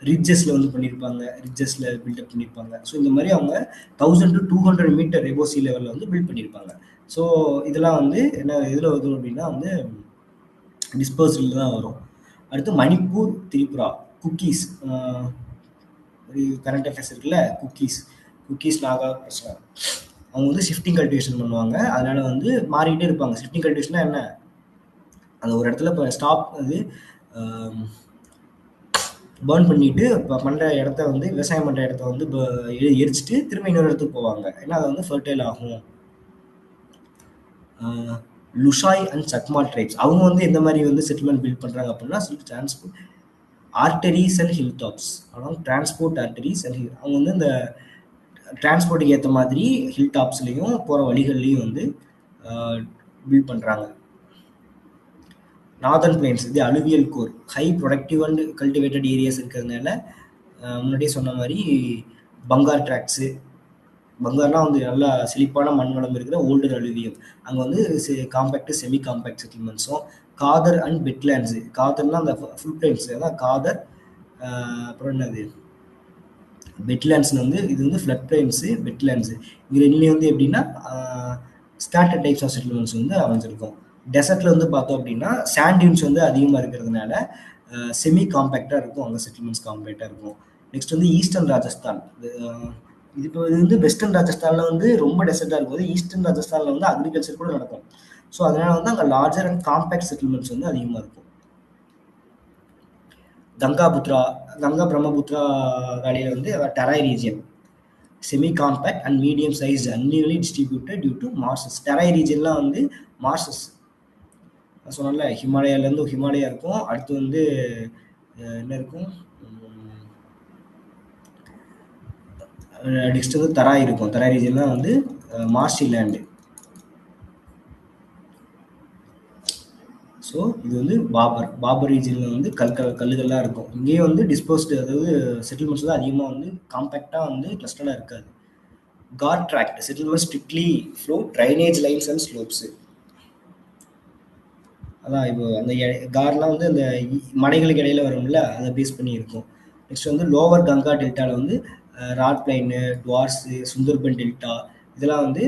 ரிட்ஜஸில் வந்து பண்ணியிருப்பாங்க, ரிட்ஜஸில் பில்டப் பண்ணியிருப்பாங்க. ஸோ இந்த மாதிரி அவங்க 1000 to 200 மீட்டர் எபோ சி லெவலில் வந்து பில்ட் பண்ணியிருப்பாங்க. ஸோ இதெல்லாம் வந்து என்ன இதில் வரும் அப்படின்னா வந்து டிஸ்பர்சலில் தான் வரும். அடுத்து Manipur, Tripura, cookies, current affairs இருக்குல்ல, குக்கீஸ் நாகா பிரச்சனை, அவங்க வந்து ஷிஃப்டிங் கல்டிவேஷன் பண்ணுவாங்க. அதனால வந்து மாறிக்கிட்டே இருப்பாங்க. ஷிஃப்டிங் கல்டிவேஷன்னா என்ன, அந்த ஒரு இடத்துல இப்போ ஸ்டாப் வந்து பேர்ன் பண்ணிட்டு இப்போ பண்ணுற இடத்த வந்து விவசாயம் பண்ணுற இடத்த வந்து எரிச்சிட்டு திரும்ப இன்னொரு இடத்துக்கு போவாங்க. ஏன்னா அது வந்து ஃபர்டைல் ஆகும். லுஷாய் அண்ட் சக்மா ட்ரைப்ஸ் அவங்க வந்து எந்த மாதிரி வந்து செட்டில்மெண்ட் பில்ட் பண்ணுறாங்க அப்படின்னா transport arteries and hill tops. ஆனால் டிரான்ஸ்போர்ட் ஆர்டரிஸ் அண்ட் ஹில், அவங்க வந்து இந்த டிரான்ஸ்போர்ட்டுக்கு ஏற்ற மாதிரி ஹில் டாப்ஸ்லேயும் போகிற வழிகள்லையும் வந்து பில்ட் பண்ணுறாங்க. நார்தர்ன் பிளைன்ஸ் இது alluvial core, high productive and cultivated areas இருக்கிறதுனால முன்னாடியே சொன்ன மாதிரி பங்கார் ட்ராக்ஸு, பங்கார்லாம் வந்து நல்லா செழிப்பான மண் வளம் இருக்கிற ஓல்டர் அலுவியம். அங்கே வந்து காம்பேக்ட் செமி காம்பேக்ட் செட்டில்மெண்ட்ஸும். காதர் அண்ட் பெட்லேண்ட்ஸு, காதர்னா அந்த ஃபுல் பிளைன்ஸ், அதான் காதர். அப்புறம் என்னது பெட்லேண்ட்ஸ் வந்து இது வந்து ஃப்ளட் பிளைன்ஸு, பெட்லேண்ட்ஸு. இது ரெண்டுலேயும் வந்து எப்படின்னா ஸ்கேட்டர் டைப்ஸ் ஆஃப் செட்டில்மெண்ட்ஸ் வந்து அமைஞ்சிருக்கும். டெசர்ட்டில் வந்து பார்த்தோம் அப்படின்னா சாண்ட் டியூன்ஸ் வந்து அதிகமாக இருக்கிறதுனால செமி காம்பேக்டாக இருக்கும், அங்கே செட்டில்மெண்ட்ஸ் காம்பேக்டாக இருக்கும். நெக்ஸ்ட் வந்து ஈஸ்டர்ன் ராஜஸ்தான், இது இப்போ இது வந்து வெஸ்டர்ன் ராஜஸ்தானில் வந்து ரொம்ப டெசர்ட்டாக இருக்கும்போது ஈஸ்டர்ன் ராஜஸ்தானில் வந்து அக்ரிகல்ச்சர் கூட நடக்கும். ஸோ அதனால வந்து அங்கே லார்ஜர் அண்ட் காம்பேக்ட் செட்டில்மெண்ட்ஸ் வந்து அதிகமாக இருக்கும். கங்கா பிரம்மபுத்ரா வேலையில் வந்து Terai region, semi compact and medium size unevenly distributed due to marshes. Terai ரீஜன்லாம் வந்து மார்சஸ் சொன்னால ஹிமாலயாலேருந்து ஹிமாலயா இருக்கும். அடுத்து வந்து என்ன இருக்கும், நெக்ஸ்ட் வந்து தராய் இருக்கும். தராய் ரீஜன்லாம் வந்து மார்ஷி லேண்டு. ஸோ இது வந்து பாபர் ரீஜனில் வந்து கல்லுகள்லாம் இருக்கும். இங்கேயும் வந்து டிஸ்போஸ்டு, அதாவது செட்டில்மெண்ட்ஸ் தான் அதிகமாக வந்து காம்பேக்டாக வந்து கிளஸ்டராக இருக்காது. Car tract settlement strictly flow drainage lines and slopes. அதான் இப்போ அந்த கார்லாம் வந்து அந்த மலைகளுக்கு இடையில வரும்ல, அதை பேஸ் பண்ணி இருக்கும். நெக்ஸ்ட் வந்து லோவர் கங்கா டெல்டாவில் வந்து ராட் பிளைனு, டுவார்ஸு, சுந்தர்பன் டெல்டா, இதெல்லாம் வந்து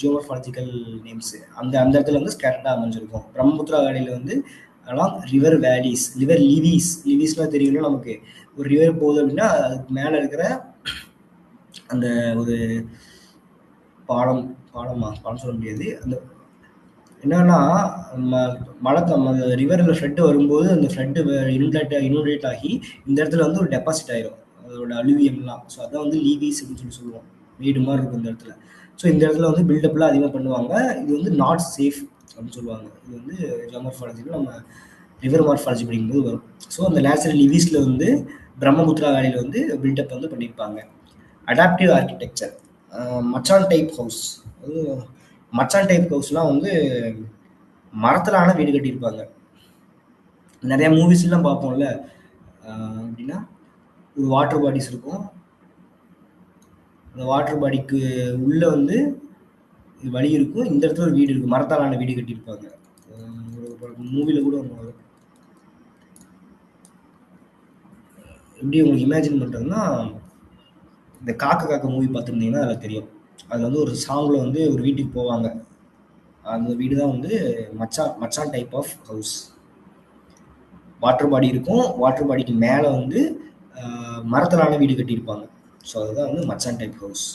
ஜியோமர்ஃபாலஜிக்கல் நேம்ஸு. அந்த இடத்துல வந்து ஸ்கேட்டர்டாக அமைஞ்சிருக்கும். பிரம்மபுத்திரா வேலியில் வந்து அலாங் ரிவர் வேலிஸ், லிவிஸ்லாம் தெரியும்னா நமக்கு ஒரு ரிவர் போகுது அப்படின்னா அதுக்கு மேலே இருக்கிற அந்த ஒரு பாலம் சொல்ல முடியாது, அந்த என்னன்னா மழை ரிவரில் ஃப்ளட்டு வரும்போது அந்த ஃப்ளட்டு இனுலேட் ஆகி இந்த இடத்துல வந்து ஒரு டெபாசிட் ஆயிரும் அதோட அலுவியம்லாம். ஸோ அதான் வந்து லீவிஸ் அப்படின்னு சொல்லுவோம், வீடு மாதிரி இருக்கும் இந்த இடத்துல. ஸோ இந்த இடத்துல வந்து பில்டப்லாம் அதிகமாக பண்ணுவாங்க. இது வந்து நாட் சேஃப் அப்படின்னு சொல்லுவாங்க. இது வந்து ஜியோமார்ஃபாலஜியில் நம்ம ரிவர் மார்ஃபாலஜி படிக்கும்போது வரும். ஸோ அந்த நேச்சுரல் லிவிஸில் வந்து பிரம்மபுத்திரா வேலையில் வந்து பில்டப் வந்து பண்ணியிருப்பாங்க. அடாப்டிவ் ஆர்கிடெக்சர், மச்சான் டைப் ஹவுஸ்லாம் வந்து மரத்தில் ஆன வீடு கட்டியிருப்பாங்க. நிறைய மூவிஸ்லாம் பார்ப்போம்ல, அப்படின்னா ஒரு வாட்டர் பாடிஸ் இருக்கும், அந்த வாட்டர் பாடிக்கு உள்ள வந்து வழி இருக்கும், இந்த இடத்துல ஒரு வீடு இருக்கும், மரத்தாலான வீடு கட்டியிருப்பாங்க. ஒரு மூவில கூட ஒன்று வரும். எப்படி உங்களுக்கு இமேஜின் பண்ணுறதுன்னா, இந்த காக்க காக்க மூவி பார்த்துருந்தீங்கன்னா அதில் தெரியும். அதில் வந்து ஒரு சாங்கில் வந்து ஒரு வீட்டுக்கு போவாங்க. அந்த வீடு தான் வந்து machan machan type of house. Water body இருக்கும். வாட்டர் பாடிக்கு மேலே வந்து மரத்தினால வீடு கட்டியிருப்பாங்க. ஸோ அதுதான் வந்து மச்சான் டைப் ஹவுஸ்.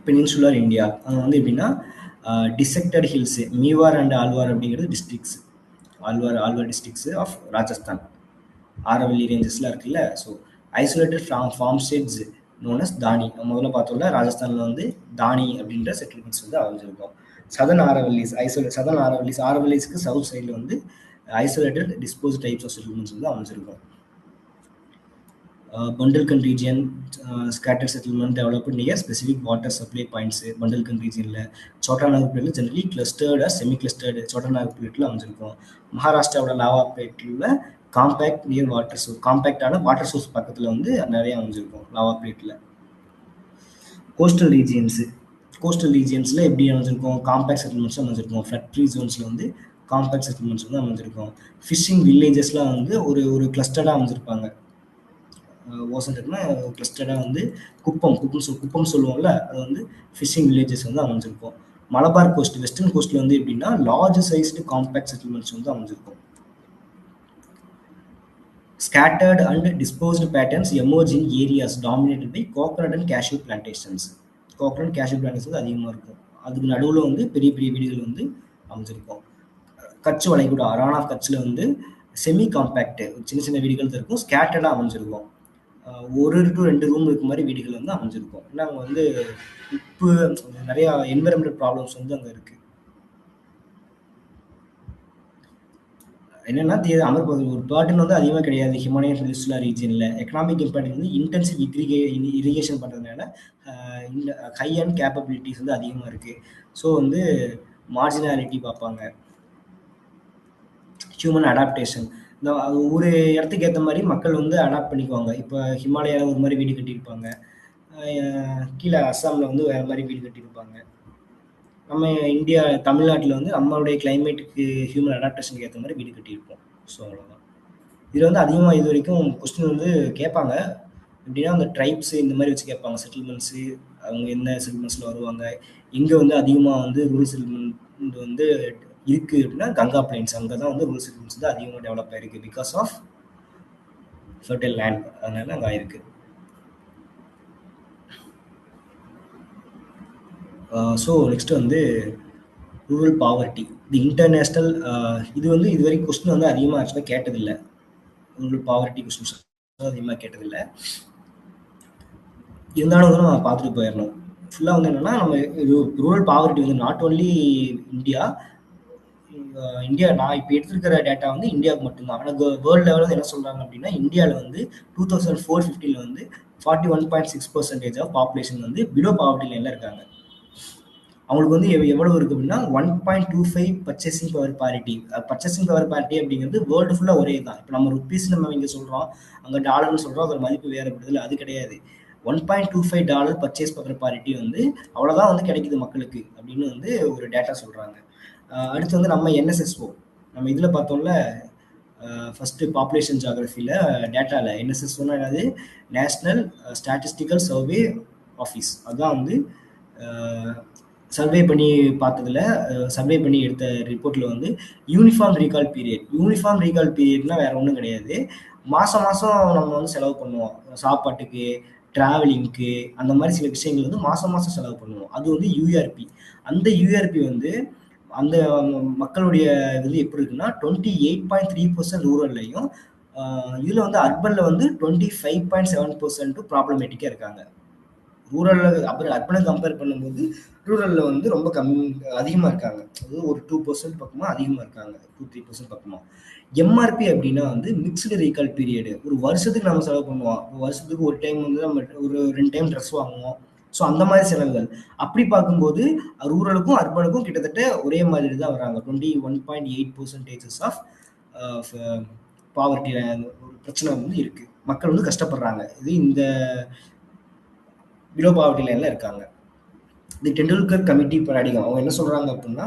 பெனின்சுலர் இந்தியா அங்கே வந்து எப்படின்னா dissected hills Mewar and Alwar அப்படிங்கிறது districts. Alwar districts of Rajasthan. Aravalli ரேஞ்சஸ்லாம் இருக்குல்ல. So isolated farmsteads known as dhani. முதல்ல பார்த்தோம்ல ராஜஸ்தானில் வந்து தானி அப்படின்ற செட்டில்மெண்ட்ஸ் வந்து அமைஞ்சிருக்கும். சதன் ஆரவல்லிஸ்க்கு சவுத் சைடில் வந்து isolated dispersed types of settlements வந்து அமைஞ்சிருக்கும். Bundelkhand region scatter settlement developed near specific water supply points. Bundelkhand ரீஜியனில் சோட்டா நாகர் பிளேட்டில் generally clustered semi clustered Chota Nagpur பிளேட்டில் அமைஞ்சிருக்கும். மகாராஷ்டிராவோட லாவா பிளேட்டில் காம்பேக்ட் நியர் வாட்டர் சோர்ஸ், காம்பேக்டான வாட்டர் சோர்ஸ் பக்கத்தில் வந்து நிறைய அமைஞ்சிருக்கும் லாவா பிளேட்டில். கோஸ்டல் ரீஜியன்ஸில் எப்படி அமைஞ்சிருக்கும்? காம்பேக்ட் செட்டில்மெண்ட்ஸ் அமைஞ்சிருக்கும். ஃப்ளட் ஃப்ரீ ஜோன்ஸில் வந்து காம்பேக்ட் செட்டில்மெண்ட்ஸ் வந்து அமைஞ்சிருக்கும். ஃபிஷிங் வில்லேஜஸ்லாம் வந்து ஒரு கிளஸ்டர்டாக அமைஞ்சிருப்பாங்க. ஓசன்ட்னா கிளஸ்டர்டாக வந்து குப்பம் சொல்லுவோம்ல, அது வந்து ஃபிஷிங் வில்லேஜஸ் வந்து அமைஞ்சிருக்கும். மலபார் கோஸ்ட் வெஸ்டர்ன் கோஸ்ட்டில் வந்து எப்படின்னா லார்ஜ் சைஸ்டு காம்பேக்ட் செட்டில்மெண்ட்ஸ் வந்து அமைஞ்சிருக்கும். Scattered and dispersed patterns emerge in areas dominated by coconut and cashew plantations. Coconut cashew plantation வந்து அதிகமாக இருக்கும். அதுக்கு நடுவில் வந்து பெரிய பெரிய வீடுகள் வந்து அமைஞ்சிருக்கும். கட்ச் வளைகுடா ரான் ஆஃப் கட்சில் வந்து செமி காம்பேக்ட் சின்ன சின்ன வீடுகள் தான் இருக்கும். ஸ்கேட்டர்டாக அமைஞ்சிருக்கும். 1 to 2 ரூம் இருக்க மாதிரி வீடுகள் வந்து அமைஞ்சிருக்கும். ஏன்னா அங்கே வந்து உப்பு நிறையா என்விரான்மெண்டல் ப்ராப்ளம்ஸ் வந்து அங்கே இருக்குது. என்னன்னா ஒரு பேர்டன் வந்து அதிகமாக கிடையாது ஹிமாலயன் பெனின்சுலா ரீஜனில். எக்கனாமிக் இம்பாக்ட் வந்து இன்டென்சிவ் இரிகேஷன் பண்ணுறதுனால இந்த ஹை அண்ட் கேப்பபிலிட்டிஸ் வந்து அதிகமாக இருக்குது. ஸோ வந்து மார்ஜினாலிட்டி பார்ப்பாங்க. ஹியூமன் அடாப்டேஷன், இந்த ஒரு இடத்துக்கு ஏற்ற மாதிரி மக்கள் வந்து அடாப்ட் பண்ணிக்குவாங்க. இப்போ ஹிமாலயாவில் ஒரு மாதிரி வீடு கட்டியிருப்பாங்க, கீழே அஸ்ஸாமில் வந்து வேறு மாதிரி வீடு கட்டியிருப்பாங்க. நம்ம இந்தியா தமிழ்நாட்டில் வந்து நம்மளுடைய கிளைமேட்டுக்கு ஹியூமன் அடாப்டேஷனுக்கு ஏற்ற மாதிரி வீடு கட்டியிருப்போம். ஸோ அவ்வளோதான். இதில் வந்து அதிகமாக இது வரைக்கும் கொஸ்டின் வந்து கேட்பாங்க. எப்படின்னா அந்த ட்ரைப்ஸு இந்த மாதிரி வச்சு கேட்பாங்க. செட்டில்மெண்ட்ஸு அவங்க என்ன செட்டில்மெண்ட்ஸில் வருவாங்க, எங்கே வந்து அதிகமாக வந்து ரூரல் செட்டில்மெண்ட் வந்து இருக்குது அப்படின்னா கங்கா பிளைன்ஸ். அங்கே தான் வந்து ரூரல் செட்டில்மெண்ட்ஸ் வந்து அதிகமாக டெவலப் ஆகிருக்கு பிகாஸ் ஆஃப் ஃபர்டைல் லேண்ட். அதனால அங்கே ஆயிருக்கு. ஸோ நெக்ஸ்ட் வந்து ரூரல் பாவர்ட்டி தி இன்டர்நேஷ்னல். இது வந்து இது வரைக்கும் கொஸ்டின் வந்து அதிகமாக ஆக்சுவலாக கேட்டதில்லை. ரூரல் பாவர்ட்டி கொஸ்டின்ஸ் அதிகமாக கேட்டதில்லை. இருந்தாலும் வந்து நம்ம பார்த்துட்டு போயிடணும். ஃபுல்லாக வந்து என்னென்னா நம்ம ரூரல் பாவர்ட்டி வந்து நாட் ஓன்லி இந்தியா. நான் இப்போ எடுத்துருக்கிற டேட்டா வந்து இந்தியாவுக்கு மட்டும்தான். ஆனால் வேர்ல்டு லெவலில் வந்து என்ன சொல்கிறாங்க அப்படின்னா இந்தியாவில் வந்து 2004-15 வந்து 41.6% ஆஃப் பாப்புலேஷன் வந்து பிலோ பாவர்ட்டி லைனில் இருக்காங்க. அவங்களுக்கு வந்து எவ்வளவு இருக்குது அப்படின்னா 1.25 பர்ச்சேசிங் பவர் பாரிட்டி. பர்ச்சேசிங் பவர் பாரிட்டி அப்படிங்கிறது வேர்ல்டு ஃபுல்லாக ஒரே தான். இப்போ நம்ம ருப்பீஸ் நம்ம இங்கே சொல்கிறோம், அங்கே டாலர்னு சொல்கிறோம், அதோட மதிப்பு வேறுபடுதில்லை. அது கிடையாது. $1.25 பர்ச்சேஸ் பவர் பாரிட்டி வந்து அவ்வளோதான் வந்து கிடைக்குது மக்களுக்கு அப்படின்னு வந்து ஒரு டேட்டா சொல்கிறாங்க. அடுத்து வந்து நம்ம என்எஸ்எஸ்ஓ நம்ம இதில் பார்த்தோம்ல, ஃபஸ்ட்டு பாப்புலேஷன் ஜியாகிரஃபியில் டேட்டாவில் என்எஸ்எஸ்ஓன்னா என்னது, நேஷ்னல் ஸ்டாட்டிஸ்டிக்கல் சர்வே ஆஃபீஸ். அதுதான் வந்து சர்வே பண்ணி பார்த்ததில் சர்வே பண்ணி எடுத்த ரிப்போர்ட்டில் வந்து யூனிஃபார்ம் ரீகால் பீரியட்னா வேறு ஒன்றும் கிடையாது. மாதம் நம்ம வந்து செலவு பண்ணுவோம் சாப்பாட்டுக்கு, ட்ராவலிங்க்கு, அந்த மாதிரி சில விஷயங்கள் வந்து மாதம் செலவு பண்ணுவோம். அது வந்து யூஆர்பி. அந்த யூஆர்பி வந்து அந்த மக்களுடைய இது எப்படி இருக்குன்னா 28.3% ரூரல்லையும், இதில் வந்து அர்பனில் வந்து 25.7% ப்ராப்ளமேட்டிக்காக இருக்காங்க. ரூரலில் அப்புறம் அர்பனை கம்பேர் பண்ணும்போது ரூரலில் வந்து ரொம்ப அதிகமாக இருக்காங்க. அது ஒரு 2% பக்கமாக அதிகமாக இருக்காங்க, 2-3% பக்கமாக. எம்ஆர்பி அப்படின்னா வந்து மிக்ஸ்டு ரீகால் பீரியடு. ஒரு வருஷத்துக்கு நம்ம செலவு பண்ணுவோம். வருஷத்துக்கு ஒரு டைம் வந்து நம்ம ஒரு 2 டைம் ட்ரெஸ் வாங்குவோம். ஸோ அந்த மாதிரி செலவுகள். அப்படி பார்க்கும்போது ரூரலுக்கும் அர்பனுக்கும் கிட்டத்தட்ட ஒரே மாதிரி தான் வராங்க. 21.8% ஆஃப் பாவர்ட்டி ஒரு பிரச்சனை வந்து இருக்குது. மக்கள் வந்து கஷ்டப்படுறாங்க. இது இந்த பிலோ பாவர்ட்டி லைனில் இருக்காங்க. தி டெண்டுல்கர் கமிட்டி பராடிகம் அவங்க என்ன சொல்கிறாங்க அப்படின்னா,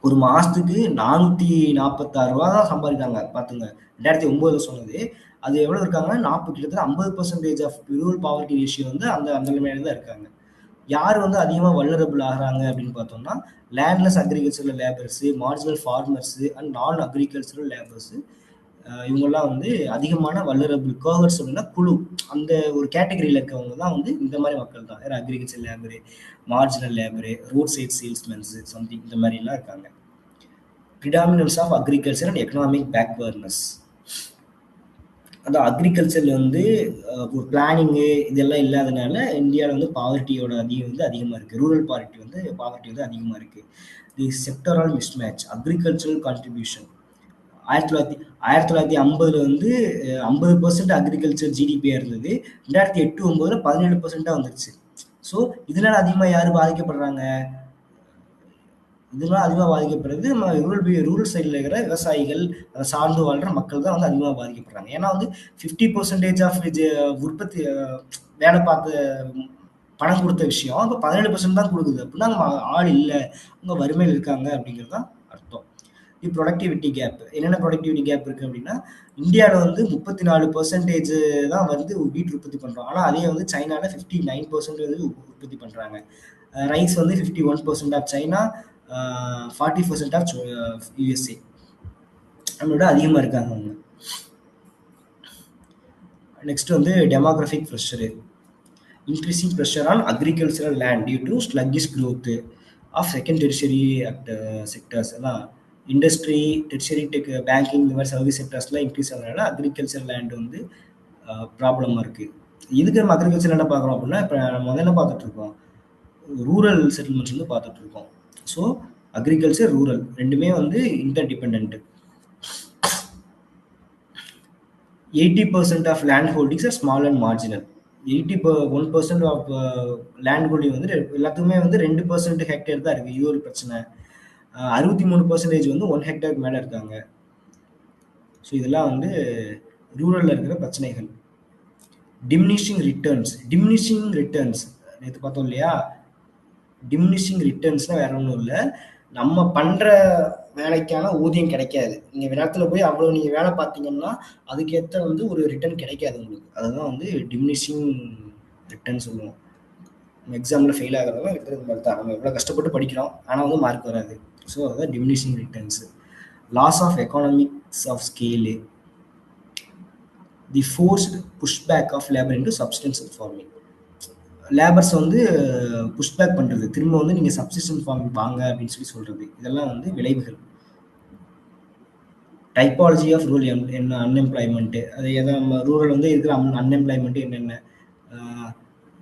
ஒரு மாசத்துக்கு 446 ரூபா தான் சம்பாதிக்கிறாங்க பார்த்துங்க. 2009 சொன்னது. அது எவ்வளோ இருக்காங்க? கிட்டத்தட்ட 50% ஆஃப் ரூரல் பாவர்ட்டி ரேஷியோ வந்து அந்த அந்த நிலைமையில தான் இருக்காங்க. யார் வந்து அதிகமா வல்னரபிள் ஆகுறாங்க அப்படின்னு பார்த்தோம்னா, landless agricultural labours, marginal farmers and நான் அக்ரிகல்ச்சரல் லேபர்ஸ். இவங்கெல்லாம் வந்து அதிகமான வல்னரபிள் கோஹர்ட்ஸ் அப்படின்னா குழு. அந்த ஒரு கேட்டகரியில இருக்கவங்க தான் வந்து இந்த மாதிரி மக்கள் தான். வேற agriculture labour, marginal labour, road side salesmens something இந்த மாதிரி எல்லாம் இருக்காங்க. predominance of agriculture and economic backwardness. அந்த அக்ரிகல்ச்சர்ல வந்து ஒரு பிளானிங்கு இதெல்லாம் இல்லாதனால இந்தியாவில் வந்து பாவர்ட்டியோட வந்து அதிகமாக இருக்குது. ரூரல் பாவர்ட்டி வந்து அதிகமாக இருக்குது. தி செக்டரல் மிஸ்மேட்ச் அக்ரிகல்ச்சரல் கான்ட்ரிபியூஷன் 1950 வந்து 50% அக்ரிகல்ச்சர் ஜிடிபியாக இருந்தது. 2008-9 17% வந்துருச்சு. ஸோ இதனால அதிகமாக யார் பாதிக்கப்படுறாங்க? இதெல்லாம் அதிகமாக பாதிக்கப்படுறது நம்ம ரூரல் சைடில் இருக்கிற விவசாயிகள், அதை சார்ந்து வாழ்கிற மக்கள் தான் வந்து அதிகமாக பாதிக்கப்படுறாங்க. ஏன்னா வந்து 50% ஆஃப் உற்பத்தி வேலை பார்த்த பணம் கொடுத்த விஷயம் இப்போ 17% தான் கொடுக்குது. அப்படின்னா நம்ம ஆள் இல்லை, அவங்க வறுமையில் இருக்காங்க அப்படிங்கிறது தான் அர்த்தம். இது ப்ரொடக்டிவிட்டி கேப். என்னென்ன ப்ரொடக்டிவிட்டி கேப் இருக்குது அப்படின்னா, இந்தியாவில் வந்து 34% தான் வந்து வீட்டு உற்பத்தி பண்ணுறோம். ஆனால் அதே வந்து சைனாவில் 59% வந்து உற்பத்தி பண்ணுறாங்க. ரைஸ் வந்து 51% ஆஃப் சைனா, 40% ஆஃப் யூஎஸ்ஏ. நம்மளோட அதிகமாக இருக்காங்க அவங்க. நெக்ஸ்ட் வந்து demographic pressure. Increasing pressure on agricultural land due to sluggish growth of second tertiary sectors. எல்லாம் இண்டஸ்ட்ரி, டெரிஷரி டெக், பேங்கிங் இந்த மாதிரி சர்வீஸ் செக்டர்ஸ்லாம் இன்க்ரீஸ் ஆகிறதுனால அக்ரிகல்ச்சர் லேண்ட் வந்து ப்ராப்ளமாக இருக்குது. இதுக்கு நம்ம அக்ரிகல்ச்சர் என்ன பார்க்குறோம் அப்படின்னா, இப்போ நம்ம என்ன பார்த்துட்டு இருக்கோம்? ரூரல் செட்டில்மெண்ட்ஸ் வந்து பார்த்துட்டு இருக்கோம். ஸோ அக்ரிகல்ச்சர், ரூரல் ரெண்டுமே வந்து inter depend. 80% of land holdings are small and marginal. 1% of land holding வந்து எல்லாத்துக்குமே வந்து 2% ஹெக்டேர் தான் இருக்குது. இது ஒரு பிரச்சனை. 63% வந்து 1 ஹெக்டேருக்கு மேலே இருக்காங்க. ஸோ இதெல்லாம் வந்து ரூரலில் இருக்கிற பிரச்சனைகள். டிமினிஷிங் ரிட்டர்ன்ஸ் நேற்று பார்த்தோம் இல்லையா? டிமினிஷிங் ரிட்டர்ன்ஸ்னால் வேற ஒன்றும் இல்லை, நம்ம பண்ணுற வேலைக்கான ஊதியம் கிடைக்காது. நீங்கள் நேரத்தில் போய் அவ்வளோ நீங்கள் வேலை பார்த்தீங்கன்னா அதுக்கேற்ற வந்து ஒரு ரிட்டர்ன் கிடைக்காது உங்களுக்கு. அதுதான் வந்து டிமினிஷிங் ரிட்டர்ன் சொல்லுவோம். நம்ம எக்ஸாமில் ஃபெயில் ஆகிறதெல்லாம் இருக்கிறது மாதிரி தான். நம்ம எவ்வளோ கஷ்டப்பட்டு படிக்கிறோம் ஆனால் வந்து மார்க் வராது. ஸோ அதுதான் diminishing returns. Loss of economics of scale. The forced pushback of labour into subsistence farming. Labours வந்து புஷ்பேக் பண்ணுறது, திரும்ப வந்து நீங்கள் சப்சிஸ்டன்ஸ் ஃபார்மிங் வாங்க அப்படின்னு சொல்லி சொல்கிறது. இதெல்லாம் வந்து விளைவுகள். டைப்பாலஜி ஆஃப் ரூரல் என்ன அன்எம்ப்ளாய்மெண்ட்டு. அது எதை நம்ம ரூரல் வந்து இருக்கிற அன்எம்ப்ளாய்மெண்ட்டு என்னென்ன?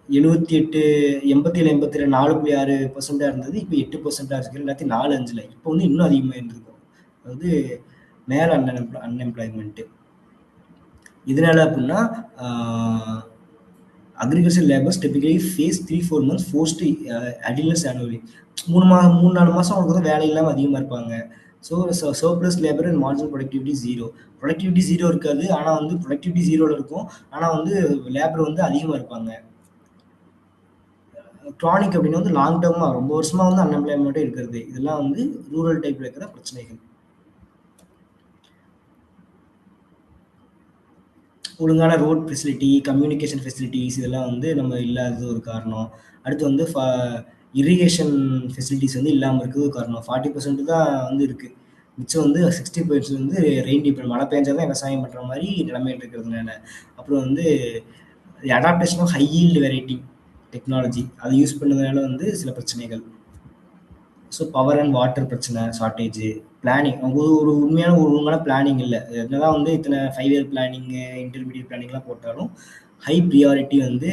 87 4.6% இருந்தது. இப்போ 8% இருக்குது. 2004-5 இப்போ வந்து இன்னும் அதிகமாக இருந்திருக்கும். அதாவது மேலே அன்எம்ப்ளாய்மெண்ட்டு. இதனால அப்படின்னா agriculture labours typically face 3-4 months forced idleness annually. 3-4 மாதம் அவங்களுக்கு வந்து வேலை இல்லாமல் அதிகமாக இருப்பாங்க. So surplus labour and marginal productivity 0. Productivity 0 இருக்காது, ஆனால் வந்து ப்ரொடக்டிவிட்டி 0ல இருக்கும், ஆனால் வந்து லேபர் வந்து அதிகமாக இருப்பாங்க. க்ரானிக் அப்படின்னா வந்து லாங் டேர்மாக ரொம்ப வருஷமாக வந்து அன்எம்ப்ளாய்மெண்ட்டே இருக்கிறது. இதெல்லாம் வந்து ரூரல் டைப்பில் இருக்கிற பிரச்சனைகள். ஒழுங்கான ரோட் ஃபெசிலிட்டி, கம்யூனிகேஷன் ஃபெசிலிட்டிஸ் இதெல்லாம் வந்து நம்ம இல்லாதது ஒரு காரணம். அடுத்து வந்து இரிகேஷன் ஃபெசிலிட்டிஸ் வந்து இல்லாமல் இருக்கிறது ஒரு காரணம். 40% தான் வந்து இருக்குது. மிச்சம் வந்து 60% வந்து ரெயின் டிபெண்ட், மழை பெஞ்சா தான் விவசாயம் பண்ணுற மாதிரி நிலைமையில் இருக்கிறதுனால. அப்புறம் வந்து adaptation of high yield variety technology அதை யூஸ் பண்ணதுனால வந்து சில பிரச்சனைகள். ஸோ பவர் அண்ட் வாட்டர் பிரச்சனை, ஷார்ட்டேஜ், பிளானிங். அவங்க ஒரு உண்மையான ஒழுங்கான பிளானிங் இல்லை. என்னதான் வந்து இத்தனை 5 year பிளானிங்கு, இன்டர்மீடியட் பிளானிங்லாம் போட்டாலும் ஹை ப்ரியாரிட்டி வந்து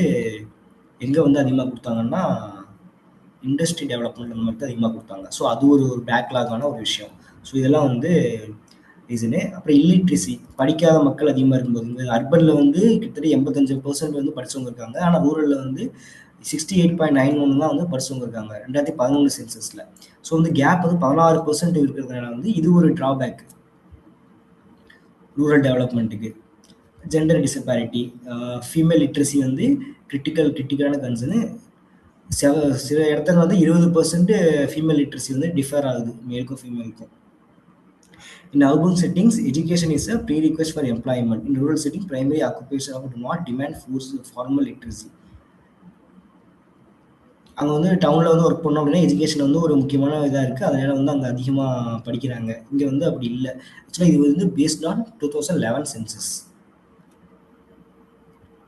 எங்கே வந்து அதிகமாக கொடுத்தாங்கன்னா இண்டஸ்ட்ரி டெவலப்மெண்ட் அந்த மாதிரி தான் அதிகமாக கொடுத்தாங்க. ஸோ அது ஒரு பேக்லாகான ஒரு விஷயம். ஸோ இதெல்லாம் வந்து ரீசனு. அப்புறம் இல்லிட்ரஸி, படிக்காத மக்கள் அதிகமாக இருக்கும்போது அர்பனில் வந்து கிட்டத்தட்ட 85% வந்து படித்தவங்க இருக்காங்க, ஆனால் ரூரலில் வந்து 68.91 தான் வந்து படித்தவங்க இருக்காங்க 2011 சென்சஸில். ஸோ வந்து கேப் வந்து 16% இருக்கிறதுனால வந்து இது ஒரு ட்ராபேக் ரூரல் டெவலப்மெண்ட்டுக்கு. ஜெண்டர் டிஸ்பாரிட்டி, ஃபீமேல் லிட்ரஸி வந்து கிரிட்டிக்கலான கன்சர்னு. சில இடத்துல வந்து 20% ஃபீமேல் லிட்ரஸி வந்து டிஃபர் ஆகுது மேலுக்கும் ஃபீமேலுக்கும். In urban settings, education is a prerequisite for employment. In rural setting, primary occupation do not demand formal literacy. அங்கே வந்து டவுனில் வந்து ஒர்க் பண்ணோம் அப்படின்னா எஜுகேஷன் வந்து ஒரு முக்கியமான இதாக இருக்குது. அதனால வந்து அங்கே அதிகமாக படிக்கிறாங்க. இங்கே வந்து அப்படி இல்லை. ஆக்சுவலாக இது வந்து based on 2011 census.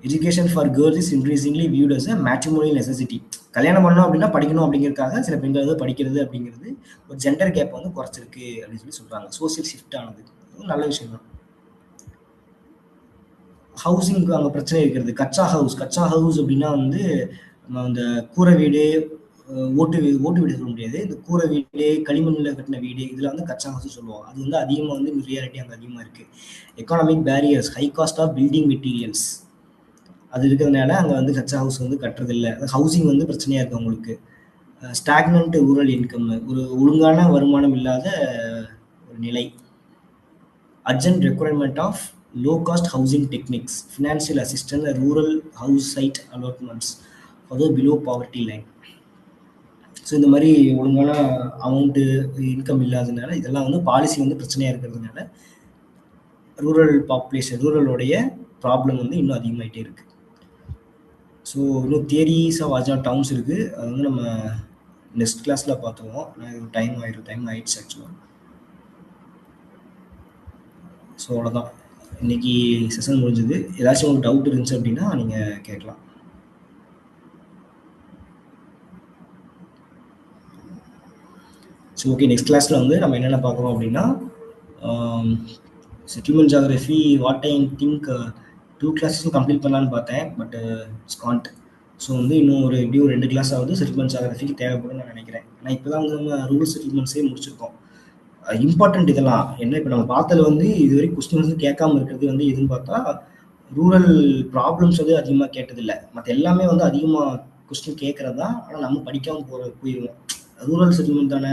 Education for girls is increasingly viewed as a matrimonial necessity. கல்யாணம் பண்ணணும் அப்படின்னா படிக்கணும் அப்படிங்கிறதுக்காக சில பெண்கள் வந்து படிக்கிறது அப்படிங்கிறது ஒரு ஜெண்டர் கேப் வந்து குறைச்சிருக்கு அப்படின்னு சொல்லி சொல்கிறாங்க. சோசியல் ஷிஃப்ட் ஆனது நல்ல விஷயம் தான். ஹவுசிங்க்கு அங்கே பிரச்சனை இருக்கிறது. கச்சா ஹவுஸ் அப்படின்னா வந்து நம்ம அந்த கூரை வீடு, ஓட்டு வீடு சொல்ல முடியாது. இந்த கூரை வீடு, களிமண்ணில் கட்டின வீடு, இதில் வந்து கச்சா ஹவுஸ் சொல்லுவோம். அது வந்து அதிகமாக வந்து ரியாலிட்டி அங்கே அதிகமாக இருக்குது. Economic barriers, high cost of building materials, அது இருக்கிறதுனால அங்கே வந்து கச்சா ஹவுஸ் வந்து கட்டுறதில்லை. ஹவுசிங் வந்து பிரச்சனையாக இருக்குது அவங்களுக்கு. ஸ்டாக்னன்ட் ரூரல் இன்கம், ஒரு ஒழுங்கான வருமானம் இல்லாத ஒரு நிலை. Urgent requirement of low cost housing techniques, financial assistance, rural house site allotments for the below poverty line. So இந்த மாதிரி ஒழுங்கான அமௌண்ட்டு இன்கம் இல்லாததுனால இதெல்லாம் வந்து பாலிசி வந்து பிரச்சனையாக இருக்கிறதுனால ரூரல் பாப்புலேஷன், ரூரலோடைய ப்ராப்ளம் வந்து இன்னும் அதிகமாகிட்டே இருக்குது. ஸோ இன்னும் தியரிஸ் ஆஃப் அஜா டவுன்ஸ் இருக்குது. அது வந்து நம்ம நெக்ஸ்ட் கிளாஸில் பார்த்துருவோம். டைம் ஆயிடுச்சு ஆக்சுவலாக. ஸோ அவ்வளோதான், இன்னைக்கு செஷன் முடிஞ்சது. ஏதாச்சும் உங்களுக்கு டவுட் இருந்துச்சு அப்படின்னா நீங்கள் கேட்கலாம். ஸோ ஓகே, நெக்ஸ்ட் கிளாஸில் வந்து நம்ம என்னென்ன பார்க்குறோம் அப்படின்னா settlement geography what I think 2 கிளாஸஸும் கம்ப்ளீட் பண்ணலான்னு பார்த்தேன். பட் ஸ்காண்ட். ஸோ வந்து இன்னும் ஒரு எப்படியும் 2 கிளாஸ் ஆகுது செட்டில்மெண்ட் ஜியாகிரஃபிக்கு தேவைப்படும் நான் நினைக்கிறேன். ஆனால் இப்போ தான் வந்து நம்ம ரூரல் செட்டில்மெண்ட்ஸே முடிச்சிருக்கோம். இம்பார்ட்டன்ட் இதெல்லாம் என்ன, இப்போ நம்ம பார்த்தது வந்து இது வரைக்கும் கொஸ்டின் வந்து கேட்காம இருக்கிறது வந்து எதுன்னு பார்த்தா ரூரல் ப்ராப்ளம்ஸ் வந்து அதிகமாக கேட்டதில்லை. மற்ற எல்லாமே வந்து அதிகமாக கொஸ்டின் கேட்குறது தான். ஆனால் நம்ம படிக்காமல் போயிடுவோம். ரூரல் செட்டில்மெண்ட் தானே,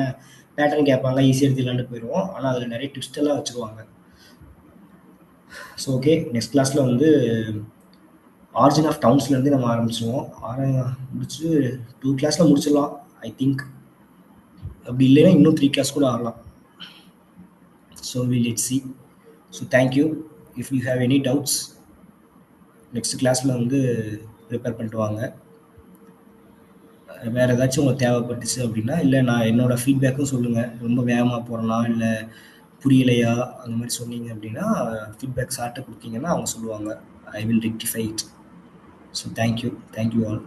பேட்டர்ன் கேட்பாங்க, ஈஸியாக எடுத்துலான்னு போயிடுவோம். ஆனால் அதில் நிறைய ட்விஸ்ட் எல்லாம் வச்சுருவாங்க. ஸோ ஓகே, நெக்ஸ்ட் கிளாஸில் வந்து ஆரிஜின் ஆஃப் டவுன்ஸ்லேருந்து நம்ம ஆரம்பிச்சிடுவோம். முடிச்சுட்டு 2 கிளாஸில் முடிச்சிடலாம் ஐ திங்க். அப்படி இல்லைன்னா இன்னும் 3 கிளாஸ் கூட ஆகலாம். So let's see. So thank you. If you have any doubts next கிளாஸில் வந்து ப்ரிப்பேர் பண்ணிட்டு வாங்க. வேறு ஏதாச்சும் உங்களுக்கு தேவைப்பட்டுச்சு அப்படின்னா, இல்லை நான் என்னோடய ஃபீட்பேக்கும் சொல்லுங்கள். ரொம்ப வேகமாக போகிறனா இல்லை புரியலையா அந்த மாதிரி சொன்னீங்க அப்படின்னா ஃபீட்பேக் சார்ட்ட கொடுத்தீங்கன்னா அவங்க சொல்லுவாங்க. I will rectify it. So thank you all.